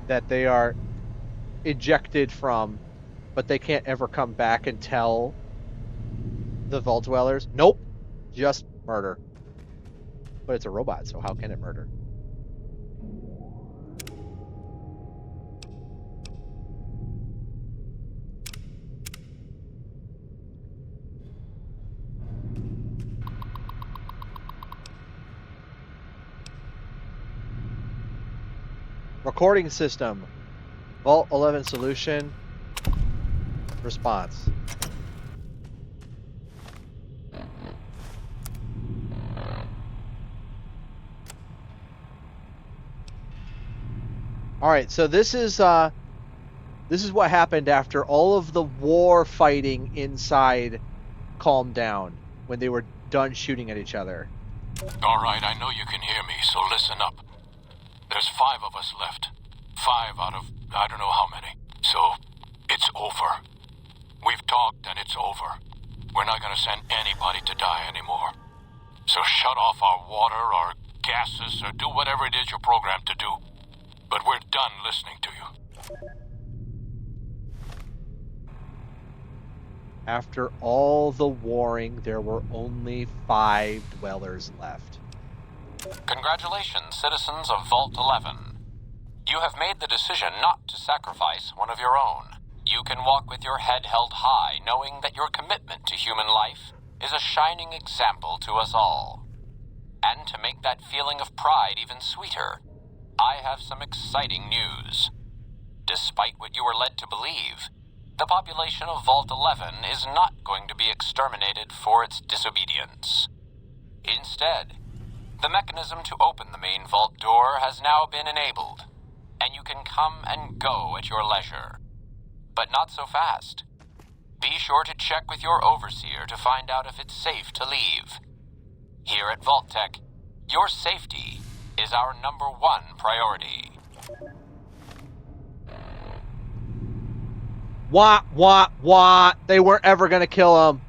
that they are ejected from, but they can't ever come back and tell the Vault Dwellers." Nope, just murder. But it's a robot, so how can it murder? Recording system. Vault 11 solution. Response. All right, so this is what happened after all of the war fighting inside calmed down, when they were done shooting at each other. All right, I know you can hear me, so listen up. There's 5 of us left. 5 out of I don't know how many. So, it's over. We've talked and it's over. gonna send anybody to die anymore. So shut off our water, our gases, or do whatever it is you're programmed to do. But we're done listening to you. After all the warring, there were only 5 dwellers left. Congratulations, citizens of Vault 11. You have made the decision not to sacrifice one of your own. You can walk with your head held high, knowing that your commitment to human life is a shining example to us all. And to make that feeling of pride even sweeter, I have some exciting news. Despite what you were led to believe, the population of Vault 11 is not going to be exterminated for its disobedience. Instead, the mechanism to open the main vault door has now been enabled, and you can come and go at your leisure. But not so fast. Be sure to check with your overseer to find out if it's safe to leave. Here at Vault-Tec, your safety is our #1 priority. What? They weren't ever gonna kill him.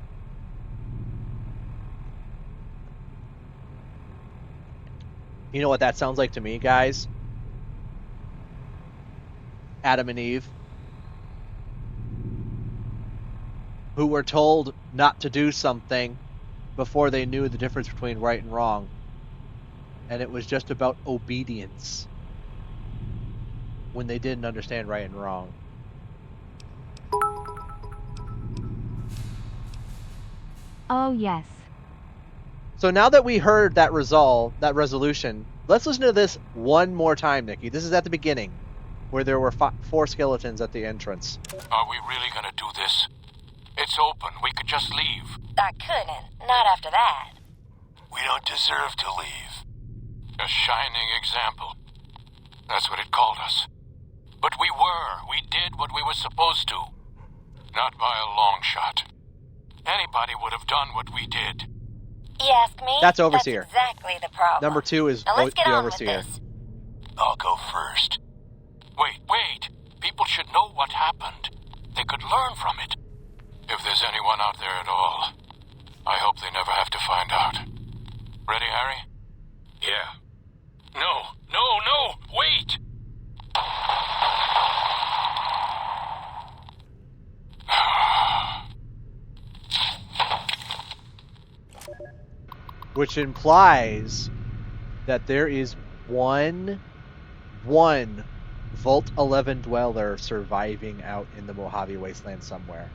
You know what that sounds like to me, guys? Adam and Eve, who were told not to do something before they knew the difference between right and wrong. And it was just about obedience when they didn't understand right and wrong. Oh, yes. So now that we heard that resolution, let's listen to this one more time, Nikki. This is at the beginning, where there were 4 skeletons at the entrance. Are we really gonna do this? It's open. We could just leave. I couldn't. Not after that. We don't deserve to leave. A shining example. That's what it called us. But we were. We did what we were supposed to. Not by a long shot. Anybody would have done what we did. You ask me? That's Overseer. That's exactly the problem. Number 2 is now let's get the on Overseer. with this. I'll go first. Wait. People should know what happened. They could learn from it. If there's anyone out there at all, I hope they never have to find out. Ready, Harry? Yeah. No, wait! Which implies that there is one Vault 11 dweller surviving out in the Mojave Wasteland somewhere.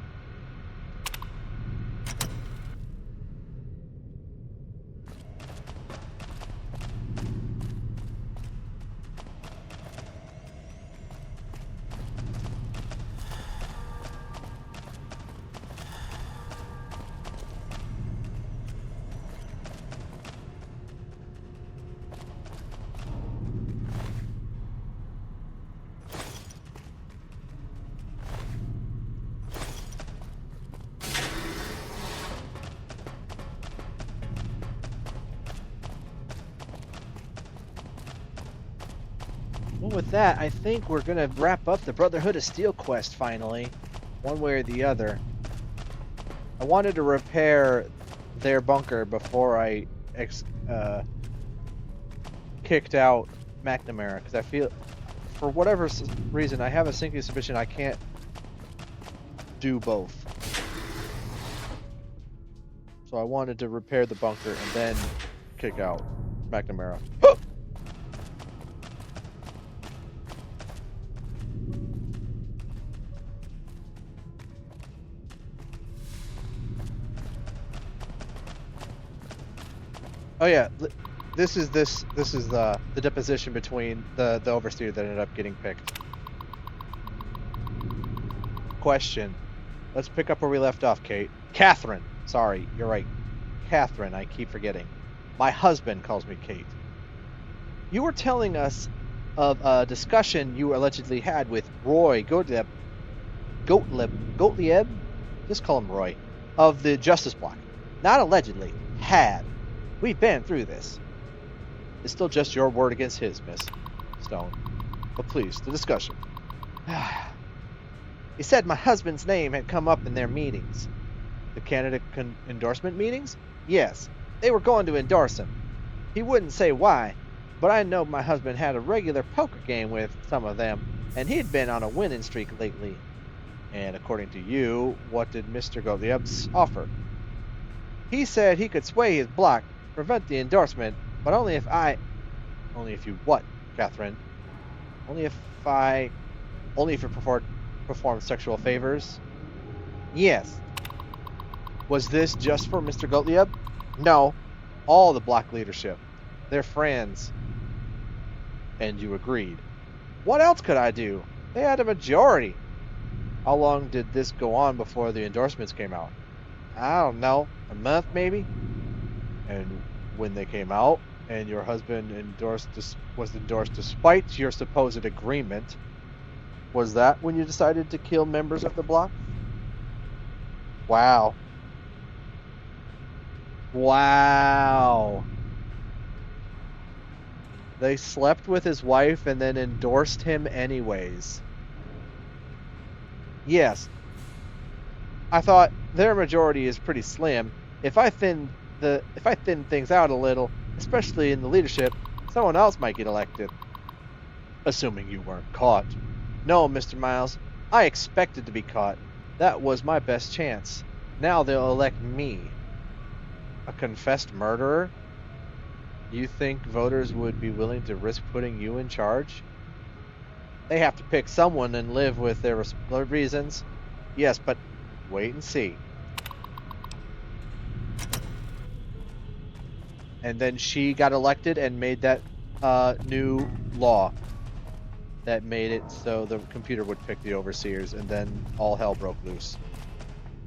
Well, with that, I think we're going to wrap up the Brotherhood of Steel quest finally, one way or the other. I wanted to repair their bunker before I kicked out McNamara, because I feel, for whatever reason, I have a sinking suspicion I can't do both. So I wanted to repair the bunker and then kick out McNamara. Oh yeah, this is the deposition between the overseer that ended up getting picked. Question. Let's pick up where we left off, Kate. Catherine. Sorry, you're right. Catherine, I keep forgetting. My husband calls me Kate. You were telling us of a discussion you allegedly had with Roy Gottlieb? Just call him Roy. Of the Justice Block. Not allegedly. Had. We've been through this. It's still just your word against his, Miss Stone. But please, the discussion. He said my husband's name had come up in their meetings. The candidate endorsement meetings? Yes, they were going to endorse him. He wouldn't say why, but I know my husband had a regular poker game with some of them, and he'd been on a winning streak lately. And according to you, what did Mr. Gottlieb offer? He said he could sway his block, prevent the endorsement, but only if you what, Catherine? Only if you perform sexual favors? Yes. Was this just for Mr. Gottlieb? No. All the block leadership. They're friends. And you agreed. What else could I do? They had a majority. How long did this go on before the endorsements came out? I don't know. A month, maybe? And when they came out, and your husband was endorsed despite your supposed agreement, was that when you decided to kill members of the block? Wow. Wow. They slept with his wife and then endorsed him anyways. Yes. I thought their majority is pretty slim. If I thin things out a little, especially in the leadership, someone else might get elected. Assuming you weren't caught. No, Mr. Miles, I expected to be caught. That was my best chance. Now they'll elect me. A confessed murderer? You think voters would be willing to risk putting you in charge? They have to pick someone and live with their reasons. Yes, but wait and see. And then she got elected and made that new law that made it so the computer would pick the overseers, and then all hell broke loose.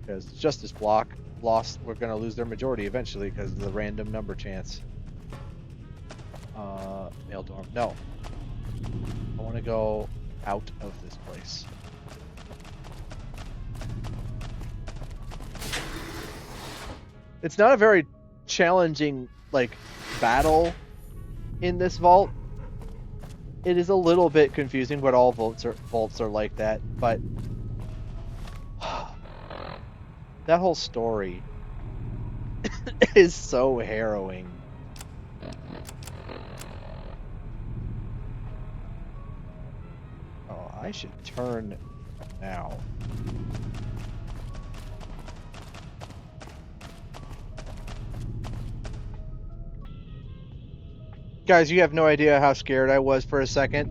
Because Justice Block we're going to lose their majority eventually because of the random number chance. Male dorm. No. I want to go out of this place. It's not a very challenging, battle in this vault. It is a little bit confusing, but all vaults are like that. But that whole story is so harrowing. Oh, I should turn now. Guys, you have no idea how scared I was for a second,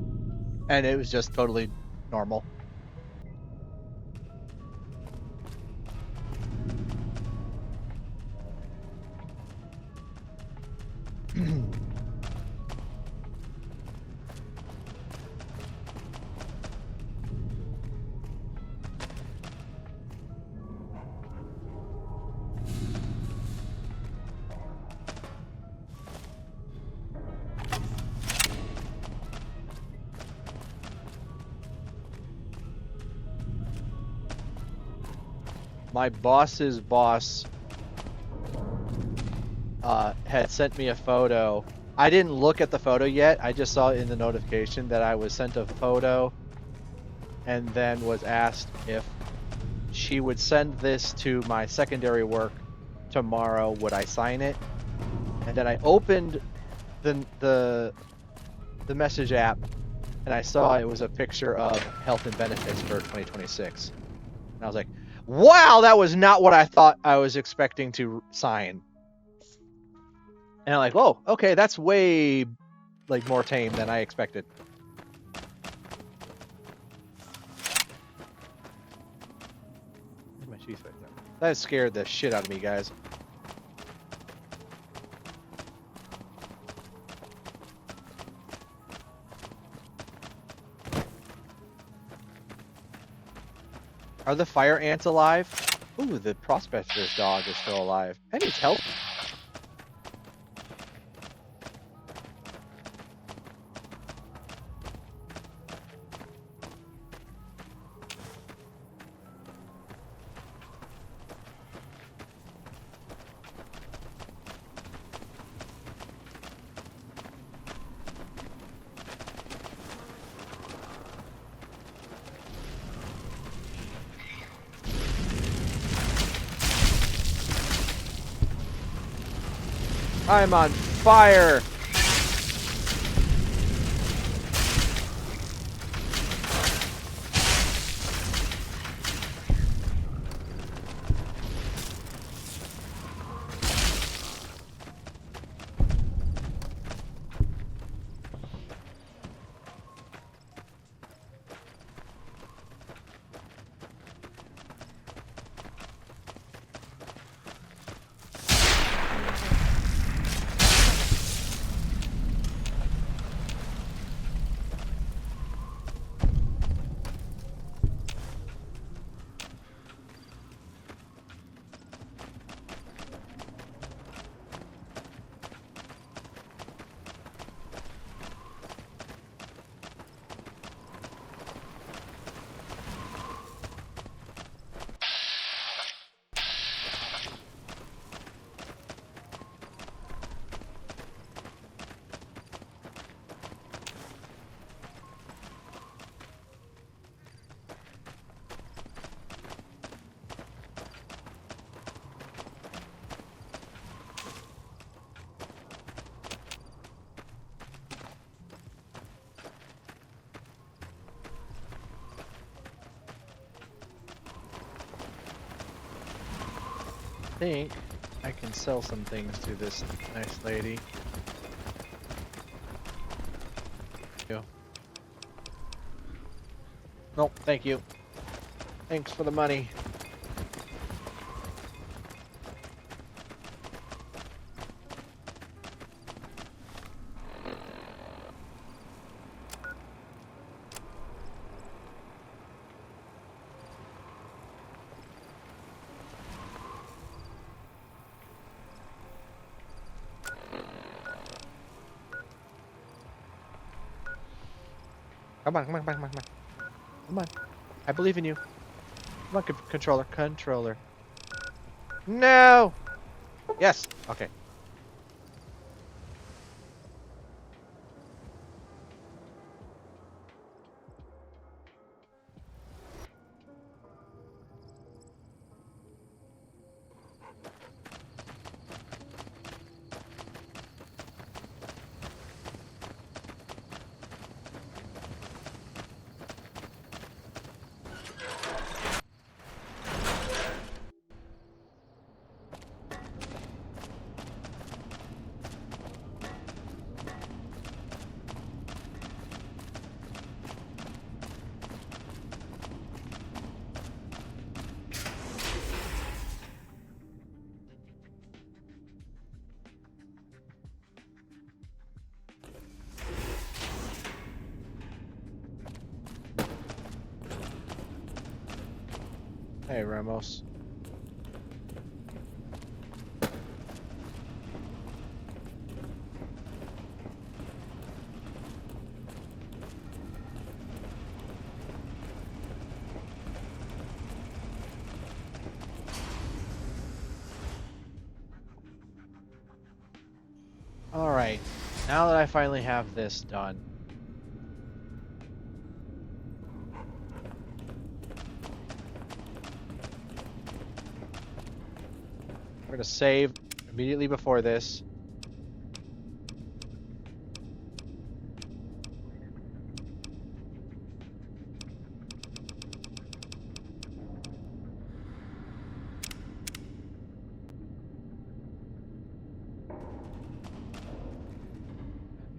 and it was just totally normal. My boss's boss had sent me a photo. I didn't look at the photo yet. I just saw in the notification that I was sent a photo and then was asked if she would send this to my secondary work tomorrow. Would I sign it? And then I opened the message app and I saw it was a picture of health and benefits for 2026. And I was like, wow, that was not what I thought I was expecting to sign. And I'm like, oh, okay, that's way more tame than I expected. Where's my cheese right there? That scared the shit out of me, guys. Are the fire ants alive? Ooh, the prospector's dog is still alive. And he's healthy. I'm on fire. I think I can sell some things to this nice lady. Nope, thank you. Thanks for the money. Come on, come on, come on, come on, come on. Come on. I believe in you. Come on, controller. Controller. No! Yes! Okay. Hey, Ramos. All right. Now that I finally have this done, we're gonna save immediately before this.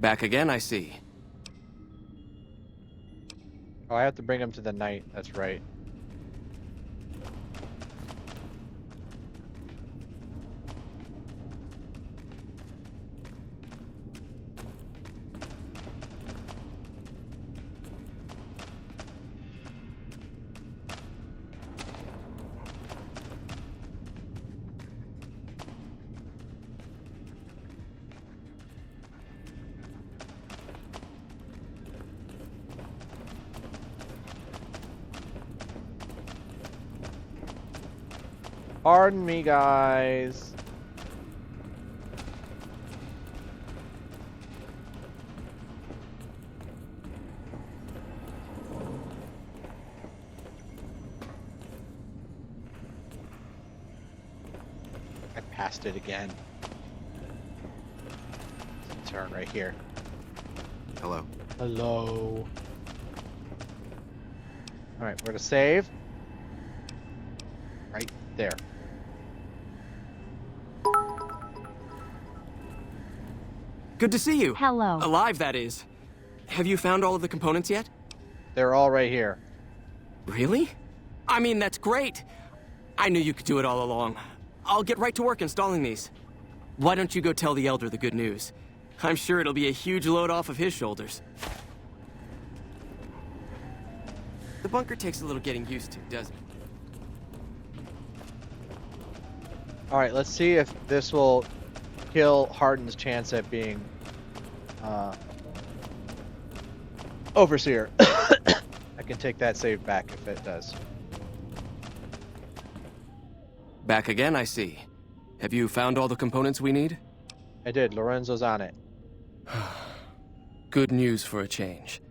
Back again, I see. Oh, I have to bring him to the night. That's right. Pardon me, guys. I passed it again. turn right here. Hello. Hello. All right, we're gonna save. Right there. Good to see you. Hello. Alive, that is. Have you found all of the components yet? They're all right here. Really? I mean, that's great. I knew you could do it all along. I'll get right to work installing these. Why don't you go tell the Elder the good news? I'm sure it'll be a huge load off of his shoulders. The bunker takes a little getting used to, doesn't it? All right, let's see if this will kill Hardin's chance at being Overseer. I can take that save back if it does. Back again, I see. Have you found all the components we need? I did. Lorenzo's on it. Good news for a change.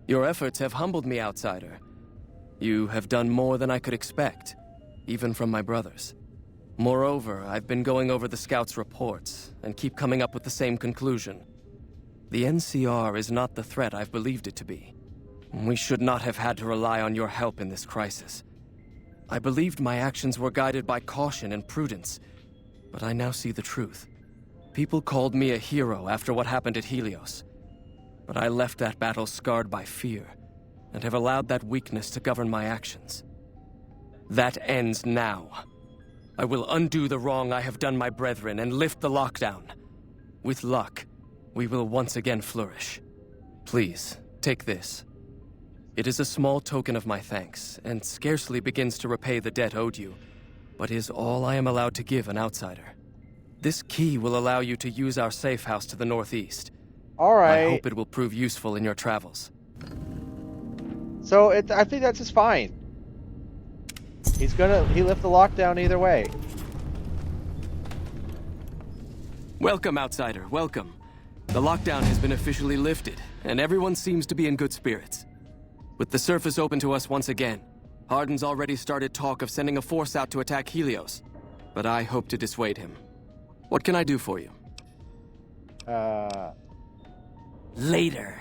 Your efforts have humbled me, outsider. You have done more than I could expect, even from my brothers. Moreover, I've been going over the scouts' reports and keep coming up with the same conclusion. The NCR is not the threat I've believed it to be. We should not have had to rely on your help in this crisis. I believed my actions were guided by caution and prudence, but I now see the truth. People called me a hero after what happened at Helios, but I left that battle scarred by fear, and have allowed that weakness to govern my actions. That ends now. I will undo the wrong I have done my brethren and lift the lockdown. With luck, we will once again flourish. Please, take this. It is a small token of my thanks, and scarcely begins to repay the debt owed you, but is all I am allowed to give an outsider. This key will allow you to use our safe house to the northeast. All right. I hope it will prove useful in your travels. So I think that's just fine. He lift the lockdown either way. Welcome, outsider, welcome. The lockdown has been officially lifted, and everyone seems to be in good spirits. With the surface open to us once again, Hardin's already started talk of sending a force out to attack Helios, but I hope to dissuade him. What can I do for you? Later.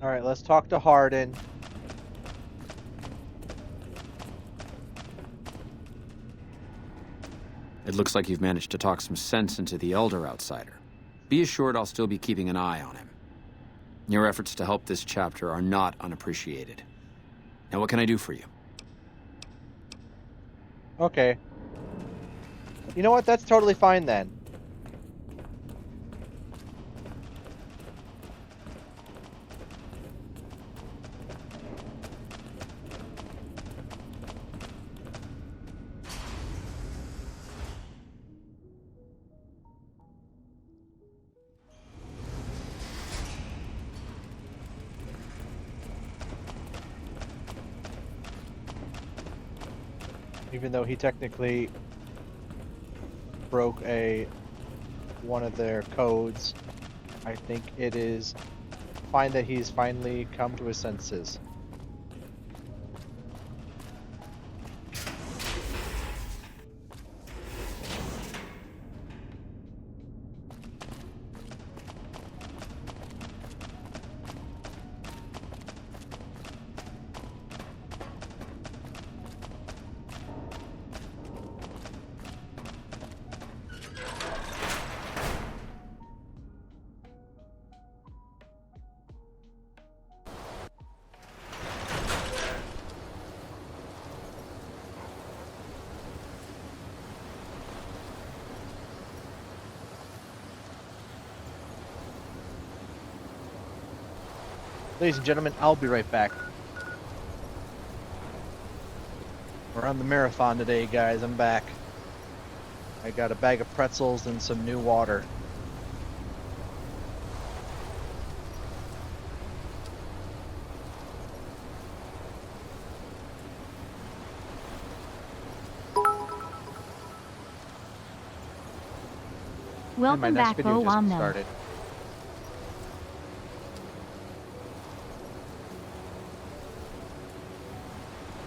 All right, let's talk to Hardin. It looks like you've managed to talk some sense into the Elder, outsider. Be assured I'll still be keeping an eye on him. Your efforts to help this chapter are not unappreciated. Now, what can I do for you? Okay. You know what? That's totally fine then. Even though he technically broke one of their codes, I think it is fine that he's finally come to his senses. Ladies and gentlemen, I'll be right back. We're on the marathon today, guys. I'm back. I got a bag of pretzels and some new water. Welcome back, video just Omno. started.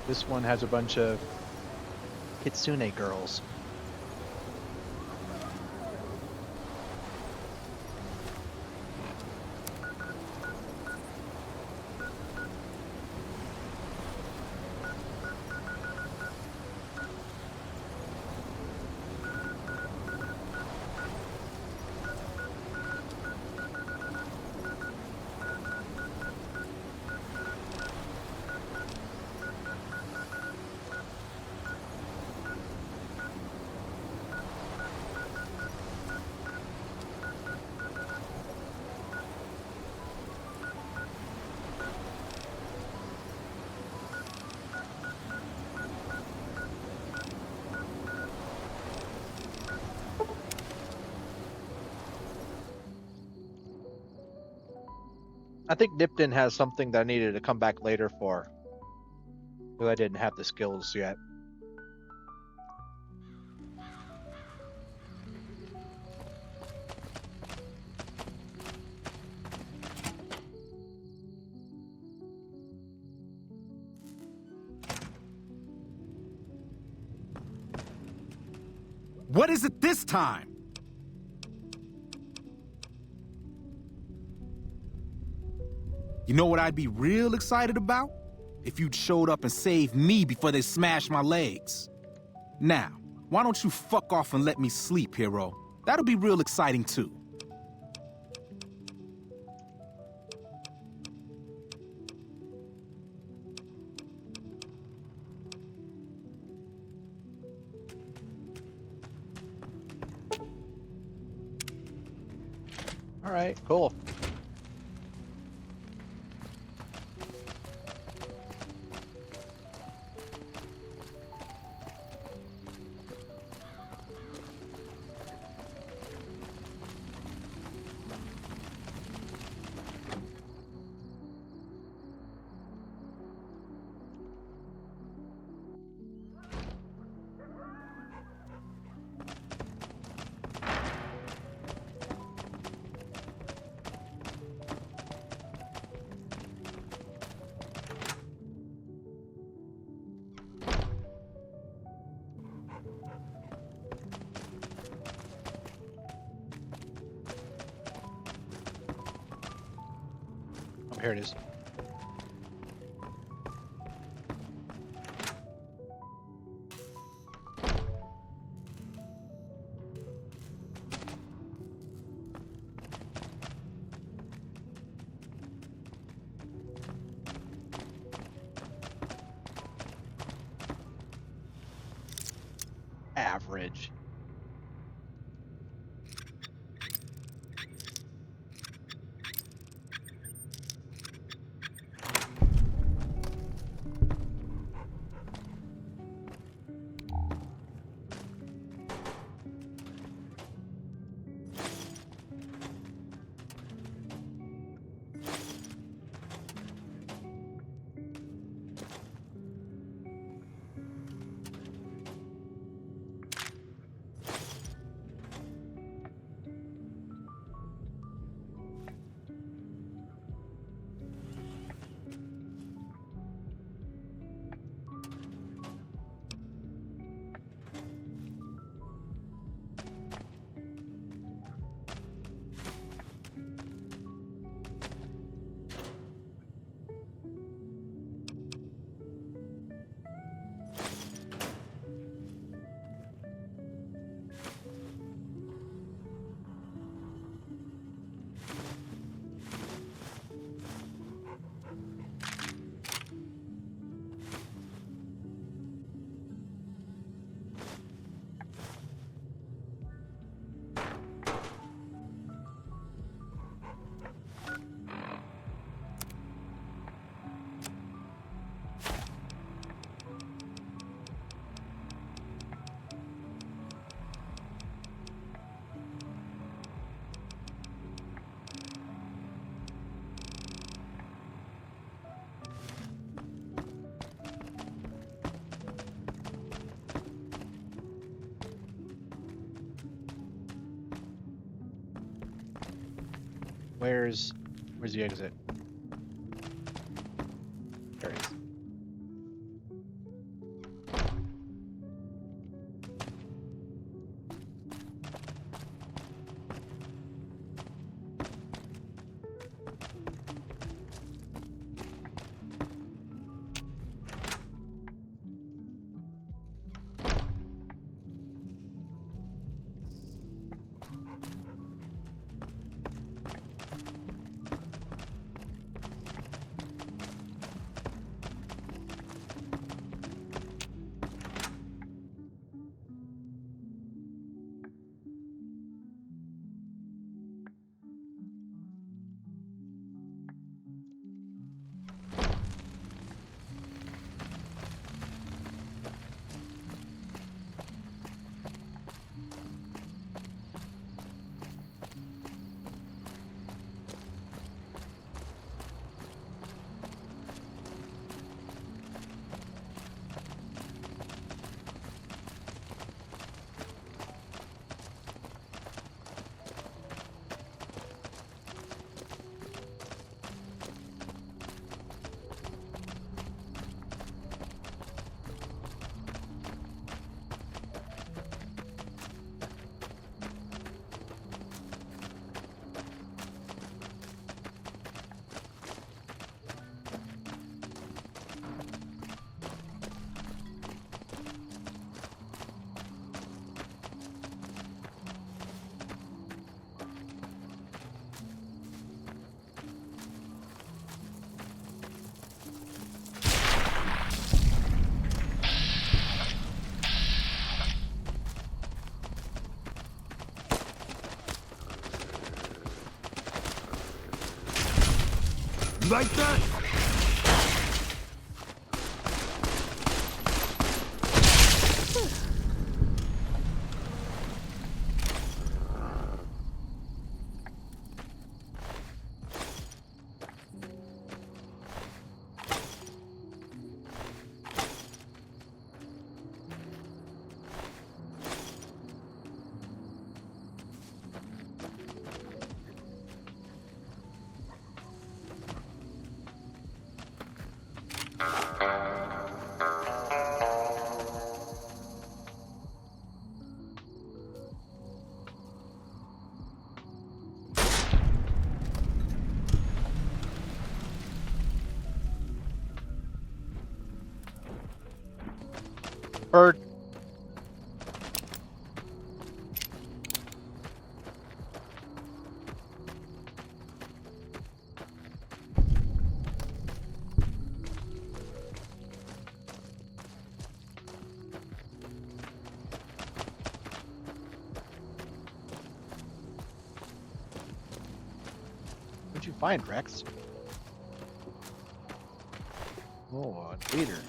This one has a bunch of Kitsune girls. I think Nipton has something that I needed to come back later for, because I didn't have the skills yet. What is it this time? You know what I'd be real excited about? If you'd showed up and saved me before they smashed my legs. Now, why don't you fuck off and let me sleep, hero? That'll be real exciting too. All right, cool. Here it is. Average. Where's the exit? There it is. Like that? Bird. What'd you find, Rex? Oh, a leader.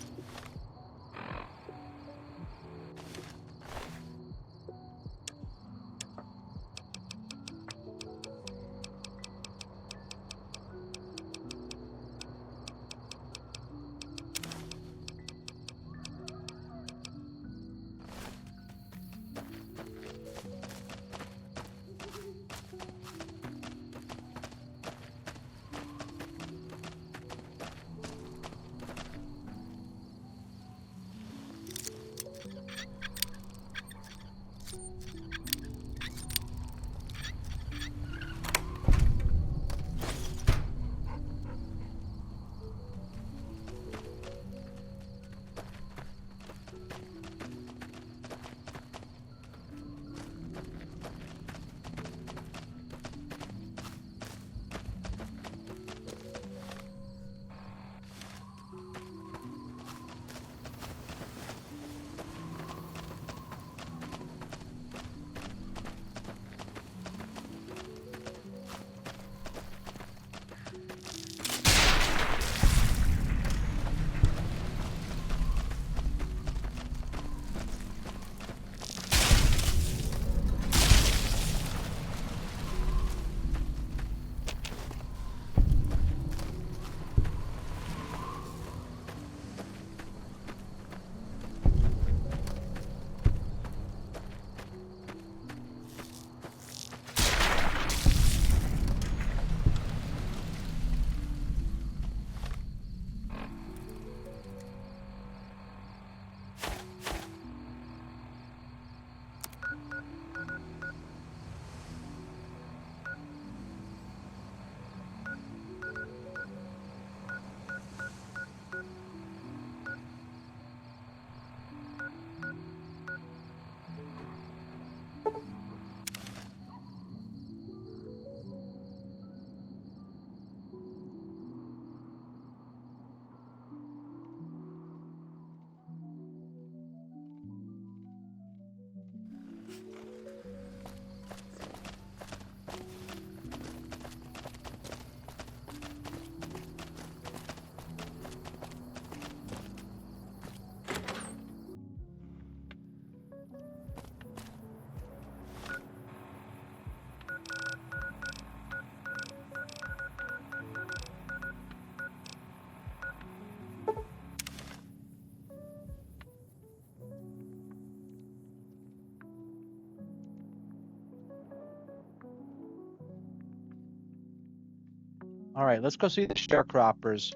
All right, let's go see the sharecroppers.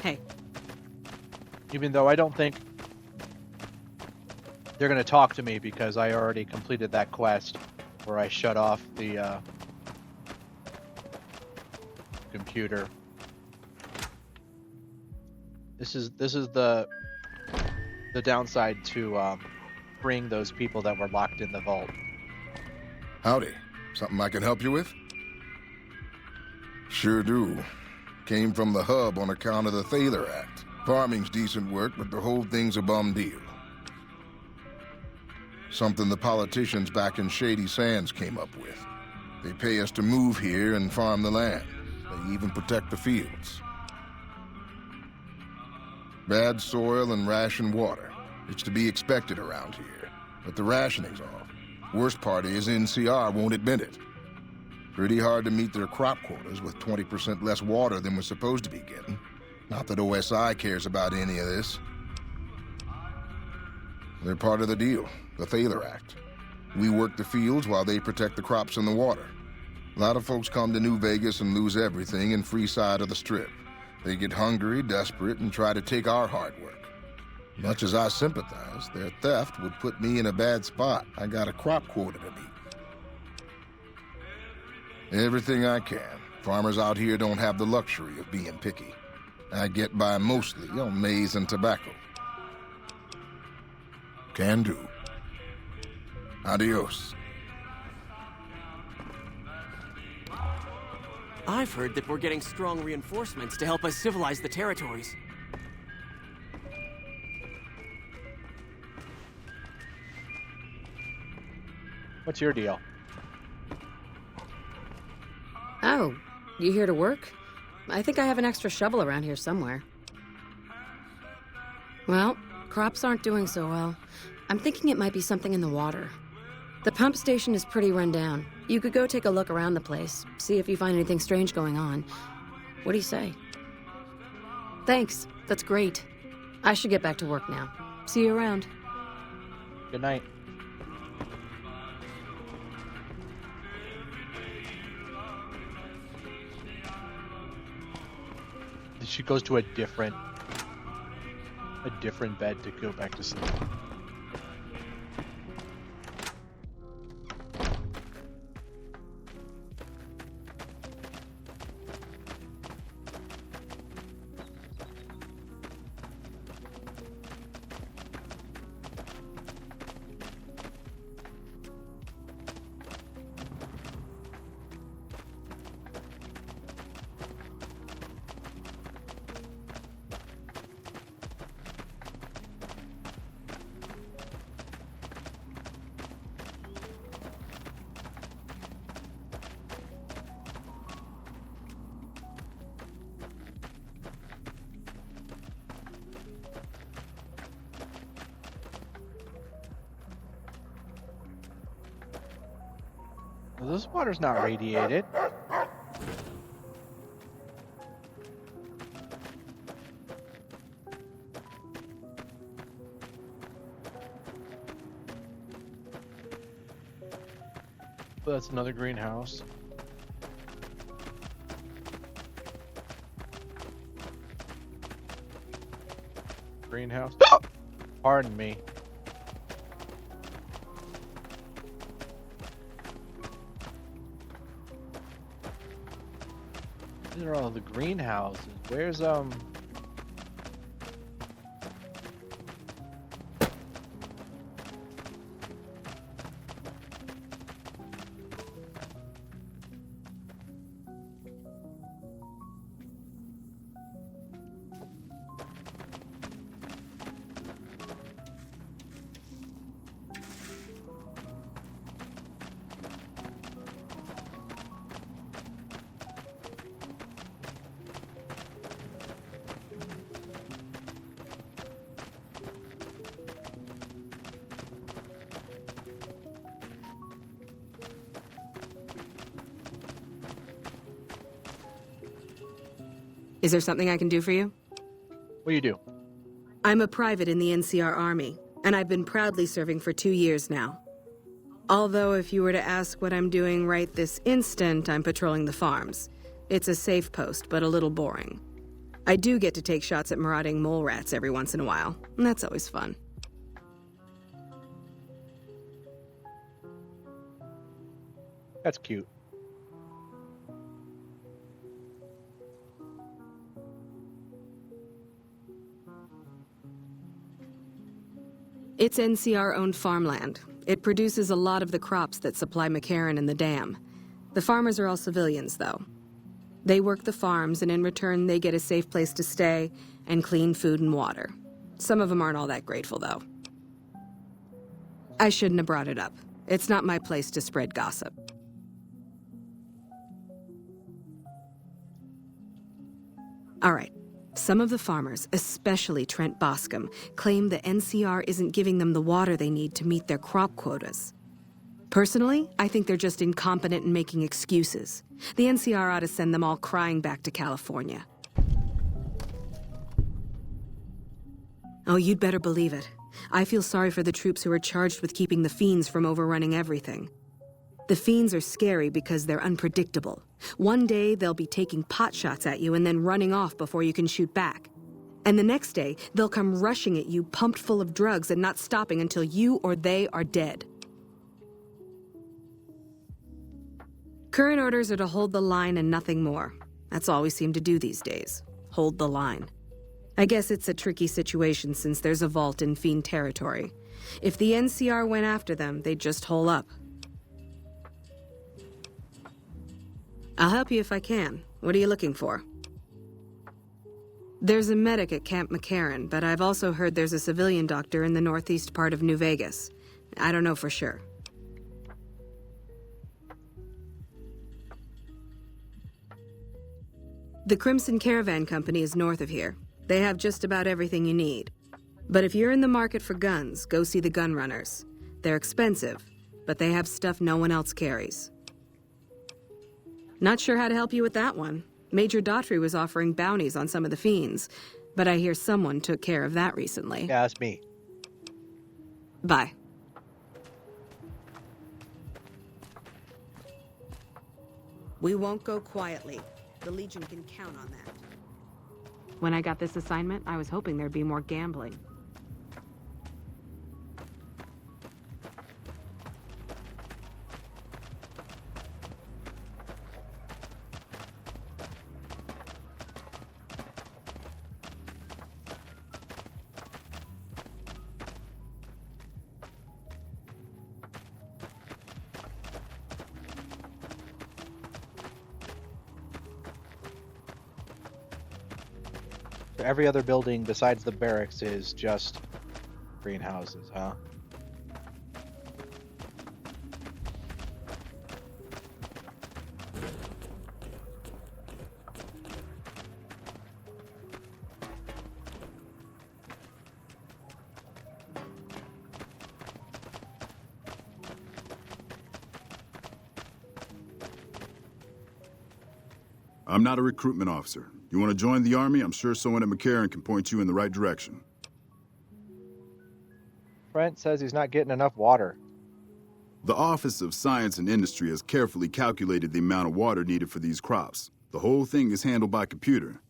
Hey. Even though I don't think they're going to talk to me because I already completed that quest where I shut off the computer. This is the downside to freeing those people that were locked in the vault. Howdy. Something I can help you with? Sure do. Came from the hub on account of the Thaler Act. Farming's decent work, but the whole thing's a bum deal. Something the politicians back in Shady Sands came up with. They pay us to move here and farm the land. They even protect the fields. Bad soil and ration water. It's to be expected around here. But the rationing's off. Worst part is NCR won't admit it. Pretty hard to meet their crop quotas with 20% less water than we're supposed to be getting. Not that OSI cares about any of this. They're part of the deal, the Thaler Act. We work the fields while they protect the crops and the water. A lot of folks come to New Vegas and lose everything in free side of the Strip. They get hungry, desperate, and try to take our hard work. Much as I sympathize, their theft would put me in a bad spot. I got a crop quota to meet. Everything I can. Farmers out here don't have the luxury of being picky. I get by mostly on maize and tobacco. Can do. Adios. I've heard that we're getting strong reinforcements to help us civilize the territories. What's your deal? Oh, you here to work? I think I have an extra shovel around here somewhere. Well, crops aren't doing so well. I'm thinking it might be something in the water. The pump station is pretty run down. You could go take a look around the place, see if you find anything strange going on. What do you say? Thanks, that's great. I should get back to work now. See you around. Good night. She goes to a different bed to go back to sleep. Well, this water's not radiated. But that's another greenhouse. Greenhouse. Pardon me. These are all the greenhouses. Where's Is there something I can do for you? What do you do? I'm a private in the NCR Army, and I've been proudly serving for 2 years now. Although if you were to ask what I'm doing right this instant, I'm patrolling the farms. It's a safe post, but a little boring. I do get to take shots at marauding mole rats every once in a while, and that's always fun. That's cute. It's NCR-owned farmland. It produces a lot of the crops that supply McCarran and the dam. The farmers are all civilians, though. They work the farms, and in return, they get a safe place to stay and clean food and water. Some of them aren't all that grateful, though. I shouldn't have brought it up. It's not my place to spread gossip. All right. Some of the farmers, especially Trent Boscom, claim the NCR isn't giving them the water they need to meet their crop quotas. Personally, I think they're just incompetent and making excuses. The NCR ought to send them all crying back to California. Oh, you'd better believe it. I feel sorry for the troops who are charged with keeping the Fiends from overrunning everything. The Fiends are scary because they're unpredictable. One day, they'll be taking pot shots at you and then running off before you can shoot back. And the next day, they'll come rushing at you pumped full of drugs and not stopping until you or they are dead. Current orders are to hold the line and nothing more. That's all we seem to do these days. Hold the line. I guess it's a tricky situation since there's a vault in Fiend territory. If the NCR went after them, they'd just hole up. I'll help you if I can. What are you looking for? There's a medic at Camp McCarran, but I've also heard there's a civilian doctor in the northeast part of New Vegas. I don't know for sure. The Crimson Caravan Company is north of here. They have just about everything you need. But if you're in the market for guns, go see the gun runners. They're expensive, but they have stuff no one else carries. Not sure how to help you with that one. Major Daughtry was offering bounties on some of the Fiends, but I hear someone took care of that recently. Yeah, that's me. Bye. We won't go quietly. The Legion can count on that. When I got this assignment, I was hoping there'd be more gambling. Every other building besides the barracks is just greenhouses, huh? I'm not a recruitment officer. You want to join the Army? I'm sure someone at McCarran can point you in the right direction. Brent says he's not getting enough water. The Office of Science and Industry has carefully calculated the amount of water needed for these crops. The whole thing is handled by computer.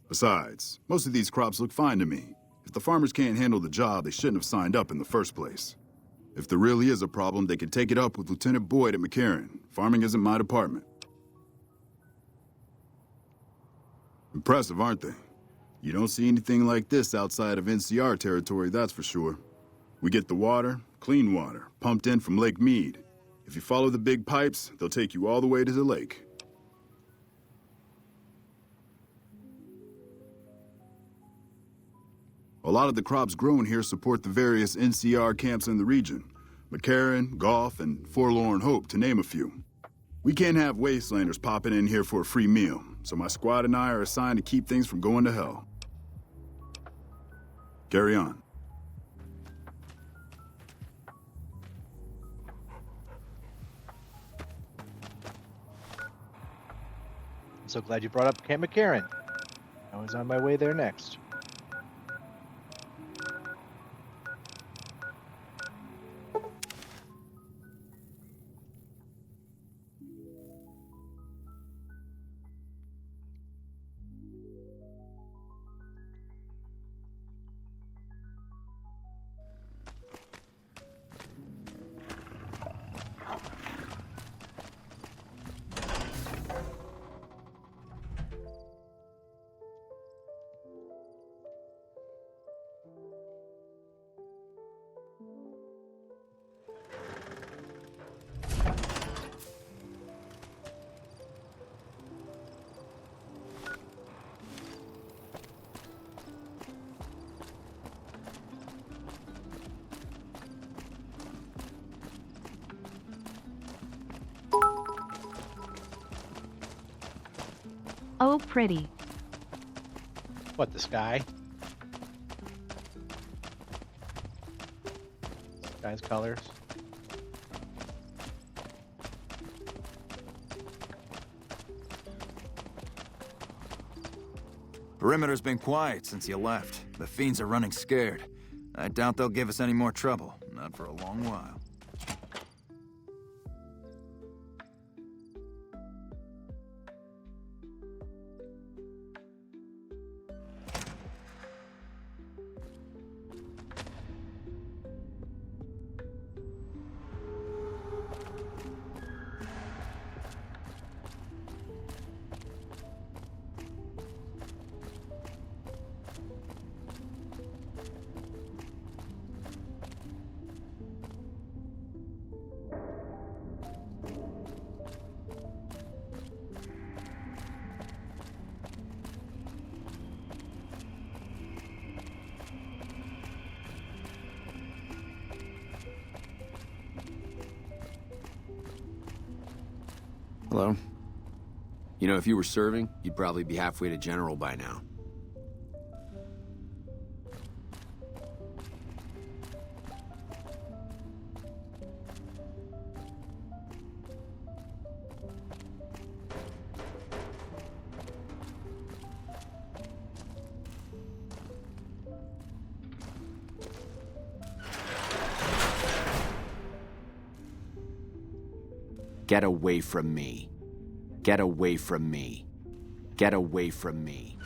Besides, most of these crops look fine to me. If the farmers can't handle the job, they shouldn't have signed up in the first place. If there really is a problem, they can take it up with Lieutenant Boyd at McCarran. Farming isn't my department. Impressive, aren't they? You don't see anything like this outside of NCR territory, that's for sure. We get the water, clean water, pumped in from Lake Mead. If you follow the big pipes, they'll take you all the way to the lake. A lot of the crops grown here support the various NCR camps in the region. McCarran, Golf, and Forlorn Hope, to name a few. We can't have wastelanders popping in here for a free meal, so my squad and I are assigned to keep things from going to hell. Carry on. I'm so glad you brought up Camp McCarran. I was on my way there next. Oh, pretty. What, the sky? Sky's colors. Perimeter's been quiet since you left. The fiends are running scared. I doubt they'll give us any more trouble. Not for a long while. Hello? You know, if you were serving, you'd probably be halfway to General by now. Get away from me. Get away from me. Get away from me.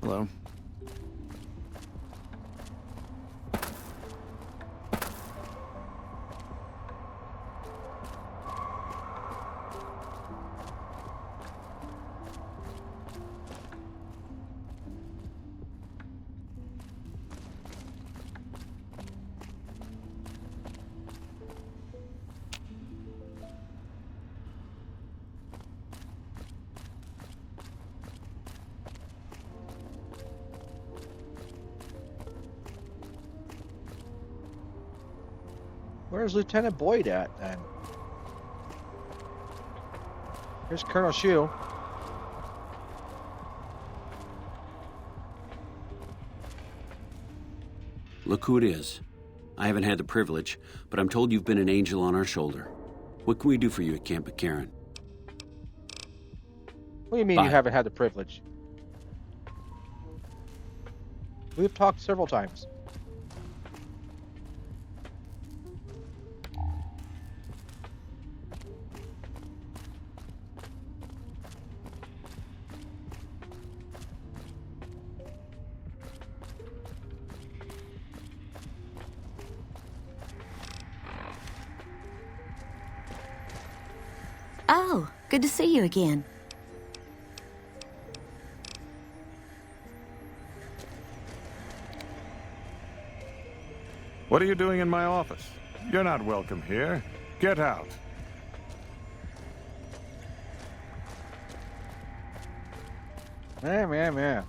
Hello? Where's Lieutenant Boyd at, then? Here's Colonel Shu. Look who it is. I haven't had the privilege, but I'm told you've been an angel on our shoulder. What can we do for you at Camp McCarran? What do you mean you haven't had the privilege? We've talked several times. Oh, good to see you again. What are you doing in my office? You're not welcome here. Get out. Man.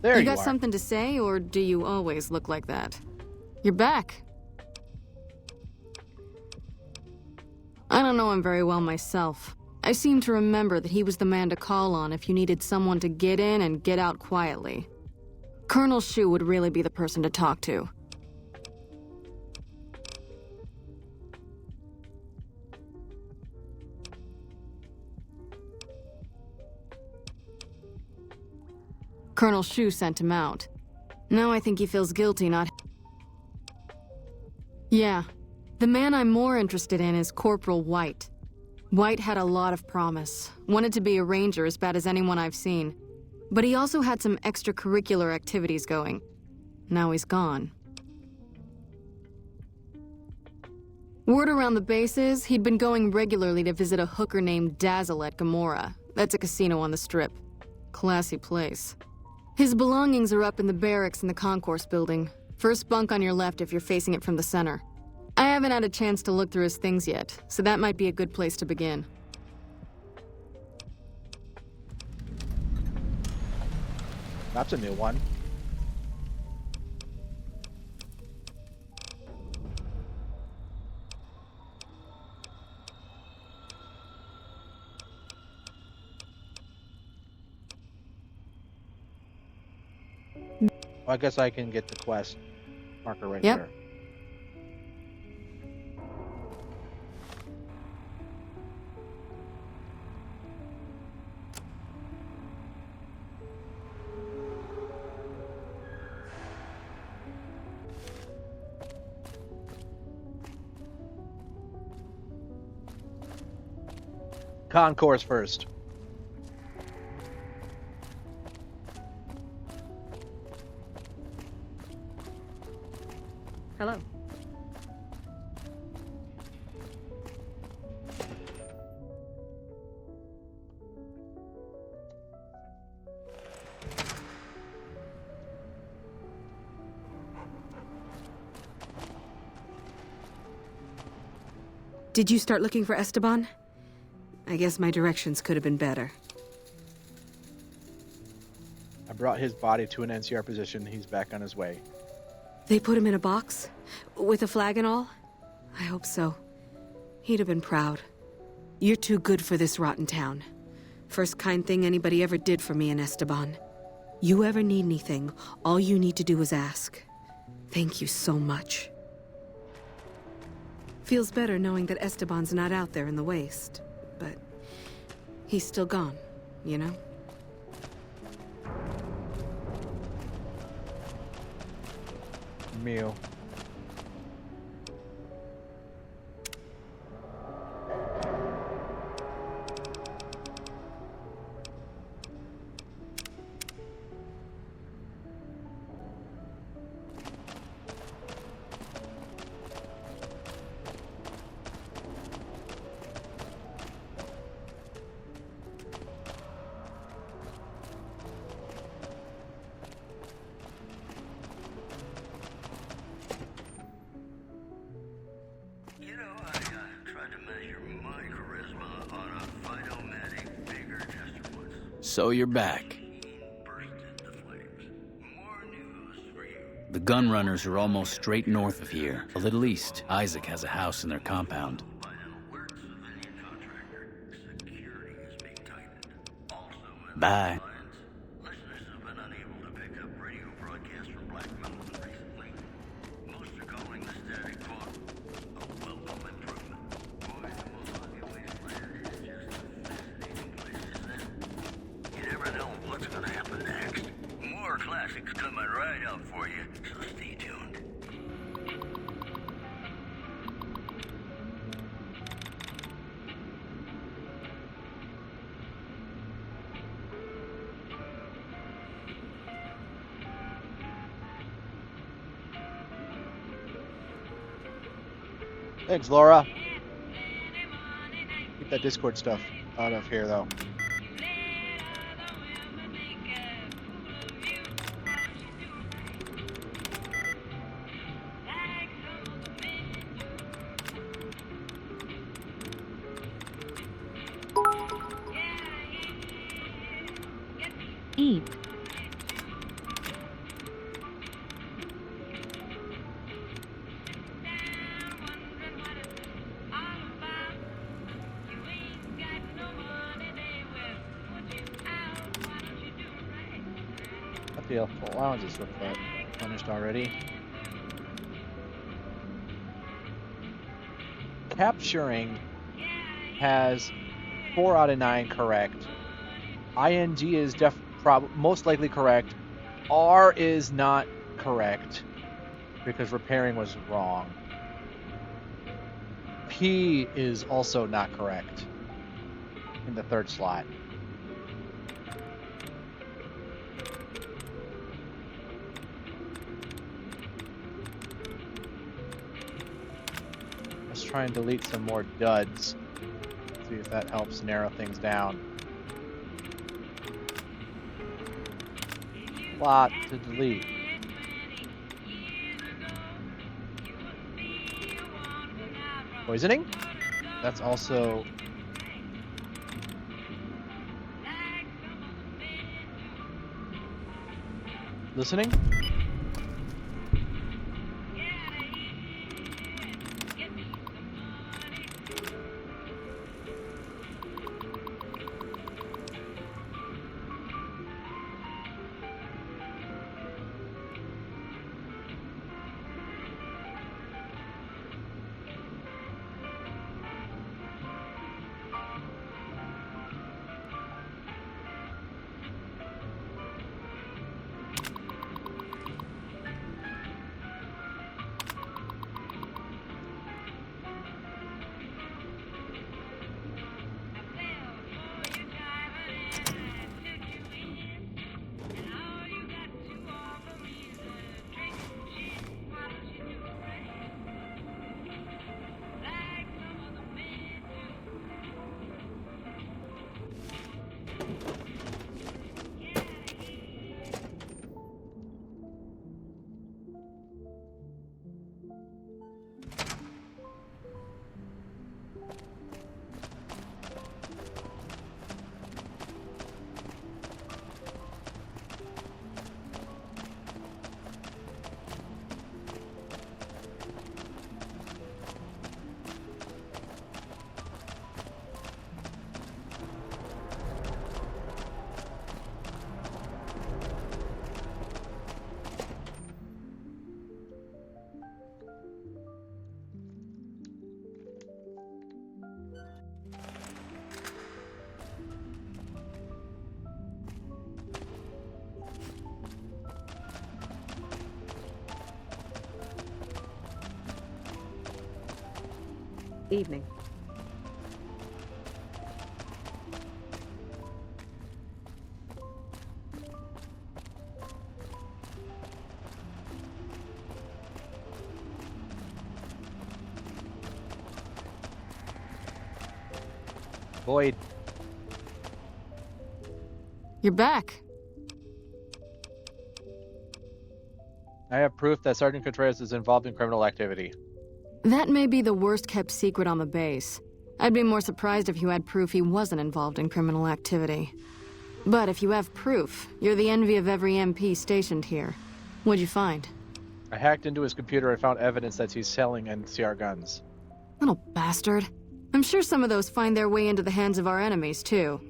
There you you got are. something to say, or do you always look like that? You're back. I don't know him very well myself. I seem to remember that he was the man to call on if you needed someone to get in and get out quietly. Colonel Shu would really be the person to talk to. Colonel Shu sent him out. Now I think he feels guilty not... Yeah. The man I'm more interested in is Corporal White. White had a lot of promise. Wanted to be a ranger as bad as anyone I've seen. But he also had some extracurricular activities going. Now he's gone. Word around the base is he'd been going regularly to visit a hooker named Dazzle at Gamora. That's a casino on the Strip. Classy place. His belongings are up in the barracks in the concourse building. First bunk on your left if you're facing it from the center. I haven't had a chance to look through his things yet, so that might be a good place to begin. That's a new one. Well, I guess I can get the quest marker right there. Concourse first. Hello. Did you start looking for Esteban? I guess my directions could have been better. I brought his body to an NCR position. He's back on his way. They put him in a box? With a flag and all? I hope so. He'd have been proud. You're too good for this rotten town. First kind thing anybody ever did for me and Esteban. You ever need anything, all you need to do is ask. Thank you so much. Feels better knowing that Esteban's not out there in the waste. But he's still gone, you know? Mew. So you're back. The gun runners are almost straight north of here, a little east. Isaac has a house in their compound. Bye. Thanks, Laura. Keep that Discord stuff out of here, though. Eat. Deal. Full allowances look like punished already. Capturing has 4 out of 9 correct. ING is most likely correct. R is not correct because repairing was wrong. P is also not correct in the 3rd slot. try and delete some more duds. See if that helps narrow things down. Lot to delete. Poisoning? That's also... Listening? Evening. Boyd. You're back. I have proof that Sergeant Contreras is involved in criminal activity. That may be the worst kept secret on the base. I'd be more surprised if you had proof he wasn't involved in criminal activity. But if you have proof, you're the envy of every MP stationed here. What'd you find? I hacked into his computer and found evidence that he's selling NCR guns. Little bastard. I'm sure some of those find their way into the hands of our enemies, too.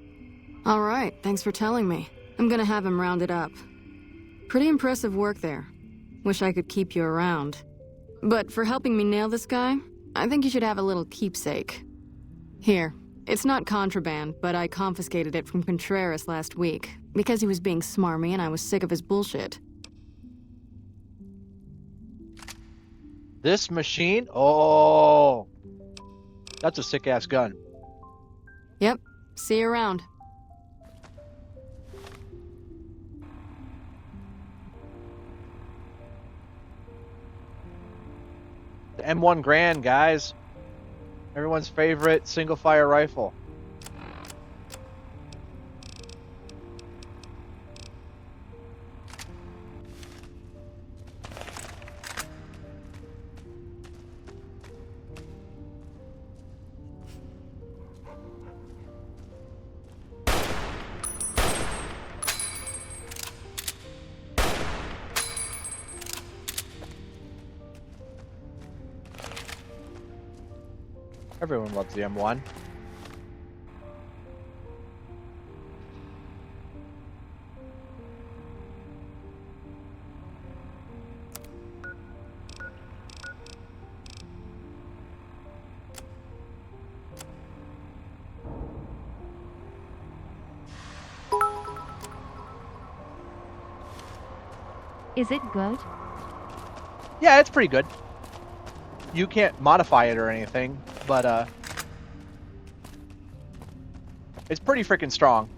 All right, thanks for telling me. I'm gonna have him rounded up. Pretty impressive work there. Wish I could keep you around. But for helping me nail this guy, I think you should have a little keepsake. Here, it's not contraband, but I confiscated it from Contreras last week, because he was being smarmy and I was sick of his bullshit. This machine? Oh! That's a sick-ass gun. Yep, see you around. The M1 Grand, guys. Everyone's favorite single-fire rifle. Everyone loves the M1. Is it good? Yeah, it's pretty good. You can't modify it or anything, but it's pretty freaking strong.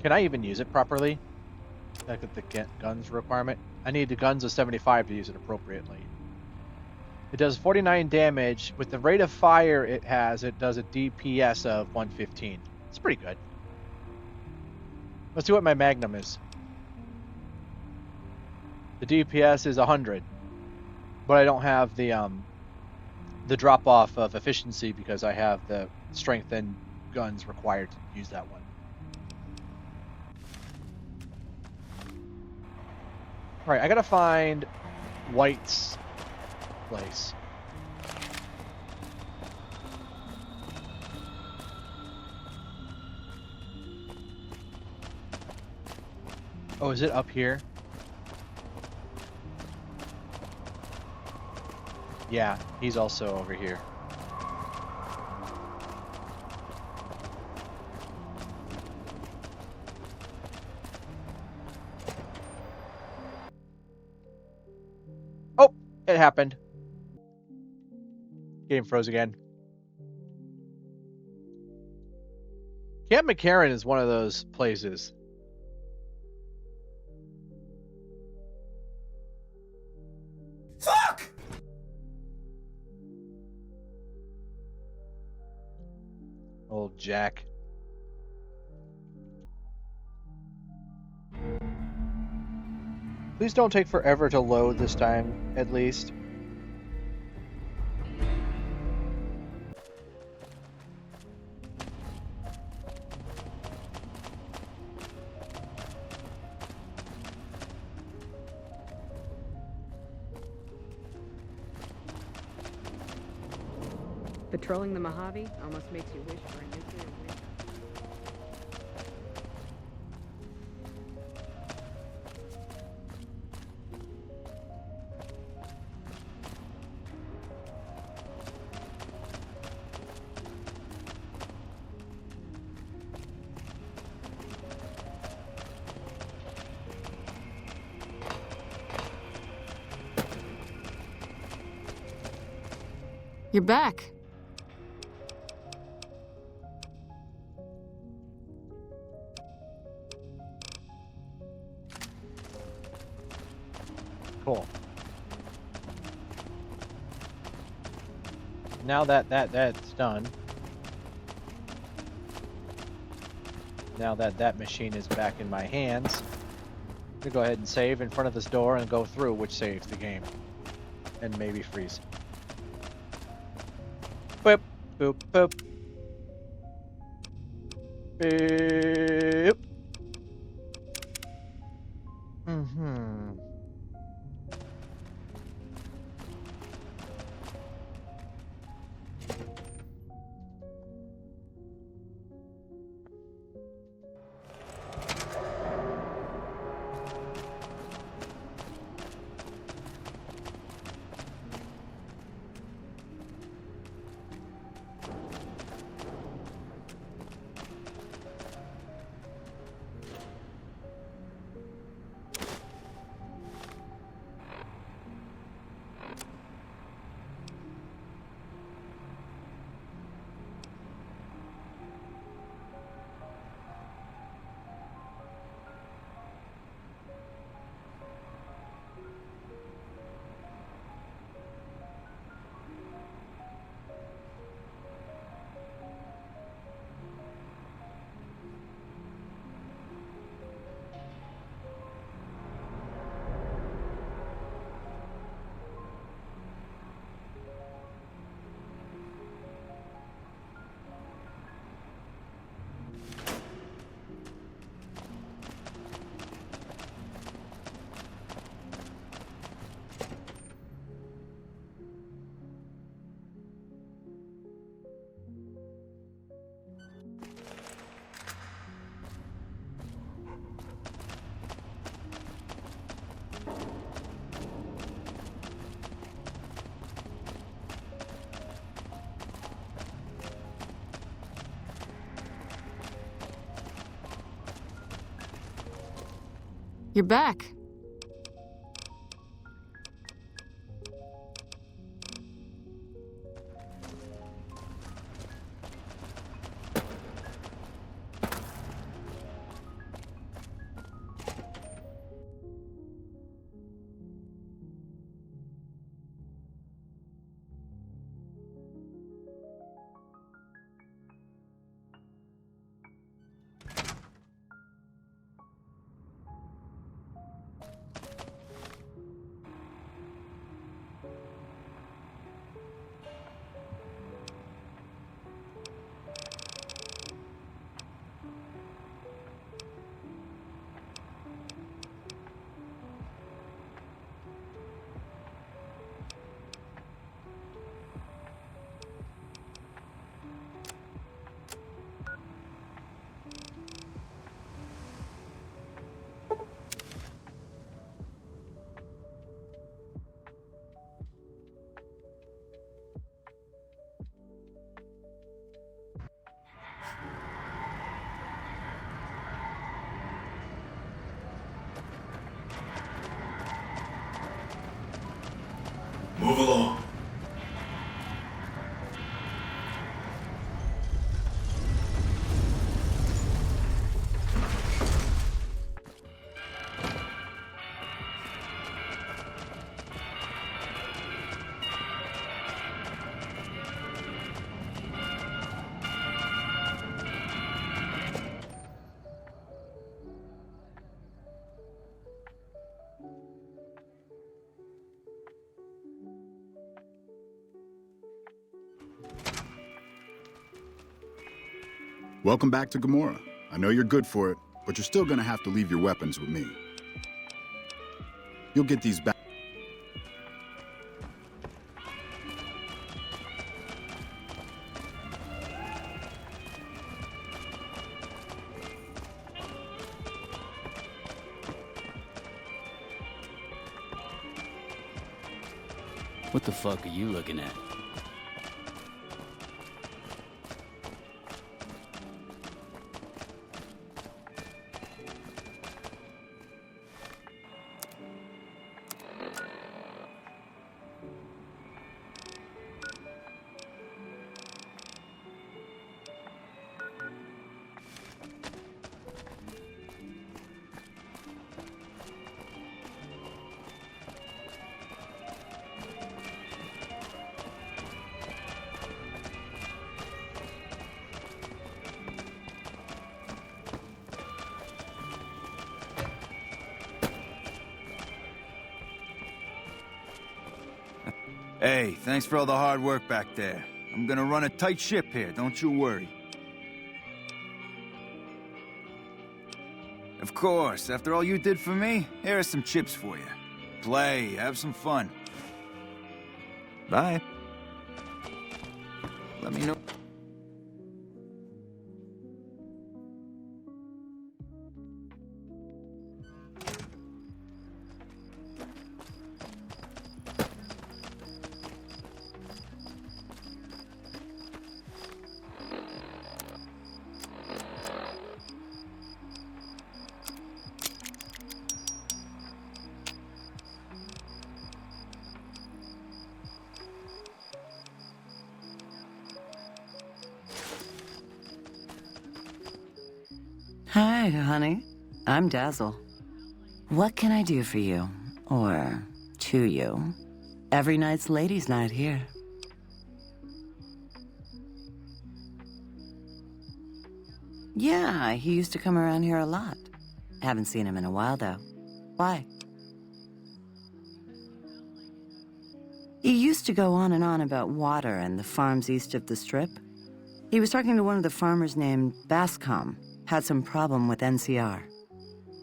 Can I even use it properly? Look at the guns requirement. I need the guns of 75 to use it appropriately. It does 49 damage. With the rate of fire it has, it does a DPS of 115. It's pretty good. Let's see what my Magnum is. The DPS is 100, but I don't have the drop off of efficiency because I have the strength and guns required to use that one. All right, I gotta find White's place. Oh, is it up here? Yeah, he's also over here. Oh, it happened. Game froze again. Camp McCarran is one of those places. Fuck! Old Jack. Please don't take forever to load this time, at least. Patrolling the Mojave almost makes you wish for a nuclear winter. You're back. Cool. Now that's done. Now that machine is back in my hands, I'm gonna go ahead and save in front of this door and go through, which saves the game. And maybe freeze. Boop, boop, boop. Boop. Mm-hmm. You're back. Move along. Welcome back to Gamora. I know you're good for it, but you're still gonna have to leave your weapons with me. You'll get these back. What the fuck are you looking at? Hey, thanks for all the hard work back there. I'm gonna run a tight ship here, don't you worry. Of course, after all you did for me, here are some chips for you. Play, have some fun. Bye. Let me know. Hi, honey. I'm Dazzle. What can I do for you? Or to you? Every night's ladies' night here. Yeah, he used to come around here a lot. Haven't seen him in a while, though. Why? He used to go on and on about water and the farms east of the Strip. He was talking to one of the farmers named Bascom. Had some problem with NCR.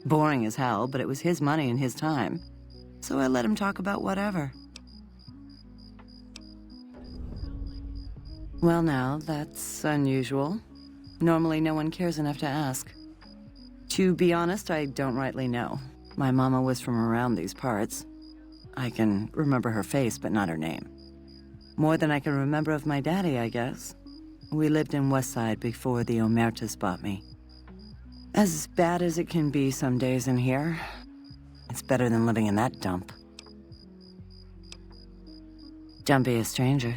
Boring as hell, but it was his money and his time. So I let him talk about whatever. Well now, that's unusual. Normally no one cares enough to ask. To be honest, I don't rightly know. My mama was from around these parts. I can remember her face, but not her name. More than I can remember of my daddy, I guess. We lived in Westside before the Omertas bought me. As bad as it can be some days in here, it's better than living in that dump. Don't be a stranger.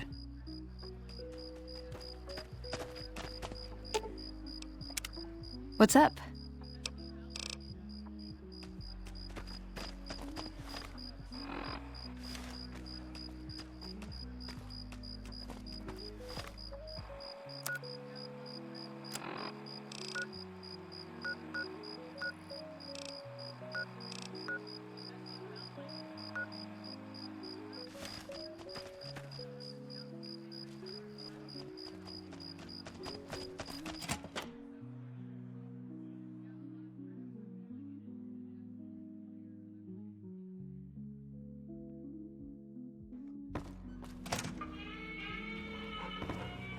What's up?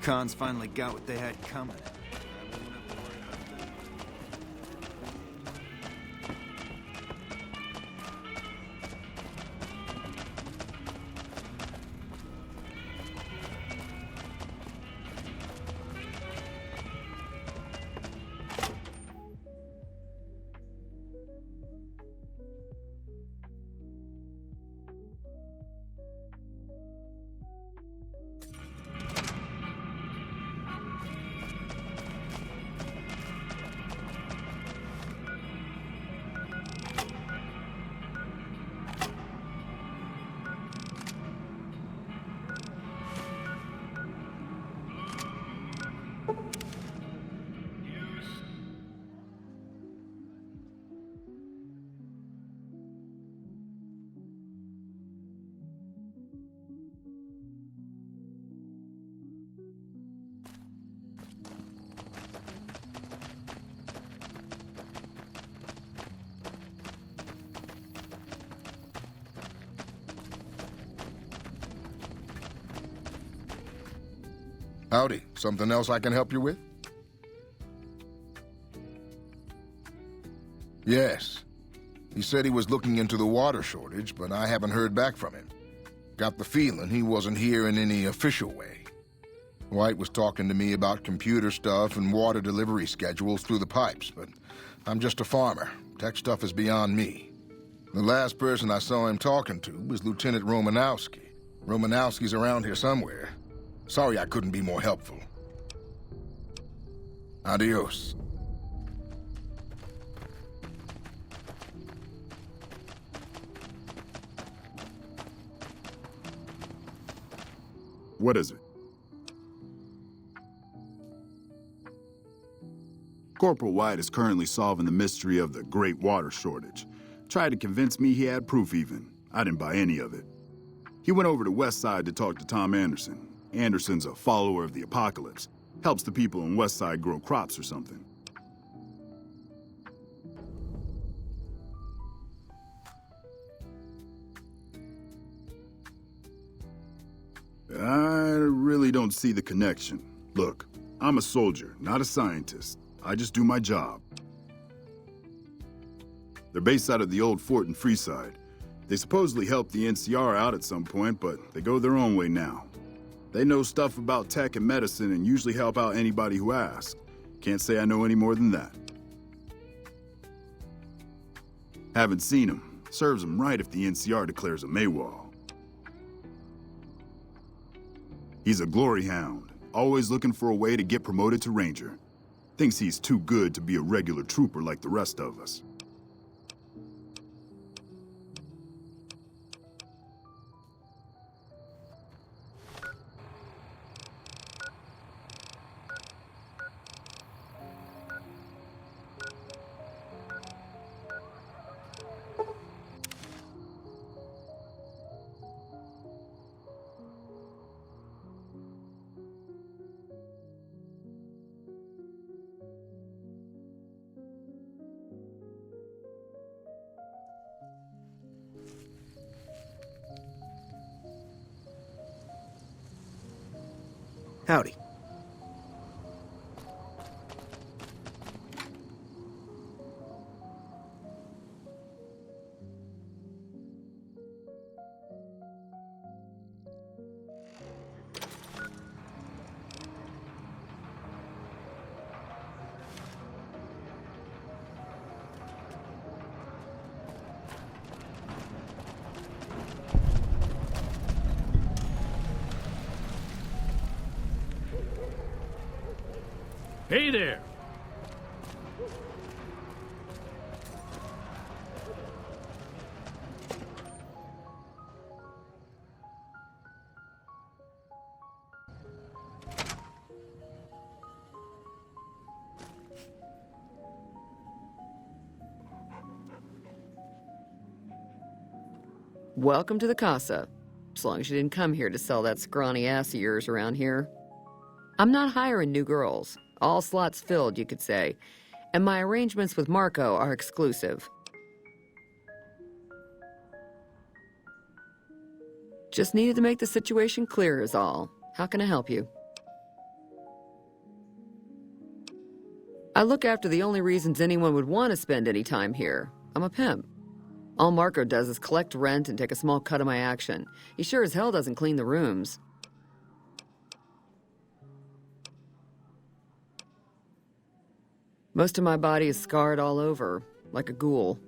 Cons finally got what they had coming. Howdy. Something else I can help you with? Yes. He said he was looking into the water shortage, but I haven't heard back from him. Got the feeling he wasn't here in any official way. White was talking to me about computer stuff and water delivery schedules through the pipes, but I'm just a farmer. Tech stuff is beyond me. The last person I saw him talking to was Lieutenant Romanowski. Romanowski's around here somewhere. Sorry I couldn't be more helpful. Adios. What is it? Corporal White is currently solving the mystery of the Great Water Shortage. Tried to convince me he had proof even. I didn't buy any of it. He went over to Westside to talk to Tom Anderson. Anderson's a follower of the apocalypse. Helps the people in Westside grow crops or something. I really don't see the connection. Look, I'm a soldier, not a scientist. I just do my job. They're based out of the old fort in Freeside. They supposedly helped the NCR out at some point, but they go their own way now. They know stuff about tech and medicine and usually help out anybody who asks. Can't say I know any more than that. Haven't seen him. Serves him right if the NCR declares a AWOL. He's a glory hound, always looking for a way to get promoted to Ranger. Thinks he's too good to be a regular trooper like the rest of us. Howdy. Hey there! Welcome to the Casa. As long as you didn't come here to sell that scrawny ass of yours around here. I'm not hiring new girls. All slots filled, you could say. And my arrangements with Marco are exclusive. Just needed to make the situation clear is all. How can I help you? I look after the only reasons anyone would want to spend any time here. I'm a pimp. All Marco does is collect rent and take a small cut of my action. He sure as hell doesn't clean the rooms. Most of my body is scarred all over, like a ghoul.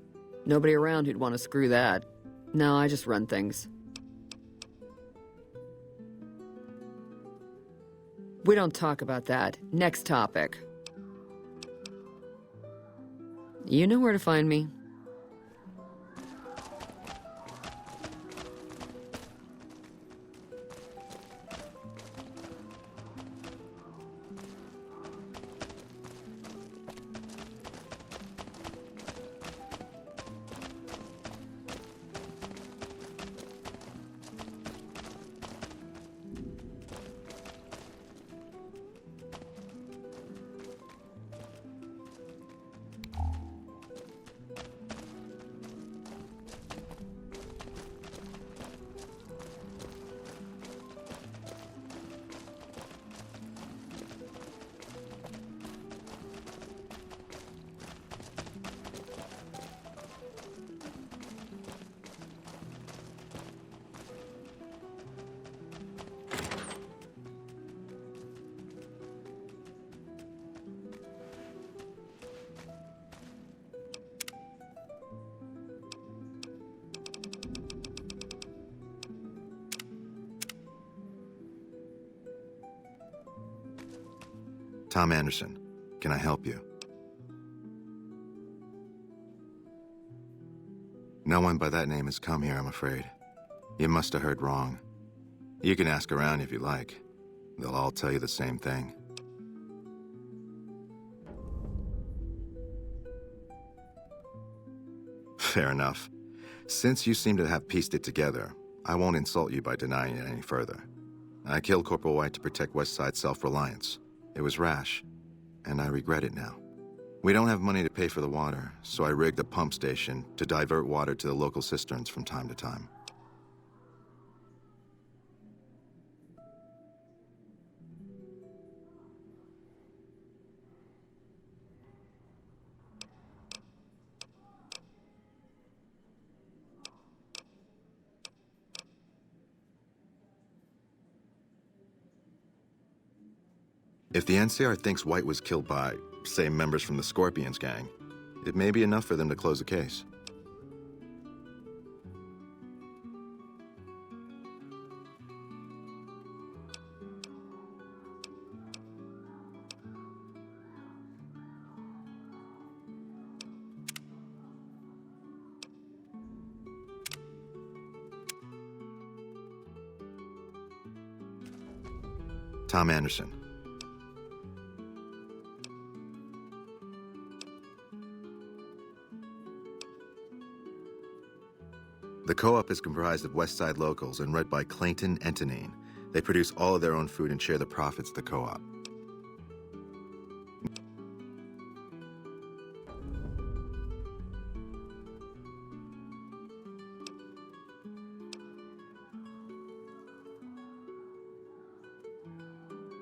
Nobody around who'd want to screw that. No, I just run things. We don't talk about that. Next topic. You know where to find me. Tom Anderson, can I help you? No one by that name has come here, I'm afraid. You must have heard wrong. You can ask around if you like. They'll all tell you the same thing. Fair enough. Since you seem to have pieced it together, I won't insult you by denying it any further. I killed Corporal White to protect Westside's self-reliance. It was rash, and I regret it now. We don't have money to pay for the water, so I rigged a pump station to divert water to the local cisterns from time to time. If the NCR thinks White was killed by, say, members from the Scorpions gang, it may be enough for them to close the case. Tom Anderson. The co-op is comprised of West Side locals and run by Clayton Entonine. They produce all of their own food and share the profits of the co-op.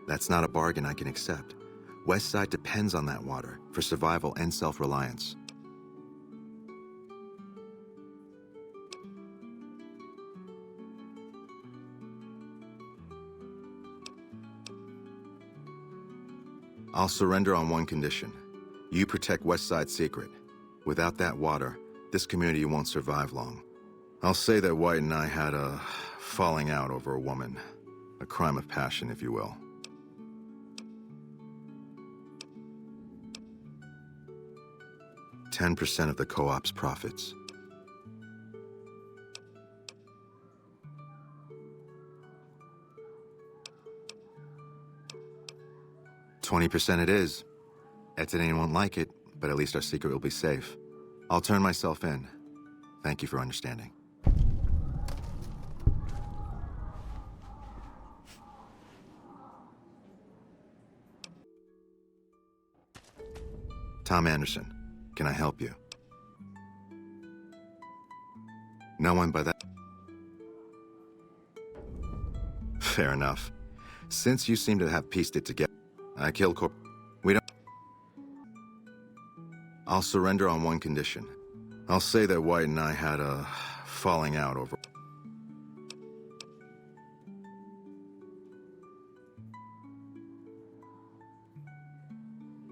That's not a bargain I can accept. West Side depends on that water for survival and self-reliance. I'll surrender on one condition. You protect West Side's secret. Without that water, this community won't survive long. I'll say that White and I had a falling out over a woman. A crime of passion, if you will. "10% of the co-op's profits. "20% it is. Entonine won't like it, but at least our secret will be safe. I'll turn myself in. Thank you for understanding." Tom Anderson, can I help you? No one by that... Fair enough. Since you seem to have pieced it together, I killed We don't... I'll surrender on one condition. I'll say that White and I had a falling out over...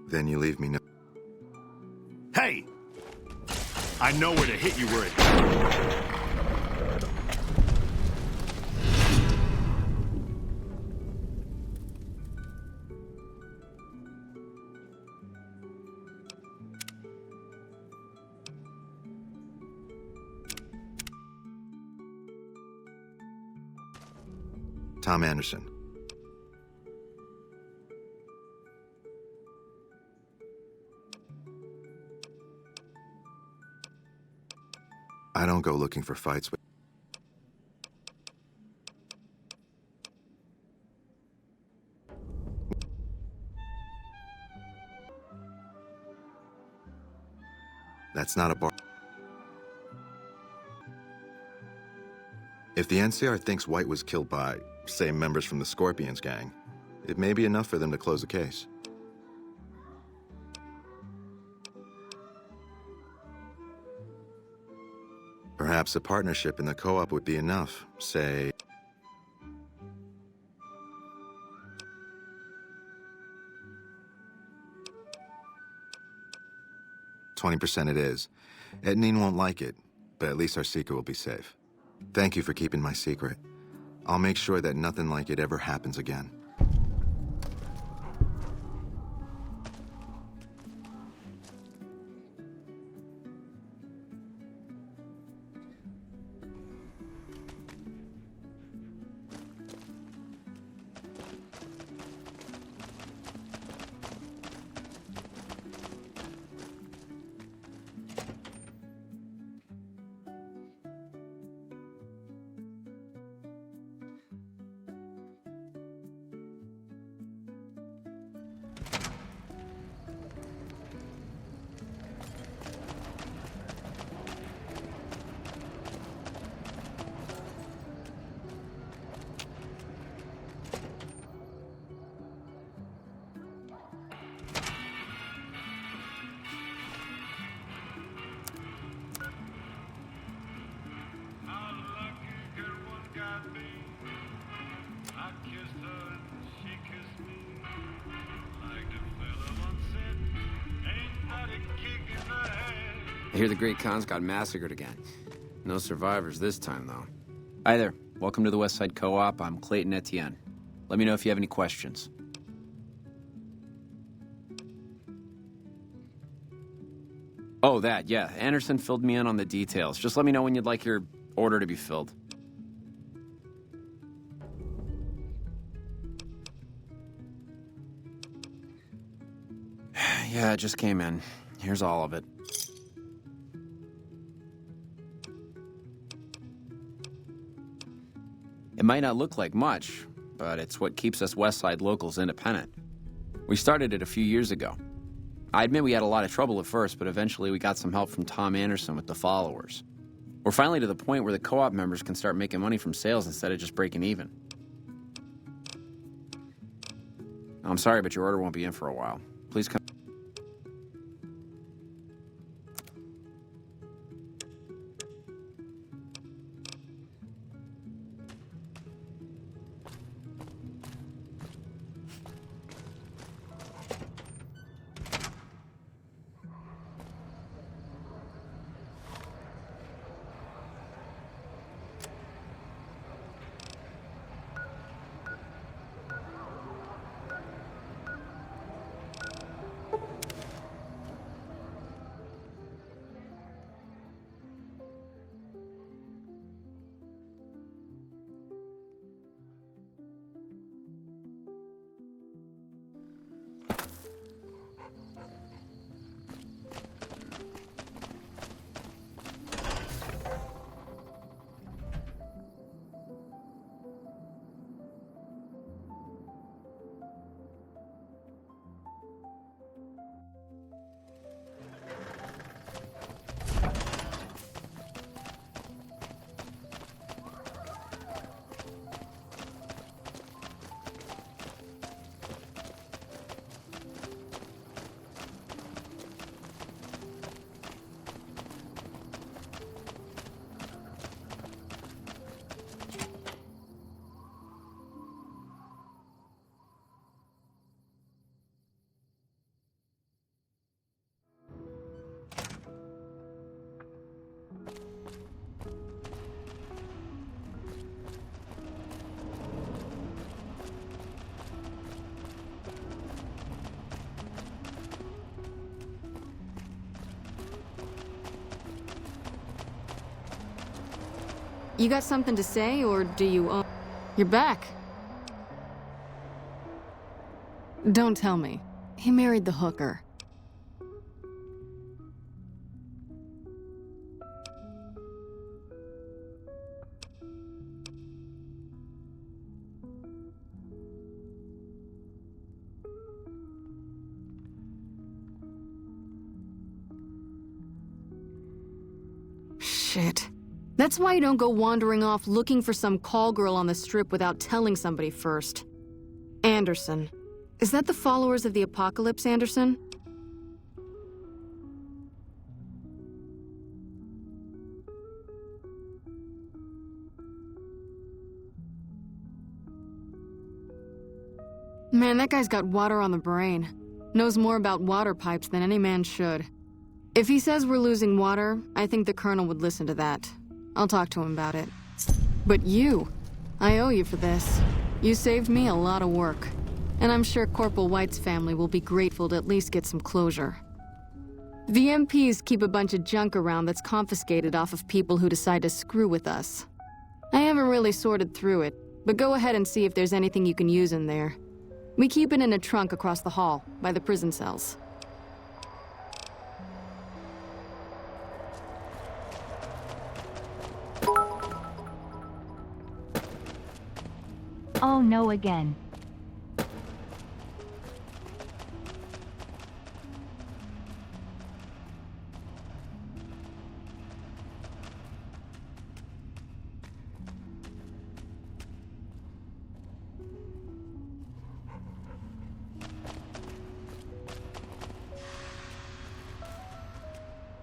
Then you leave me no... Hey! I know where to hit you where it... Tom Anderson. I don't go looking for fights with... That's not a bar... If the NCR thinks White was killed by, say, members from the Scorpions gang, it may be enough for them to close the case. Perhaps a partnership in the co-op would be enough, say... "20% it is. Entonine won't like it, but at least our secret will be safe. Thank you for keeping my secret. I'll make sure that nothing like it ever happens again." hear the Great Khans got massacred again. No survivors this time, though. Hi there. Welcome to the Westside Co-op. I'm Clayton Etienne. Let me know if you have any questions. Oh, that, yeah. Anderson filled me in on the details. Just let me know when you'd like your order to be filled. Yeah, it just came in. Here's all of it. It might not look like much, but it's what keeps us Westside locals independent. We started it a few years ago. I admit we had a lot of trouble at first, but eventually we got some help from Tom Anderson with the followers. We're finally to the point where the co-op members can start making money from sales instead of just breaking even. I'm sorry, but your order won't be in for a while. Please come. You got something to say, or do you You're back. Don't tell me. He married the hooker. Shit. That's why you don't go wandering off looking for some call girl on the strip without telling somebody first. Anderson. Is that the followers of the apocalypse, Anderson? Man, that guy's got water on the brain. Knows more about water pipes than any man should. If he says we're losing water, I think the Colonel would listen to that. I'll talk to him about it. But you, I owe you for this. You saved me a lot of work. And I'm sure Corporal White's family will be grateful to at least get some closure. The MPs keep a bunch of junk around that's confiscated off of people who decide to screw with us. I haven't really sorted through it, but go ahead and see if there's anything you can use in there. We keep it in a trunk across the hall, by the prison cells. Oh no again.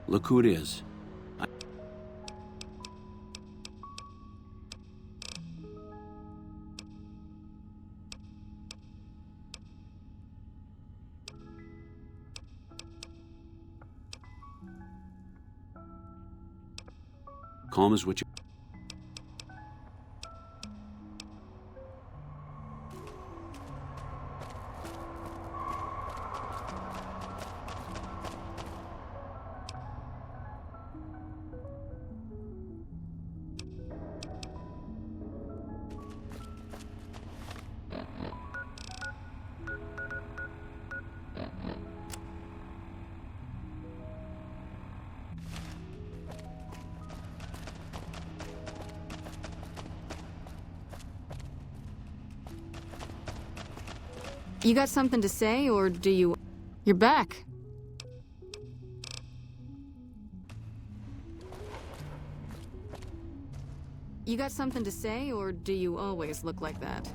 Look who it is. calm as what you... You got something to say, or do you... You're back. You got something to say, or do you always look like that?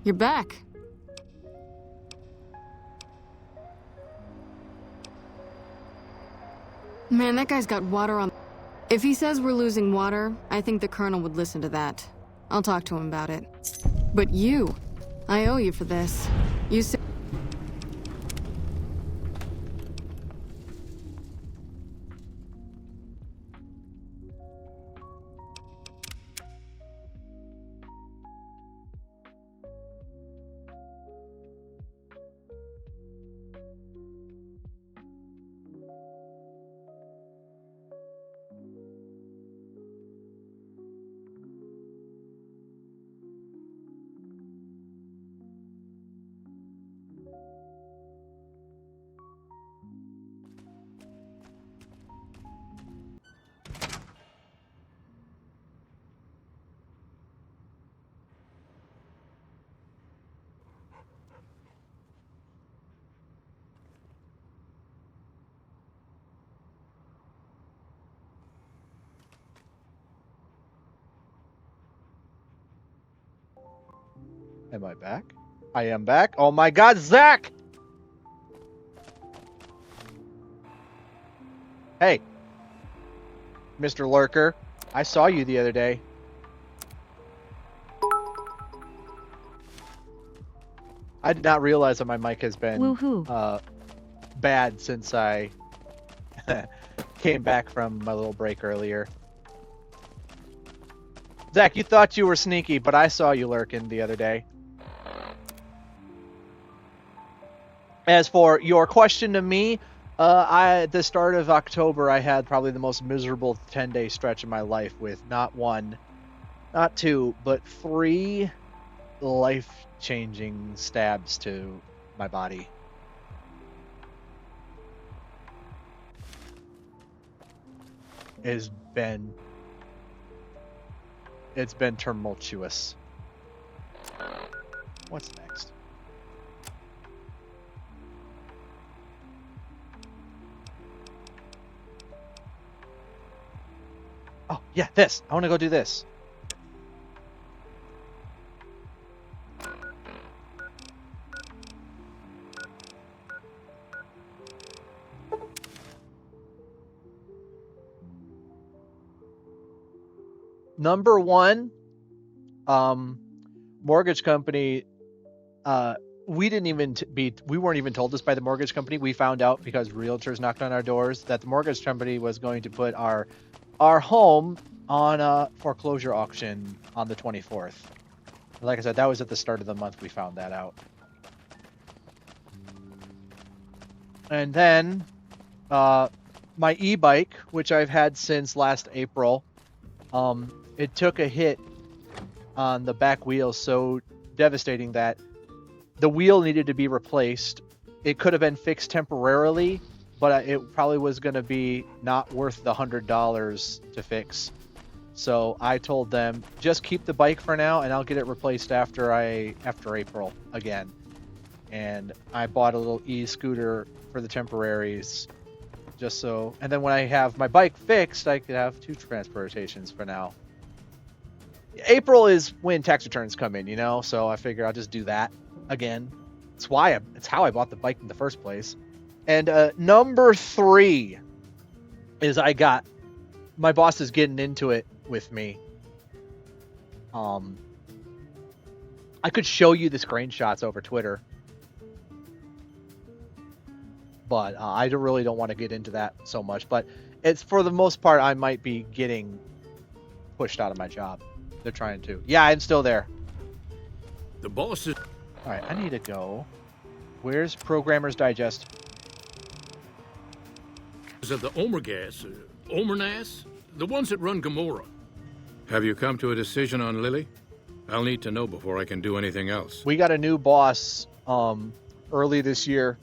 You're back. Man, that guy's got water on... If he says we're losing water, I think the Colonel would listen to that. I'll talk to him about it. But you, I owe you for this. You said... Am I back? I am back. Oh my God, Zach! Hey, Mr. Lurker. I saw you the other day. I did not realize that my mic has been bad since I came back from my little break earlier. Zach, you thought you were sneaky, but I saw you lurking the other day. As for your question to me, at the start of October, I had probably the most miserable 10-day stretch of my life with not one, not two, but 3 life-changing stabs to my body. It's been tumultuous. What's next? Oh, yeah, this. I want to go do this. Number one, mortgage company. We didn't even we weren't even told this by the mortgage company. We found out because realtors knocked on our doors that the mortgage company was going to put our home on a foreclosure auction on the 24th. Like I said, that was at the start of the month we found that out. And then my e-bike, which I've had since last April, it took a hit on the back wheel so devastating that the wheel needed to be replaced. It could have been fixed temporarily, but it probably was going to be not worth the $100 to fix. So I told them, just keep the bike for now, and I'll get it replaced after April again. And I bought a little e-scooter for the temporaries, just so. And then when I have my bike fixed, I could have 2 transportations for now. April is when tax returns come in, you know, so I figure I'll just do that again. It's how I bought the bike in the first place. And number 3 is my boss is getting into it with me. I could show you the screenshots over Twitter, but I really don't want to get into that so much. But it's, for the most part, I might be getting pushed out of my job. They're trying to. Yeah, I'm still there. The boss is... All right, I need to go. Where's Programmer's Digest? of the Omergas, Omernas, the ones that run Gamora. Have you come to a decision on Lily? I'll need to know before I can do anything else. We got a new boss early this year,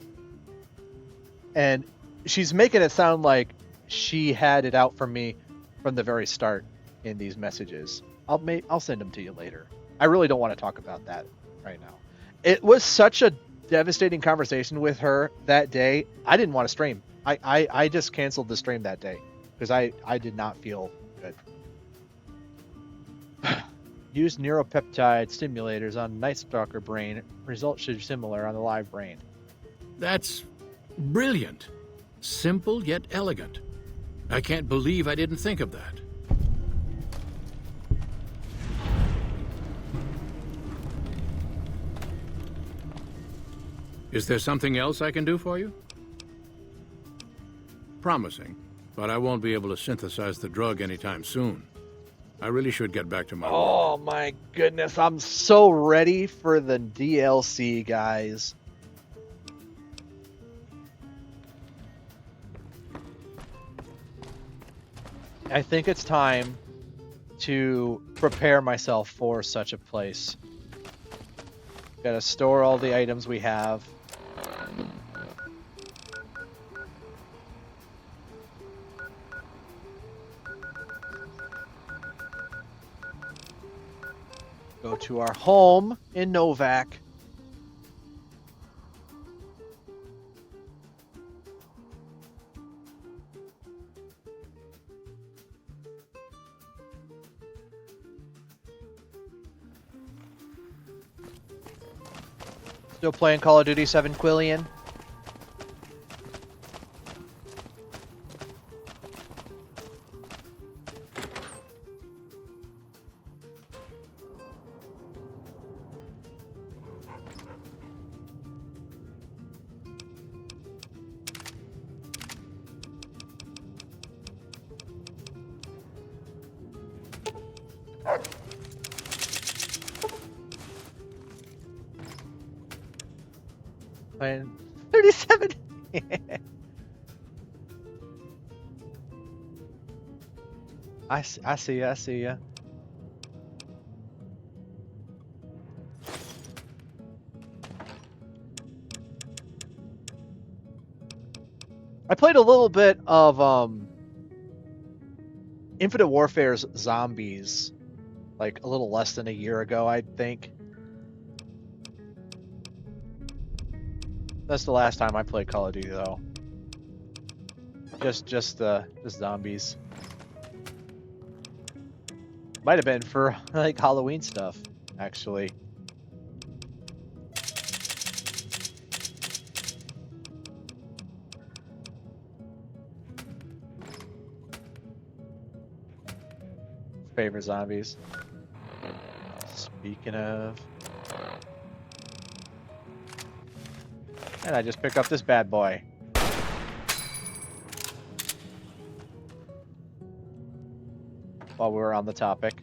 and she's making it sound like she had it out for me from the very start in these messages. I'll send them to you later. I really don't want to talk about that right now. It was such a devastating conversation with her that day. I didn't want to stream. I just canceled the stream that day because I did not feel good. Use neuropeptide stimulators on Night Stalker brain. Results should be similar on the live brain. That's brilliant. Simple yet elegant. I can't believe I didn't think of that. Is there something else I can do for you? Promising, but I won't be able to synthesize the drug anytime soon. I really should get back to my work. Oh my goodness, I'm so ready for the DLC, guys. I think it's time to prepare myself for such a place. Gotta store all the items we have. Go to our home in Novak. Still playing Call of Duty 7, Quillian? Playing 37. I see ya. I played a little bit of Infinite Warfare's Zombies, like a little less than a year ago, I think. That's the last time I played Call of Duty, though. Just zombies. Might have been for like Halloween stuff, actually. Favorite zombies. Speaking of. And I just pick up this bad boy. While we're on the topic.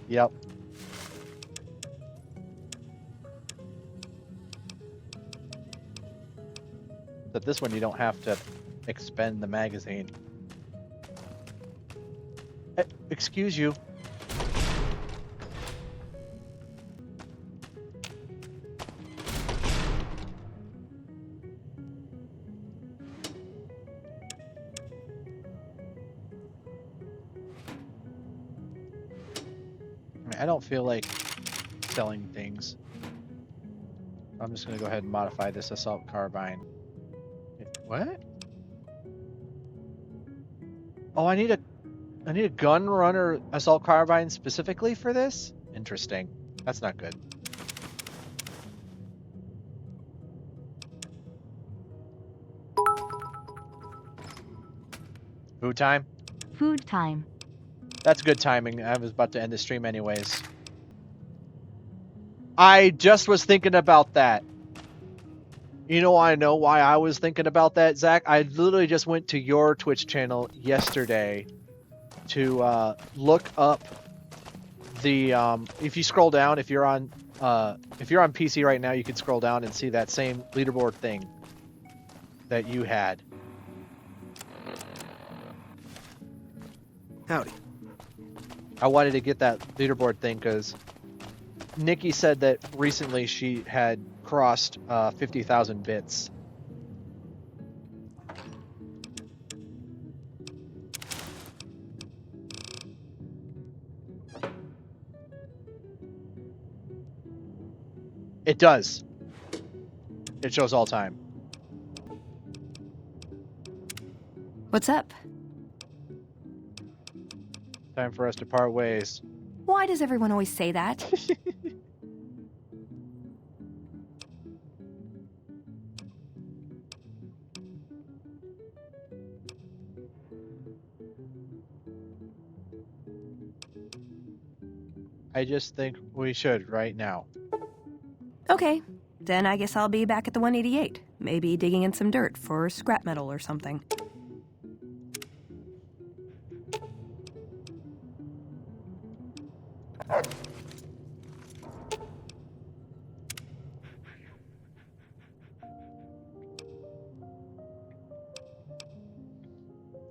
Yep. But this one you don't have to expend the magazine. Excuse you. I don't feel like selling things. I'm just gonna go ahead and modify this assault carbine. What? Oh, I need a gun runner assault carbine specifically for this? Interesting. That's not good. Food time? Food time. That's good timing. I was about to end the stream anyways. I just was thinking about that. You know, I know why I was thinking about that, Zach. I literally just went to your Twitch channel yesterday to look up the if you scroll down, if you're on PC right now, you can scroll down and see that same leaderboard thing that you had. Howdy. I wanted to get that leaderboard thing because Nikki said that recently she had crossed 50,000 bits. It does. It shows all time. What's up? Time for us to part ways. Why does everyone always say that? I just think we should right now. Okay, then I guess I'll be back at the 188. Maybe digging in some dirt for scrap metal or something.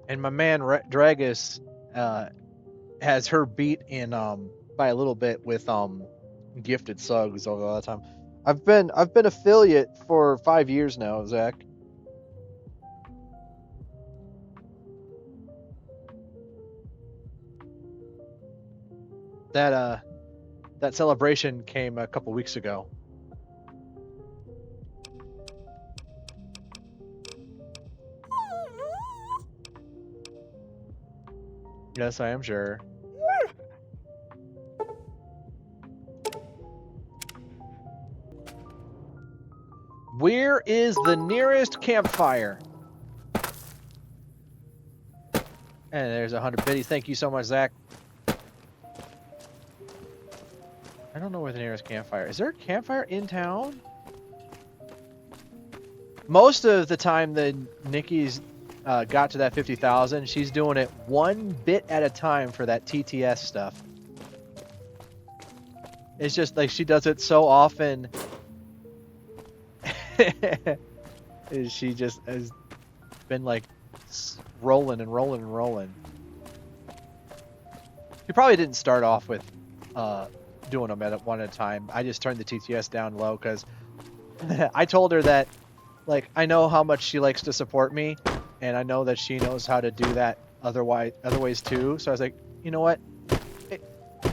And my man Dragus has her beat in by a little bit with gifted sugs over all the time. I've been affiliate for 5 years now, Zach. That celebration came a couple weeks ago. Yes, I am sure. Where is the nearest campfire? And there's 100 biddies. Thank you so much, Zach. I don't know where the nearest campfire is. There a campfire in town? Most of the time that Nikki's got to that 50,000, she's doing it one bit at a time for that TTS stuff. It's just like she does it so often. She just has been like rolling and rolling and rolling. She probably didn't start off with doing them at one at a time. I just turned the TTS down low because I told her that, like, I know how much she likes to support me, and I know that she knows how to do that other ways too. So I was like, you know what?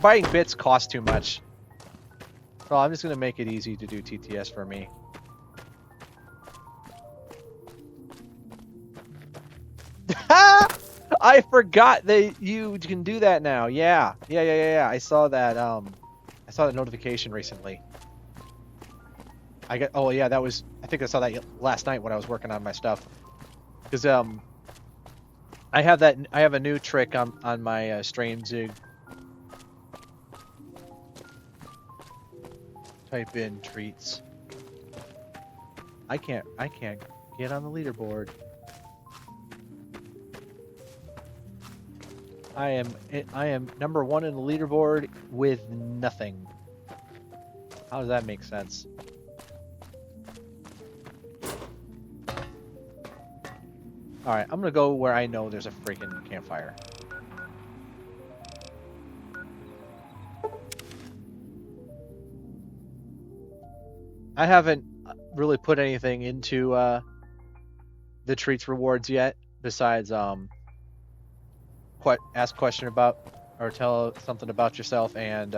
buying bits costs too much. So I'm just gonna make it easy to do TTS for me. I forgot that you can do that now. Yeah. I saw that. I saw that notification recently. Oh yeah, that was. I think I saw that last night when I was working on my stuff. Because I have a new trick on my stream to type in treats. I can't get on the leaderboard. I am number 1 in the leaderboard with nothing. How does that make sense? Alright, I'm gonna go where I know there's a freaking campfire. I haven't really put anything into the treats rewards yet, besides ask question about or tell something about yourself and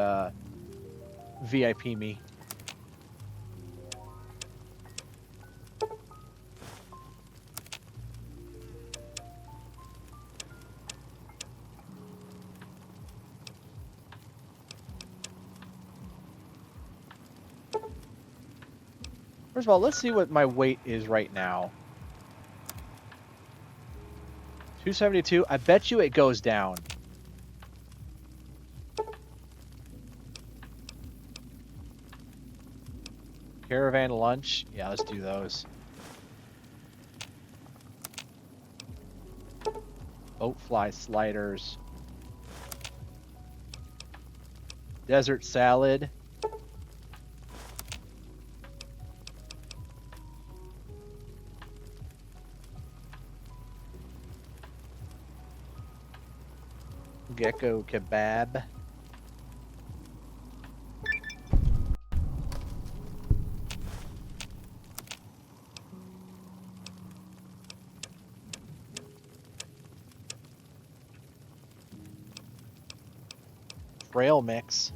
VIP me. First of all, let's see what my weight is right now. 272. I bet you it goes down. Caravan lunch. Yeah, let's do those. Oat fly sliders. Desert salad. Gecko kebab. Trail mix.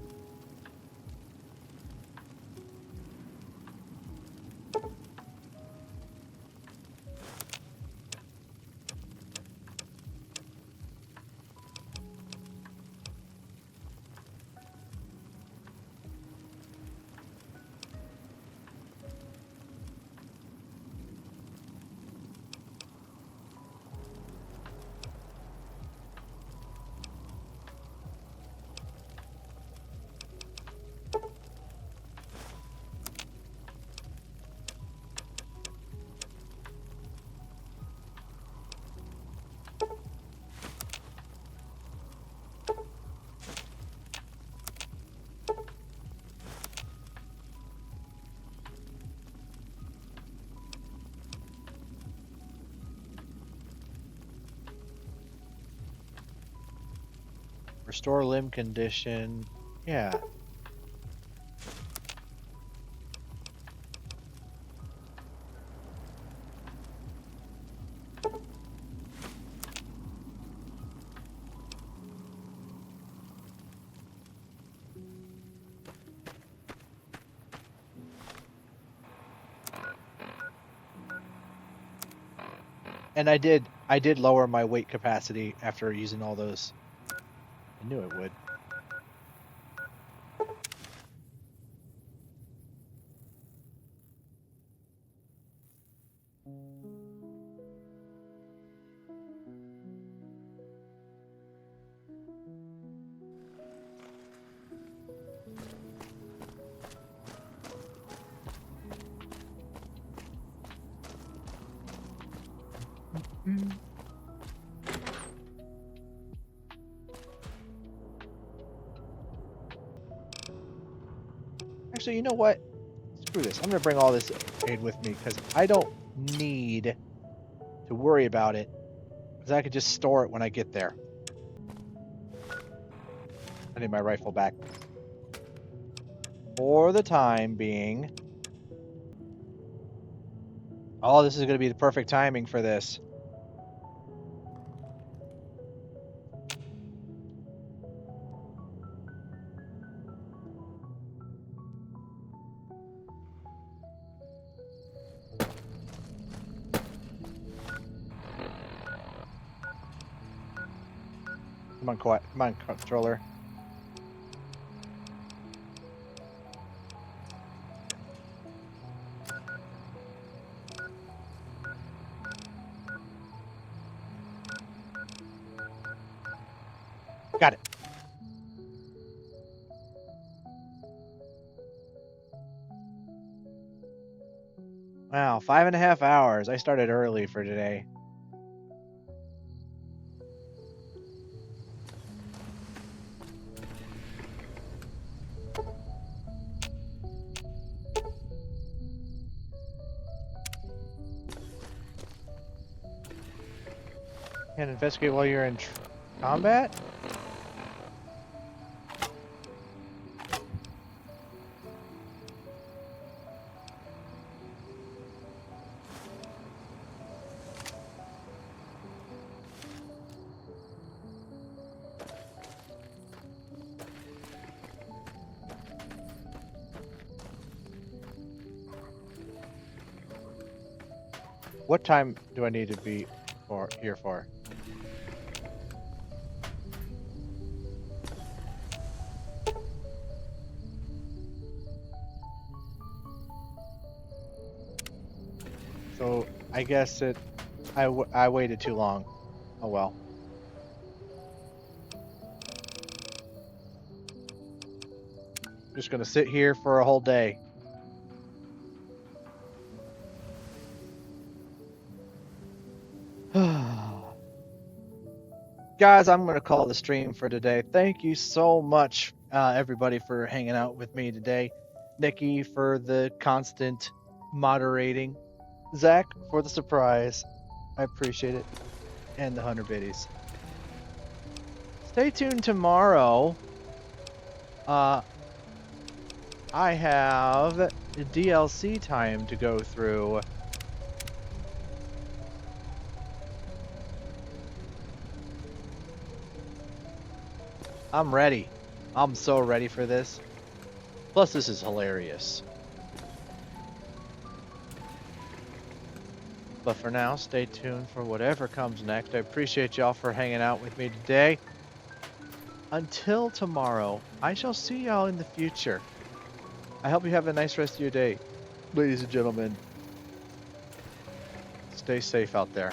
Restore limb condition. Yeah. And I did lower my weight capacity after using all those. I knew it would. Actually, you know what? Screw this. I'm going to bring all this aid with me because I don't need to worry about it because I could just store it when I get there. I need my rifle back. For the time being. Oh, this is going to be the perfect timing for this. Come on, quiet. Come on, controller. Got it. Wow, 5.5 hours. I started early for today. Can't investigate while you're in combat? What time do I need to be here for? So I guess I waited too long. Oh well. Just gonna sit here for a whole day. Guys, I'm going to call the stream for today. Thank you so much, everybody, for hanging out with me today. Nikki for the constant moderating. Zach for the surprise. I appreciate it. And the 100 biddies. Stay tuned tomorrow. I have DLC time to go through. I'm ready. I'm so ready for this. Plus, this is hilarious. But for now, stay tuned for whatever comes next. I appreciate y'all for hanging out with me today. Until tomorrow, I shall see y'all in the future. I hope you have a nice rest of your day. Ladies and gentlemen, stay safe out there.